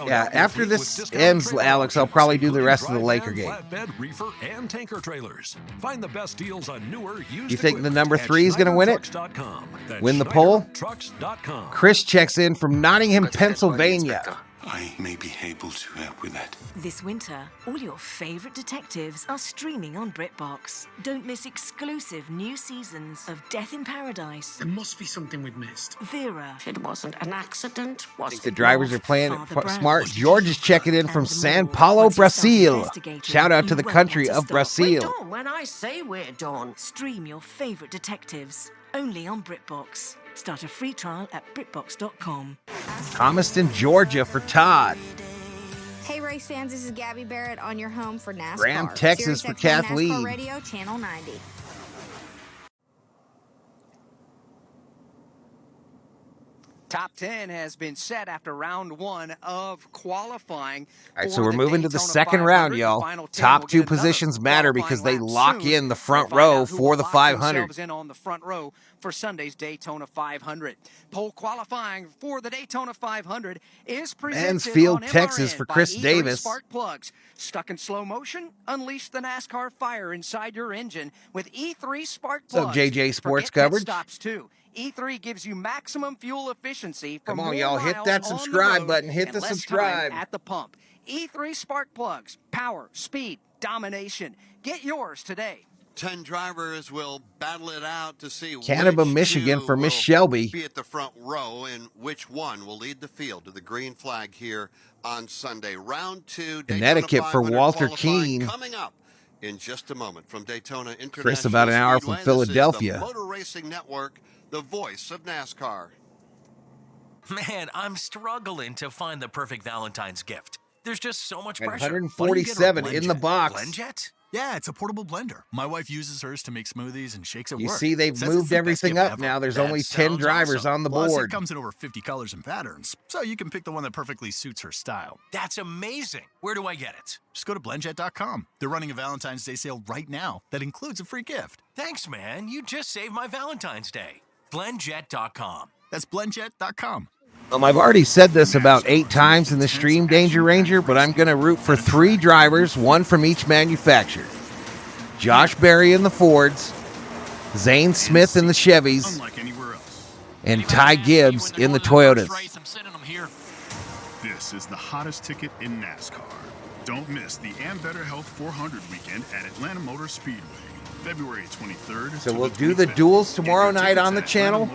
Yeah, after this ends, Alex, I'll probably do the rest of the Laker game. Flatbed, reefer, and tanker trailers. Find the best deals on newer used. You think the number 3 is going to win it? Win the pole? Chris checks in from Nottingham, Pennsylvania. I may be able to help with that. This winter, all your favorite detectives are streaming on BritBox. Don't miss exclusive new seasons of Death in Paradise. There must be something we've missed. Vera. It wasn't an accident, I think the drivers are playing it smart. George is checking in from Sao Paulo, Brazil. Shout out to the country of Brazil. We're done when I say we're done. Stream your favorite detectives only on BritBox. Start a free trial at BritBox.com. Thomaston, Georgia for Todd. Hey race fans, this is Gabby Barrett on your home for NASCAR. Graham, Texas for SiriusXM Kathleen. NASCAR Radio, Channel 90. Top 10 has been set after round 1 of qualifying. All right, so we're moving to the second round, y'all. Top 2 positions matter because they lock in the front row for the 500. In on the front row for Sunday's Daytona 500. Pole qualifying for the Daytona 500 is presented Mansfield, on Texas MRN for by Chris E3 Davis. Spark plugs. Stuck in slow motion? Unleash the NASCAR fire inside your engine with E3 Spark plugs. What's up, JJ Sports Forget pit Coverage? stops too. E3 gives you maximum fuel efficiency for Come on, more y'all. Hit miles that on the subscribe road button. Hit and the less time subscribe. at the pump. E3 Spark plugs. Power, speed, domination. Get yours today. 10 drivers will battle it out to see Canada, which Michigan two for Miss will Shelby. be at the front row and which one will lead the field to the green flag here on Sunday. Round 2, Connecticut for Walter Keene. Coming up in just a moment from Daytona International Chris, about an hour from Speedway. Philadelphia. This is the Motor Racing Network, the voice of NASCAR. Man, I'm struggling to find the perfect Valentine's gift. There's just so much At pressure. 147 in the box. Blendjet? Yeah, it's a portable blender. My wife uses hers to make smoothies and shakes at You work. see, they've Says it's moved the best everything gift up ever. now. There's That only 10 sounds drivers awesome. on the Plus, board. it comes in over 50 colors and patterns, so you can pick the one that perfectly suits her style. That's amazing. Where do I get it? Just go to blendjet.com. They're running a Valentine's Day sale right now that includes a free gift. Thanks, man. You just saved my Valentine's Day. Blendjet.com. That's blendjet.com. I've already said this about 8 times in the stream, Danger Ranger, but I'm going to root for 3 drivers, 1 from each manufacturer. Josh Berry in the Fords, Zane Smith in the Chevys, and Ty Gibbs in the Toyotas. This is the hottest ticket in NASCAR. Don't miss the And Better Health 400 weekend at Atlanta Motor Speedway, February 23rd. So we'll do the duels tomorrow night on the channel.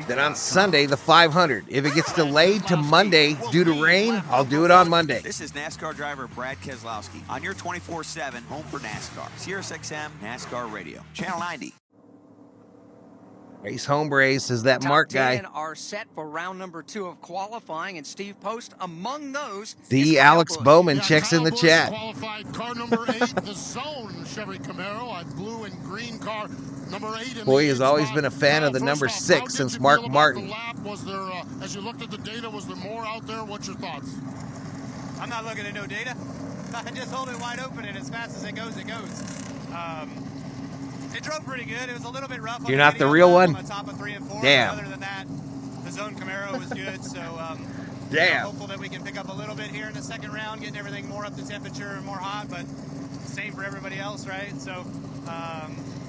Then on Sunday, the 500. If it gets delayed to Monday due to rain, I'll do it on Monday. This is NASCAR driver Brad Keselowski on your 24/7 home for NASCAR. SiriusXM NASCAR Radio, Channel 90. Race Hombres is that Mark guy. 10 are set for round number 2 of qualifying, and Steve Post among those. The Alex Bowman checks in the chat. Qualified car number 8, the Zone Chevy Camaro, a blue and green car. Number 8 in Boy the has always been a fan of the number 6 since Mark Martin. Was there, as you looked at the data, was there more out there? What's your thoughts? I'm not looking at no data. I just hold it wide open, and as fast as it goes, it goes. It drove pretty good. It was a little bit rough. You're not the real one? On the top of 3 and 4. Damn. Other than that, the Zone Camaro was good. So damn. I'm hopeful that we can pick up a little bit here in the second round, getting everything more up to temperature and more hot. But same for everybody else, right? So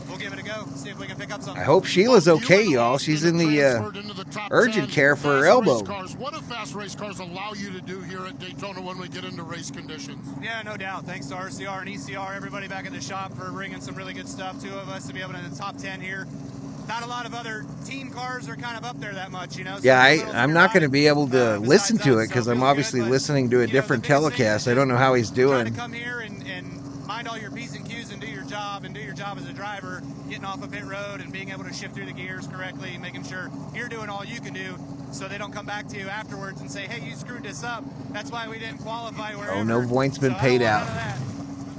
we'll give it a go. See if we can pick up something. I hope Sheila's okay, y'all. She's in the urgent care for her elbow. What do fast race cars allow you to do here at Daytona when we get into race conditions? Yeah, no doubt. Thanks to RCR and ECR, everybody back at the shop for bringing some really good stuff. 2 of us to be able to in the top 10 here. Not a lot of other team cars are kind of up there that much, you know. So Yeah, I'm not going to be able to listen to it because I'm obviously listening to a different telecast. I don't know how he's doing. Come here and mind all your P's and Q's and do your job as a driver, getting off a pit road and being able to shift through the gears correctly, making sure you're doing all you can do so they don't come back to you afterwards and say, hey, you screwed this up. That's why we didn't qualify wherever. Oh, no points been paid out.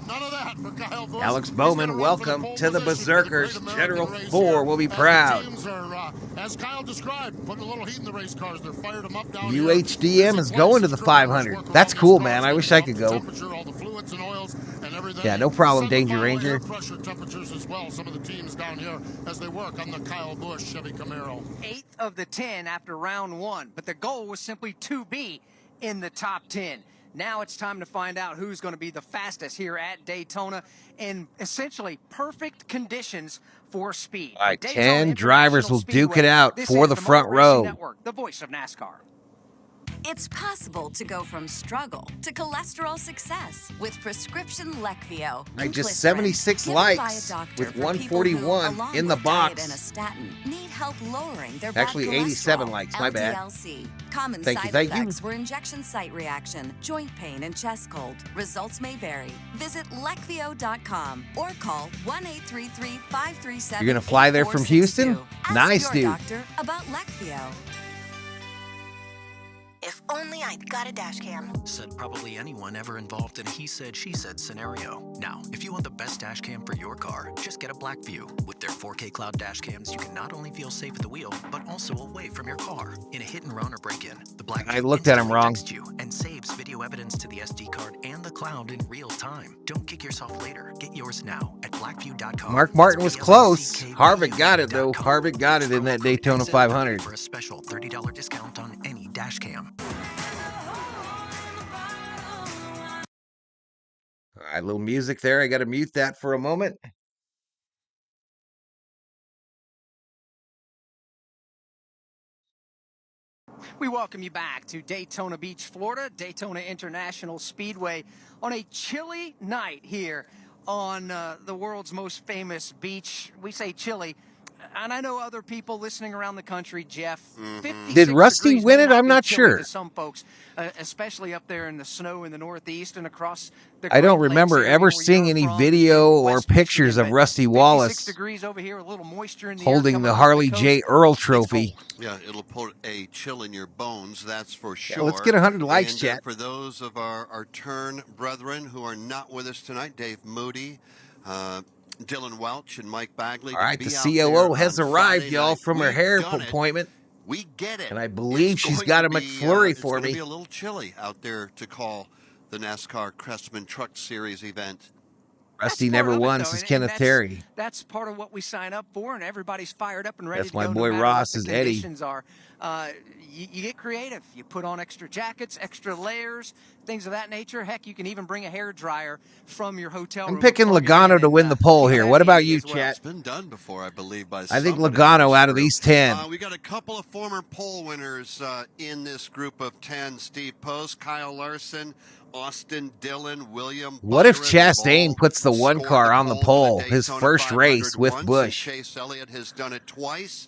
None of that for Kyle Busch. Alex Bowman, welcome to the Berserkers. General 4 will be proud. Teams are, as Kyle described, putting a little heat in the race cars. They're fired them up down UHDM is going to the 500. That's cool, man. I wish I could go. All the fluids and oils and everything. Yeah, no problem, Danger Ranger. Air pressure temperatures as well. Some of the teams down here as they work on the Kyle Busch Chevy Camaro. 8th of the 10 after round 1, but the goal was simply to be in the top 10. Now it's time to find out who's going to be the fastest here at Daytona in essentially perfect conditions for speed. All right, Daytona 10 drivers will duke it out This for is the the front Motor Racing row. Network, the voice of NASCAR. It's possible to go from struggle to cholesterol success with prescription Leqvio. Right, just Inclisiran, 76 given by a likes doctor with for people 141 who, along in the with diet box. and a statin, need help lowering their Actually, bad 87 cholesterol, likes, my bad. LDL-C. Common Thank you, side thank you. effects were injection site reaction, joint pain, and chest cold. Results may vary. Visit Leqvio.com or call 1-833-537-8462. You're going to fly there from Houston? Ask Nice, your dude. doctor about Leqvio. If only I'd got a dash cam. Said probably anyone ever involved in a he said, she said scenario. Now, if you want the best dash cam for your car, just get a Blackview. With their 4K cloud dash cams, you can not only feel safe at the wheel, but also away from your car. In a hit and run or break-in, the Blackview I looked at him wrong. texts you and saves video evidence to the SD card and the cloud in real time. Don't kick yourself later. Get yours now at blackview.com. Mark Martin was close. Harvick got it, though. Harvick got it in that Daytona 500. For a special $30 discount on any dash cam. All right, little music there. I got to mute that for a moment. We welcome you back to Daytona Beach, Florida, Daytona International Speedway on a chilly night here on the world's most famous beach. We say chilly, and I know other people listening around the country, Jeff. Did Rusty win it? I'm not sure. To some folks, especially up there in the snow in the Northeast and across the I don't Great Lakes remember area ever where seeing you're any from, video in or West pictures Michigan, of but Rusty 56 Wallace degrees over here, a little moisture in the air holding coming the off Harley coast. J. Earl trophy. Yeah, it'll put a chill in your bones, that's for sure. Yeah, let's get 100 likes, and, chat. For those of our turn brethren who are not with us tonight, Dave Moody, Dylan Welch, and Mike Bagley. All right, the COO has arrived, y'all, from her hair appointment. We get it. And I believe she's going got to a be, McFlurry for It's going me. to be a little chilly out there to call the NASCAR Crestman Truck Series event. Rusty never won since Kenneth Terry. That's part of what we sign up for, and everybody's fired up and ready That's to my go. boy no matter Ross what is the Eddie. conditions are. You get creative. You put on extra jackets, extra layers, things of that nature. Heck, you can even bring a hair dryer from your hotel room. I'm picking and plug it Logano in to win the poll here. What about you, It's chat? been done before, I believe, by I think somebody Logano in this out of group. these 10. We got a couple of former poll winners in this group of 10. Steve Post, Kyle Larson, Austin Dillon, William. What if Byron, Chastain they've puts the all one scored car the on the pole pole, for his Daytona first 500 race with once, and Busch? Chase Elliott has done it twice.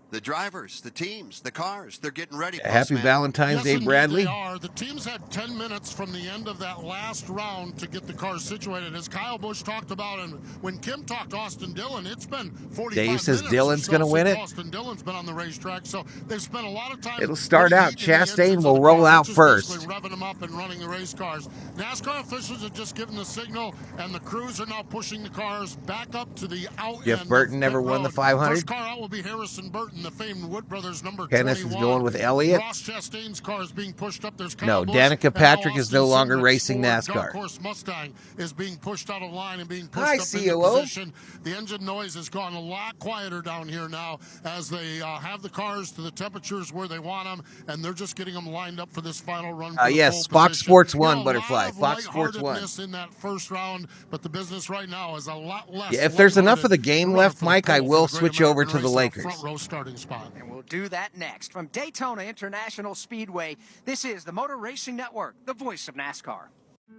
The drivers, the teams, the cars, they're getting ready. Happy Postman. Valentine's Day, indeed Bradley. They are. The teams had 10 minutes from the end of that last round to get the cars situated. As Kyle Busch talked about, and when Kim talked to Austin Dillon, it's been 45 Dave says minutes Dillon's or so going to win since it. Austin Dillon's been on the racetrack, so they've spent a lot of time. It'll start putting out. heat in the Chastain engines will of the roll car, out which is first. basically revving them up and running the race cars. NASCAR officials have just given the signal, and the crews are now pushing the cars back up to the out Jeff end Burton of never pit won the road. 500. First car out will be Harrison Burton, the famed Wood Brothers number Kenneth 21. is going with Elliott. Ross Chastain's car is being pushed up. There's No, Kyle Busch, Danica and Patrick now is no Austin longer Cindric's racing Ford NASCAR. Dark Horse Mustang is being pushed out of line and being pushed Hi, up into COO. position. The engine noise has gone a lot quieter down here now as they have the cars to the temperatures where they want them, and they're just getting them lined up for this final run. For the Yes, pole Fox position. Sports You won, know, a Butterfly. lot of Fox Sports won. lightheartedness in that first round, but the business right now is a lot less. Yeah, if there's enough of the lighthearted game to run left, for the Mike, I pole will for the Great switch over American to the Race in a Lakers. front row starting spot. And we'll do that next. From Daytona International Speedway, this is the Motor Racing Network, the voice of NASCAR.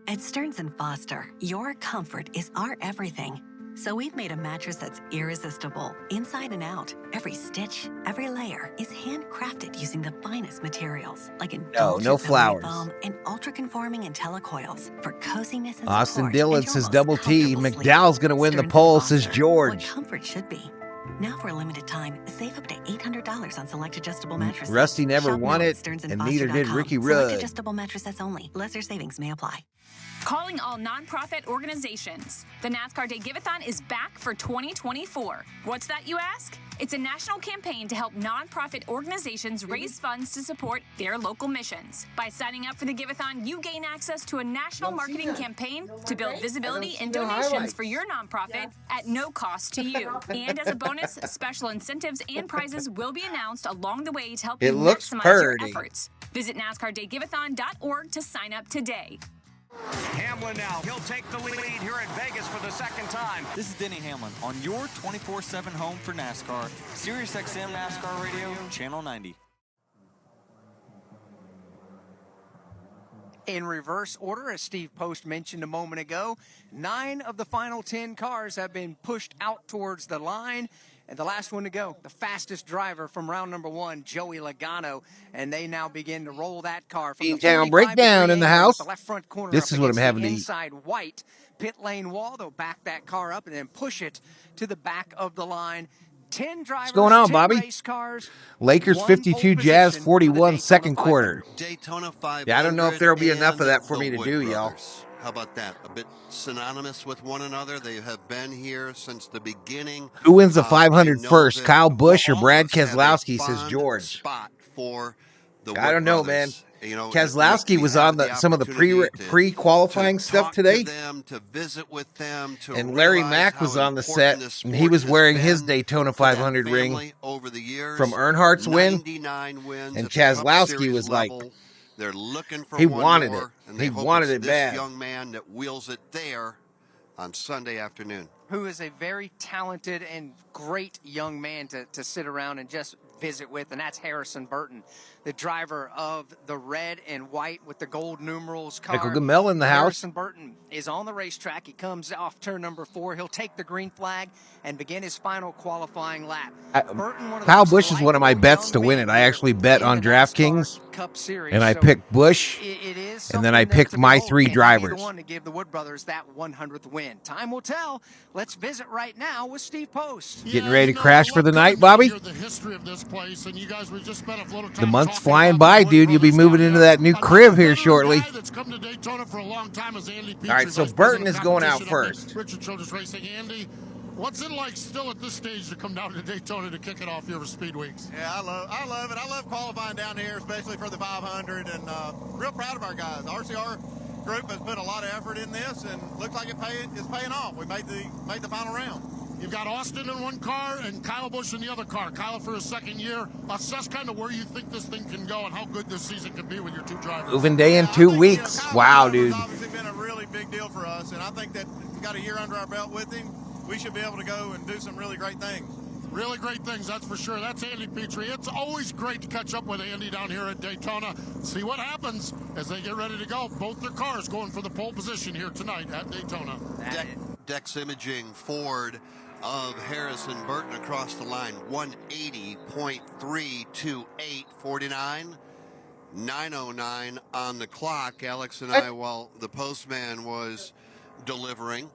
At Stearns & Foster, your comfort is our everything. So we've made a mattress that's irresistible, inside and out. Every stitch, every layer is handcrafted using the finest materials, like No flowers. foam and ultra-conforming IntelliCoils for coziness and Austin support Dillon and your says most double T. comfortable sleep. McDowell's going to win the Stearns & poll, says Foster, George. What comfort should be. Now for a limited time, save up to $800 on select adjustable mattresses. Rusty never Shop won now at it, and stearnsandfoster.com. neither did Ricky Select Rudd. adjustable mattress sets only. Lesser savings may apply. Calling all nonprofit organizations. The NASCAR Day Give-a-thon is back for 2024. What's that, you ask? It's a national campaign to help nonprofit organizations raise funds to support their local missions. By signing up for the Give-a-thon, you gain access to a national marketing campaign to build visibility and donations for your nonprofit at no cost to you. And as a bonus, special incentives and prizes will be announced along the way to help It you looks maximize your purty. efforts. Visit NASCARDayGiveathon.org to sign up today. Hamlin now. He'll take the lead here at Vegas for the second time. This is Denny Hamlin on your 24/7 home for NASCAR, SiriusXM NASCAR Radio, Channel 90. In reverse order, as Steve Post mentioned a moment ago, 9 of the final 10 cars have been pushed out towards the line. And the last one to go, the fastest driver from round number 1, Joey Logano. And they now begin to roll that car from the Town 45 breakdown in the degree angle house. with the left front corner This up is what I'm against having the to eat. inside white pit lane wall. They'll back that car up and then push it to the back of the line. 10 drivers, What's going on, 10 Bobby? race cars, Lakers 52, Jazz 41, second quarter. Daytona 500. Yeah, I don't know if there'll be enough of that for and me to the do, Wood y'all. Brothers. How about that? A bit synonymous with one another. They have been here since the beginning. Who wins the 500 I know first, that Kyle Busch or all Brad of us have a Keselowski, says fond George. Spot for the I Wood don't know, man. Brothers. You know, Keselowski we was had on some of the pre-qualifying stuff talk today. To them, to visit with them, to And Larry realize Mack how was on the important set, this and he was sport wearing has his been Daytona to that 500 ring family over the years. from Earnhardt's win. 99 wins And at the Cup Keselowski Series was like, level. They're looking for he one wanted more, it. and they He hope wanted it's it this bad. young man that wheels it there on Sunday afternoon. who is a very talented and great young man to sit around and just visit with, and that's Harrison Burton, the driver of the red and white with the gold numerals car. Michael Gamel in the house. Harrison Burton is on the racetrack. He comes off turn number 4. He'll take the green flag and begin his final qualifying lap. Burton, one of the Kyle most Busch is one of my bets to win it. I actually bet on DraftKings, Cup Series, and I so picked Busch, it is and then I something picked to my behold. 3 Can he be drivers. the one to give the Wood Brothers that 100th win? Time will tell. Let's visit right now with Steve Post. Getting ready to crash for the night, Bobby? The history of this place, and you guys, we just spent a little time The month's talking flying about by, the Wood dude. You'll be Brothers moving down into there. that new Another crib here veteran shortly. guy that's come to Daytona for a long time is Andy Petrie, All right, so Vice Burton President is of going out competition up first. at Richard Childress Racing. Andy, what's it like still at this stage to come down to Daytona to kick it off here for Speed Weeks? Yeah, I love it. I love qualifying down here, especially for the 500, and real proud of our guys. The RCR group has put a lot of effort in this, and looks like it's paying off. We made the final round. You've got Austin in one car and Kyle Busch in the other car. Kyle for his second year. Assess kind of where you think this thing can go and how good this season can be with your 2 drivers. Moving day in 2 weeks. Wow, dude. It's obviously been a really big deal for us, and I think that we got a year under our belt with him. We should be able to go and do some really great things. Really great things, that's for sure. That's Andy Petrie. It's always great to catch up with Andy down here at Daytona. See what happens as they get ready to go. Both their cars going for the pole position here tonight at Daytona. Dex Imaging Ford of Harrison Burton across the line, 180.32849. 909 on the clock. Alex and I, while the postman was delivering,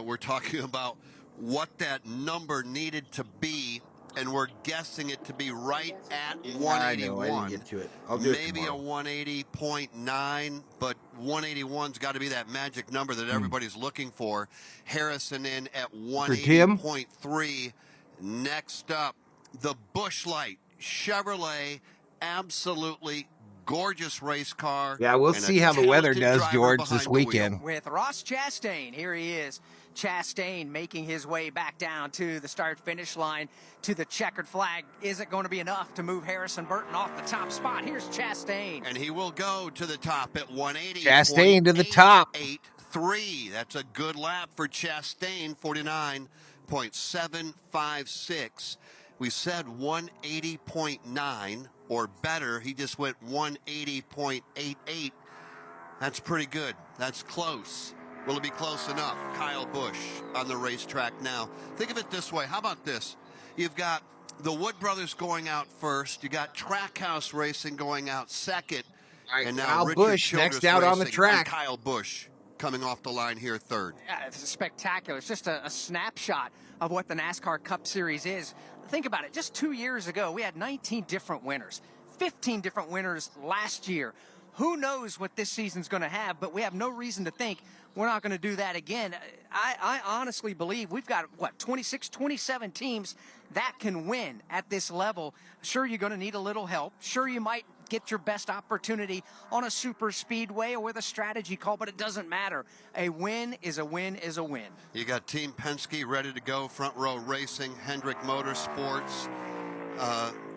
we're talking about what that number needed to be, and we're guessing it to be right at 181. I know, I didn't get to it. I'll do it Maybe tomorrow. a 180.9, but 181's got to be that magic number that everybody's looking for. Harrison in at Tim? 180.3. Next up, the Busch Light Chevrolet, absolutely gorgeous race car. Yeah, we'll and a see how the weather talented does, driver George, behind this the wheel. weekend. With Ross Chastain. Here he is. Chastain making his way back down to the start-finish line to the checkered flag. Isn't going to be enough to move Harrison Burton off the top spot. Here's Chastain. And he will go to the top at 180. Chastain to the top. 8.3. That's a good lap for Chastain, 49.756. We said 180.9 or better. He just went 180.88. That's pretty good. That's close. Will it be close enough? Kyle Busch on the racetrack now. Think of it this way. How about this? You've got the Wood Brothers going out first. You got Trackhouse Racing going out second. Right, and now Kyle Richard Busch Childress next out on the Racing track. and Kyle Busch coming off the line here third. Yeah, it's spectacular. It's just a snapshot of what the NASCAR Cup Series is. Think about it. Just 2 years ago, we had 19 different winners, 15 different winners last year. Who knows what this season's going to have, but we have no reason to think we're not going to do that again. I honestly believe we've got, 26, 27 teams that can win at this level. Sure, you're going to need a little help. Sure, you might get your best opportunity on a super speedway or with a strategy call, but it doesn't matter. A win is a win is a win. You got Team Penske ready to go, Front Row Racing, Hendrick Motorsports,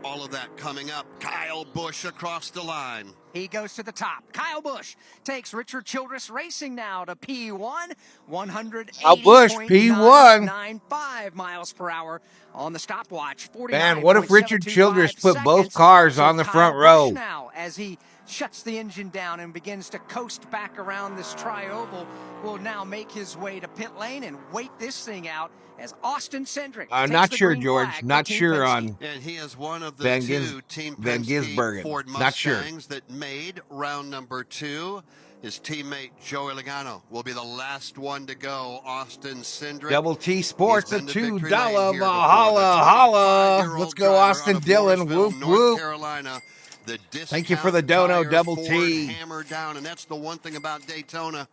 all of that coming up. Kyle Busch across the line. He goes to the top. Kyle Busch takes Richard Childress Racing now to P1, 180.995 miles per hour on the stopwatch. Man, what if Richard Childress put both cars on the front row? Now, as he shuts the engine down and begins to coast back around this tri-oval, will now make his way to pit lane and wait this thing out as Austin Cindric. Not sure, George. Not sure on And he is one of the Van two Team Van Penske Gisbergen. Ford Not sure. Mustangs that made round number 2. His teammate Joey Logano will be the last one to go. Austin Cindric. Double T Sports, a He's been to $2 victory lane here Valhalla, before. holla. 25-year-old Let's go, driver Austin out of Dillon. Mooresville, Whoop, North whoop. Carolina. The Thank you for the discount dono, tire Double Ford T. hammer down, and that's the one thing about Daytona.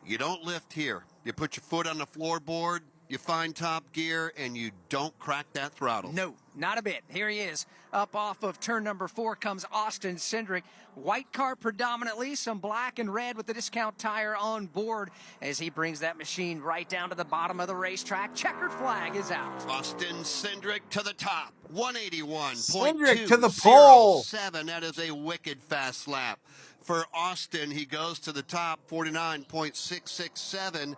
You don't lift here. You put your foot on the floorboard, you find top gear, and you don't crack that throttle. No, not a bit. Here he is. Up off of turn number 4 comes Austin Cindric. White car predominantly, some black and red with the discount tire on board as he brings that machine right down to the bottom of the racetrack. Checkered flag is out. Austin Cindric to the top. 181.207. Cindric to the pole. That is a wicked fast lap. For Austin, he goes to the top, 49.667.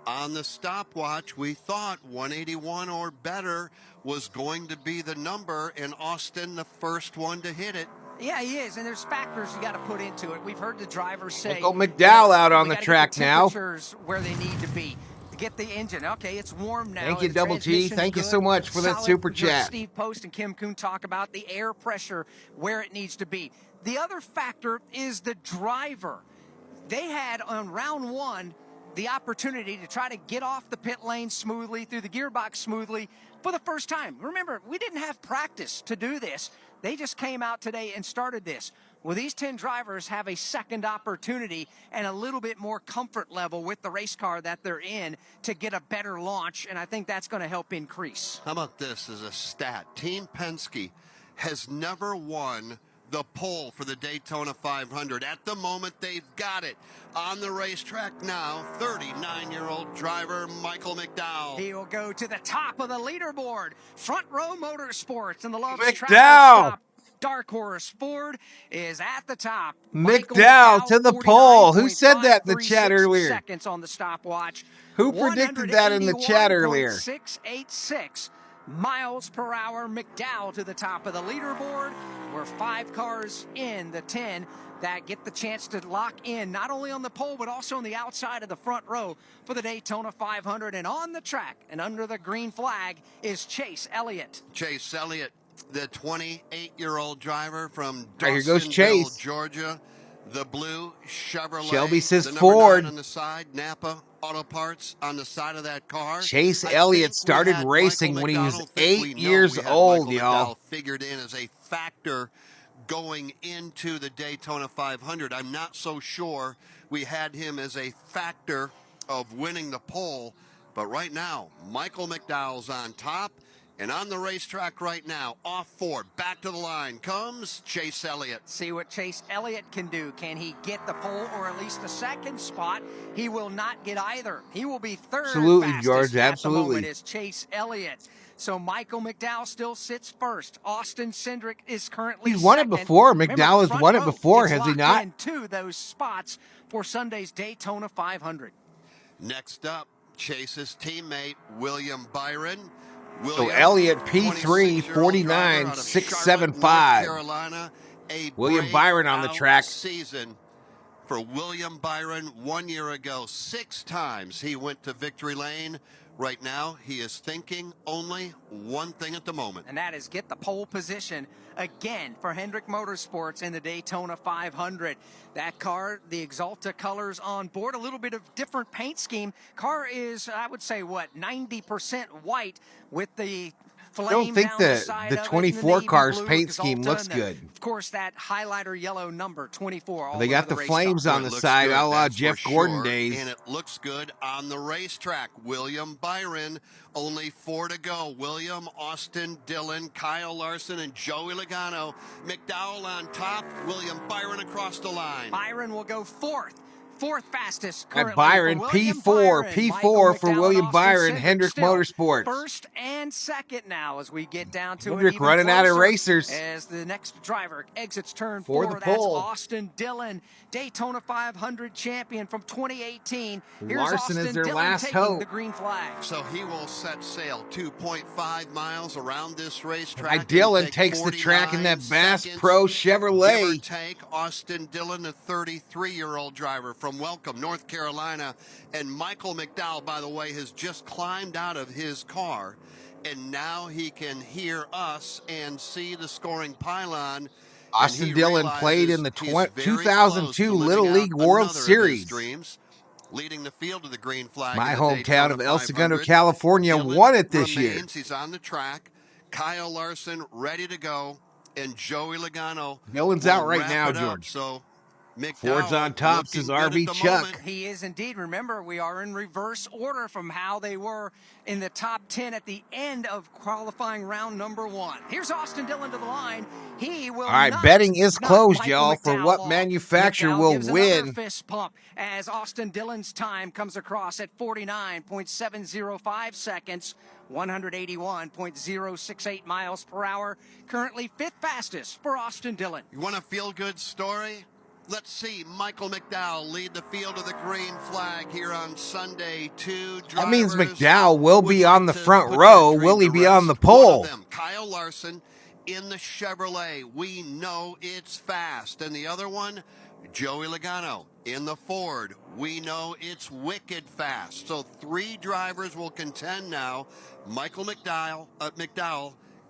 On the stopwatch, we thought 181 or better was going to be the number, and Austin the first one to hit it. Yeah, he is, and there's factors you got to put into it. We've heard the drivers say, Michael McDowell out on the track now. Temperatures where they need to be to get the engine. Okay, it's warm now. Thank you, The Double T. transmission's Thank you good, so much for that solid. super You heard chat. Steve Post and Kim Kuhn talk about the air pressure where it needs to be. The other factor is the driver. They had on round 1 the opportunity to try to get off the pit lane smoothly, through the gearbox smoothly for the first time. Remember, we didn't have practice to do this. They just came out today and started this. Well, these 10 drivers have a second opportunity and a little bit more comfort level with the race car that they're in to get a better launch, and I think that's going to help increase. How about this as a stat? Team Penske has never won the pole for the Daytona 500. At the moment, they've got it. On the racetrack now, 39-year-old driver Michael McDowell. He will go to the top of the leaderboard. Front Row Motorsports and the Love McDowell. Travel Stop. Dark Horse Ford is at the top. McDowell to the pole. Who said that in the chat earlier? Seconds on the stopwatch. Who predicted that in the chat earlier? 686 miles per hour. McDowell to the top of the leaderboard. We're 5 cars in the 10 that get the chance to lock in not only on the pole but also on the outside of the front row for the Daytona 500. And on the track and under the green flag is Chase Elliott. Chase Elliott, the 28-year-old driver from Here goes Dawsonville, Chase. Georgia. The blue Chevrolet. Shelby says the number Ford. 9 on the side, Napa Auto Parts on the side of that car. Chase Elliott started racing when he was 8 years old, y'all. Figured in as a factor going into the Daytona 500. I'm not so sure we had him as a factor of winning the pole, but right now, Michael McDowell's on top. And on the racetrack right now, off 4, back to the line comes Chase Elliott. See what Chase Elliott can do. Can he get the pole or at least the second spot? He will not get either. He will be third. Absolutely, fastest George, at absolutely. the moment is Chase Elliott. So Michael McDowell still sits first. Austin Cindric is currently He's won it second. before. Remember, McDowell has front won it row before, gets has he locked not? into those spots for Sunday's Daytona 500. Next up, Chase's teammate, William Byron. So Elliott P3 49.675. William Byron on the track. Season for William Byron 1 year ago. 6 times he went to victory lane. Right now, he is thinking only one thing at the moment. And that is get the pole position again for Hendrick Motorsports in the Daytona 500. That car, the Exalta colors on board, a little bit of different paint scheme. Car is, I would say, 90% white with the flame I don't think down the side the of it, 24 and the car's navy blue paint scheme Exalta, looks and good. Of course, that highlighter yellow number 24. All They got over the race flames car. on the It looks side, good, a la that's Jeff for Gordon sure. days. And it looks good on the racetrack. William Byron, only 4 to go. William, Austin Dillon, Kyle Larson, and Joey Logano. McDowell on top. William Byron across the line. Byron will go fourth fastest At currently Byron, for William P4 Byron. P4 Michael for McDowell William and Byron, Austin Hendrick still Motorsports. First and second now as we get down to Hendrick it even running out of closer racers. as the next driver exits turn For 4. the That's pole. Austin Dillon, Daytona 500 champion from 2018. Here's Larson Austin is their Dillon last taking hope. the green flag. So he will set sail 2.5 miles around this racetrack. Mike Dillon and take takes the track in that 49 Bass seconds. Pro Give or Chevrolet. take, Austin Dillon, a 33-year-old driver from Welcome, North Carolina. And Michael McDowell, by the way, has just climbed out of his car. And now he can hear us and see the scoring pylon. Austin Dillon played in the 2002 Little League World Series. Dreams, leading the field of the green flag. My in the hometown Daytona of El Segundo, 500. California, Dillon won it this year. remains. He's on the track. Kyle Larson ready to go, and Joey Logano. Dillon's will out right wrap now, it up. George. So Ford's on top, says RV Chuck. He is indeed. Remember, we are in reverse order from how they were in the top 10 at the end of qualifying round number 1. Here's Austin Dillon to the line. He will. All right, betting is closed, y'all, for what manufacturer will win. Fist pump as Austin Dillon's time comes across at 49.705 seconds, 181.068 miles per hour. Currently 5th fastest for Austin Dillon. You want a feel-good story? Let's see Michael McDowell lead the field of the green flag here on Sunday. That means McDowell will be on the front row. Will he be on the pole? Kyle Larson in the Chevrolet. We know it's fast. And the other one, Joey Logano in the Ford. We know it's wicked fast. So 3 drivers will contend now. Michael McDowell,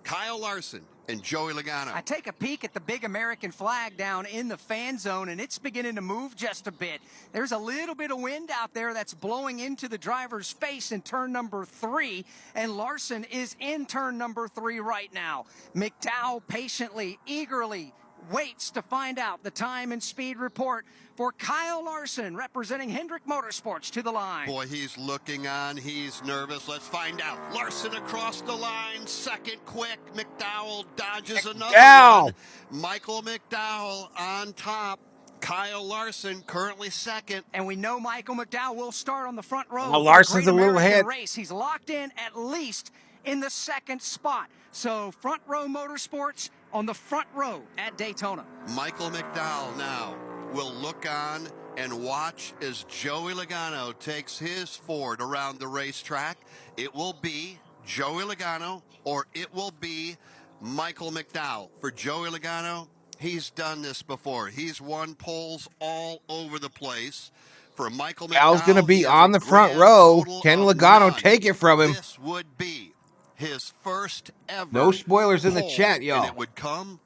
Kyle Larson, and Joey Logano. I take a peek at the big American flag down in the fan zone, and it's beginning to move just a bit. There's a little bit of wind out there that's blowing into the driver's face in turn number 3, and Larson is in turn number 3 right now. McDowell patiently, eagerly waits to find out the time and speed report for Kyle Larson, representing Hendrick Motorsports, to the line. Boy, he's looking on. He's nervous. Let's find out. Larson across the line. Second quick. McDowell dodges another one. Michael McDowell on top. Kyle Larson currently second. And we know Michael McDowell will start on the front row. Well, Larson's a little ahead. Race. He's locked in at least in the 2nd spot. So front row Motorsports on the front row at Daytona. Michael McDowell now will look on and watch as Joey Logano takes his Ford around the racetrack. It will be Joey Logano or it will be Michael McDowell. For Joey Logano, he's done this before. He's won poles all over the place. For Michael McDowell, Al's going to be on the front row. Can Logano take it from him? This would be his first ever. No spoilers in the chat, y'all. And it would come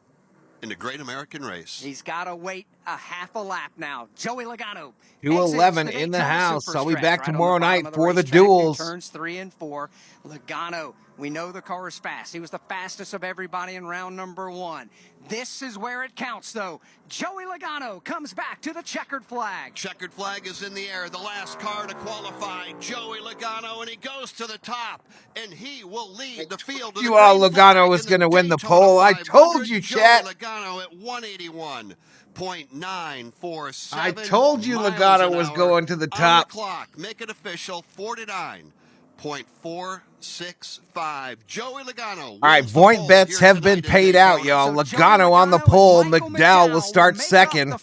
in the Great American Race. He's got to wait a half a lap now. Joey Logano. 211 in the house. I'll be back tomorrow night for the duels. Turns 3 and 4. Logano, we know the car is fast. He was the fastest of everybody in round number 1. This is where it counts, though. Joey Logano comes back to the checkered flag. Checkered flag is in the air. The last car to qualify, Joey Logano, and he goes to the top, and he will lead the field. You all, Logano was going to win the pole. I told you, chat. Joey Logano at 181.947. I told you Logano was going to the top. On the clock, make it official, 49.465. Joey Logano. All right, point bets have been paid out, y'all. Logano on the pole. McDowell will start second.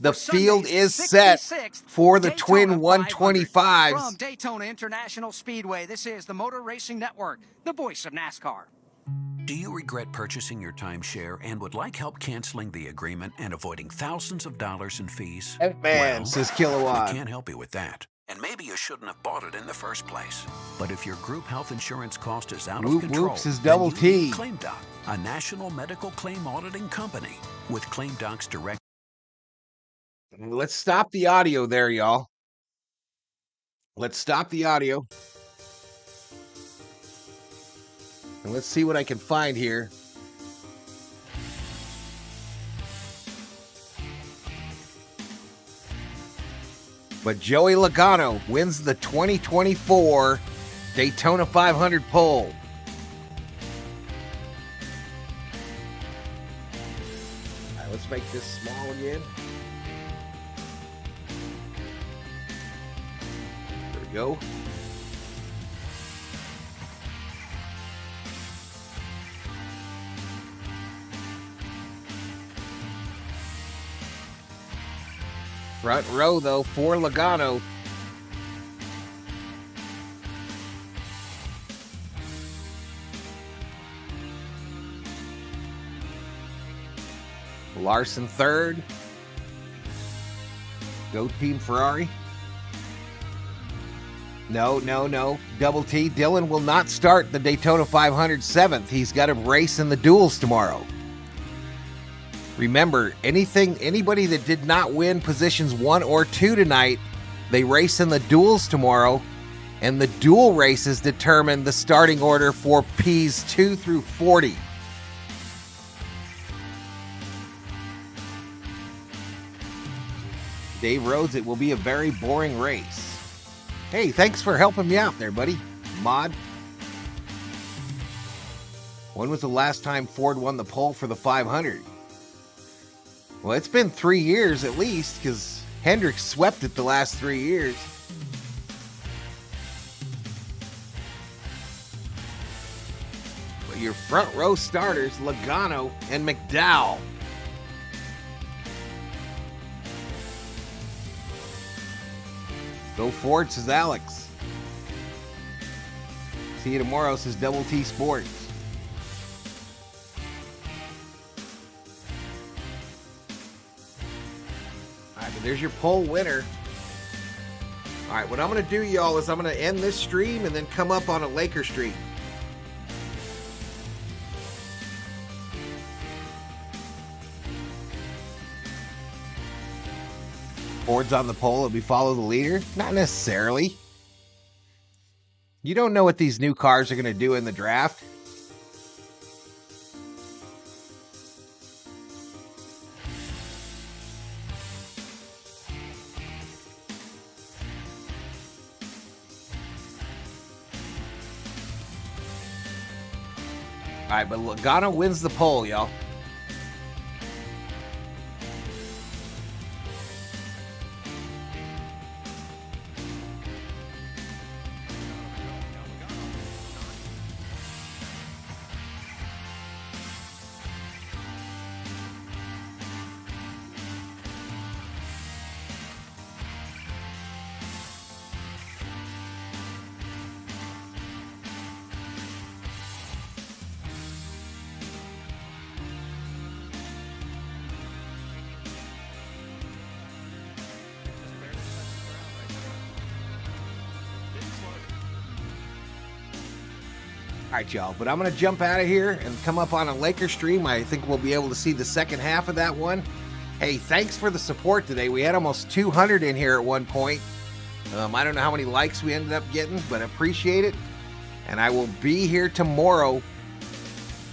The field is set for the twin 125s. From Daytona International Speedway, this is the Motor Racing Network, the voice of NASCAR. Do you regret purchasing your timeshare and would like help canceling the agreement and avoiding thousands of dollars in fees? Man, says Kilowatt. We can't help you with that. And maybe you shouldn't have bought it in the first place. But if your group health insurance cost is out of control, Whoops is double T. ClaimDoc, a national medical claim auditing company with ClaimDoc's direct. Let's stop the audio there, y'all. Let's stop the audio. And let's see what I can find here. But Joey Logano wins the 2024 Daytona 500 pole. All right, let's make this small again. There we go. Front row, though, for Logano. Larson third. Go Team Ferrari. No. Double T. Dillon will not start the Daytona 500 7th. He's got to race in the duels tomorrow. Remember, anybody that did not win positions 1 or 2 tonight, they race in the duels tomorrow, and the duel races determine the starting order for Ps 2 through 40. Dave Rhodes, it will be a very boring race. Hey, thanks for helping me out there, buddy. Mod. When was the last time Ford won the pole for the 500? Well, it's been 3 years at least, because Hendrick swept it the last 3 years. But your front row starters, Logano and McDowell. Go Ford, says Alex. See you tomorrow, says Double T Sports. All right, but there's your pole winner. All right, what I'm going to do, y'all, is I'm going to end this stream and then come up on a Laker Street. Ford's on the pole if we follow the leader? Not necessarily. You don't know what these new cars are going to do in the draft. All right, but Logano wins the pole, y'all. All right, y'all, but I'm going to jump out of here and come up on a Laker stream. I think we'll be able to see the second half of that one. Hey, thanks for the support today. We had almost 200 in here at one point. I don't know how many likes we ended up getting, but appreciate it. And I will be here tomorrow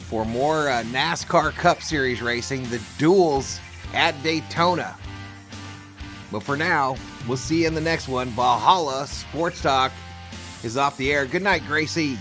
for more NASCAR Cup Series racing, the duels at Daytona. But for now, we'll see you in the next one. Valhalla Sports Talk is off the air. Good night, Gracie.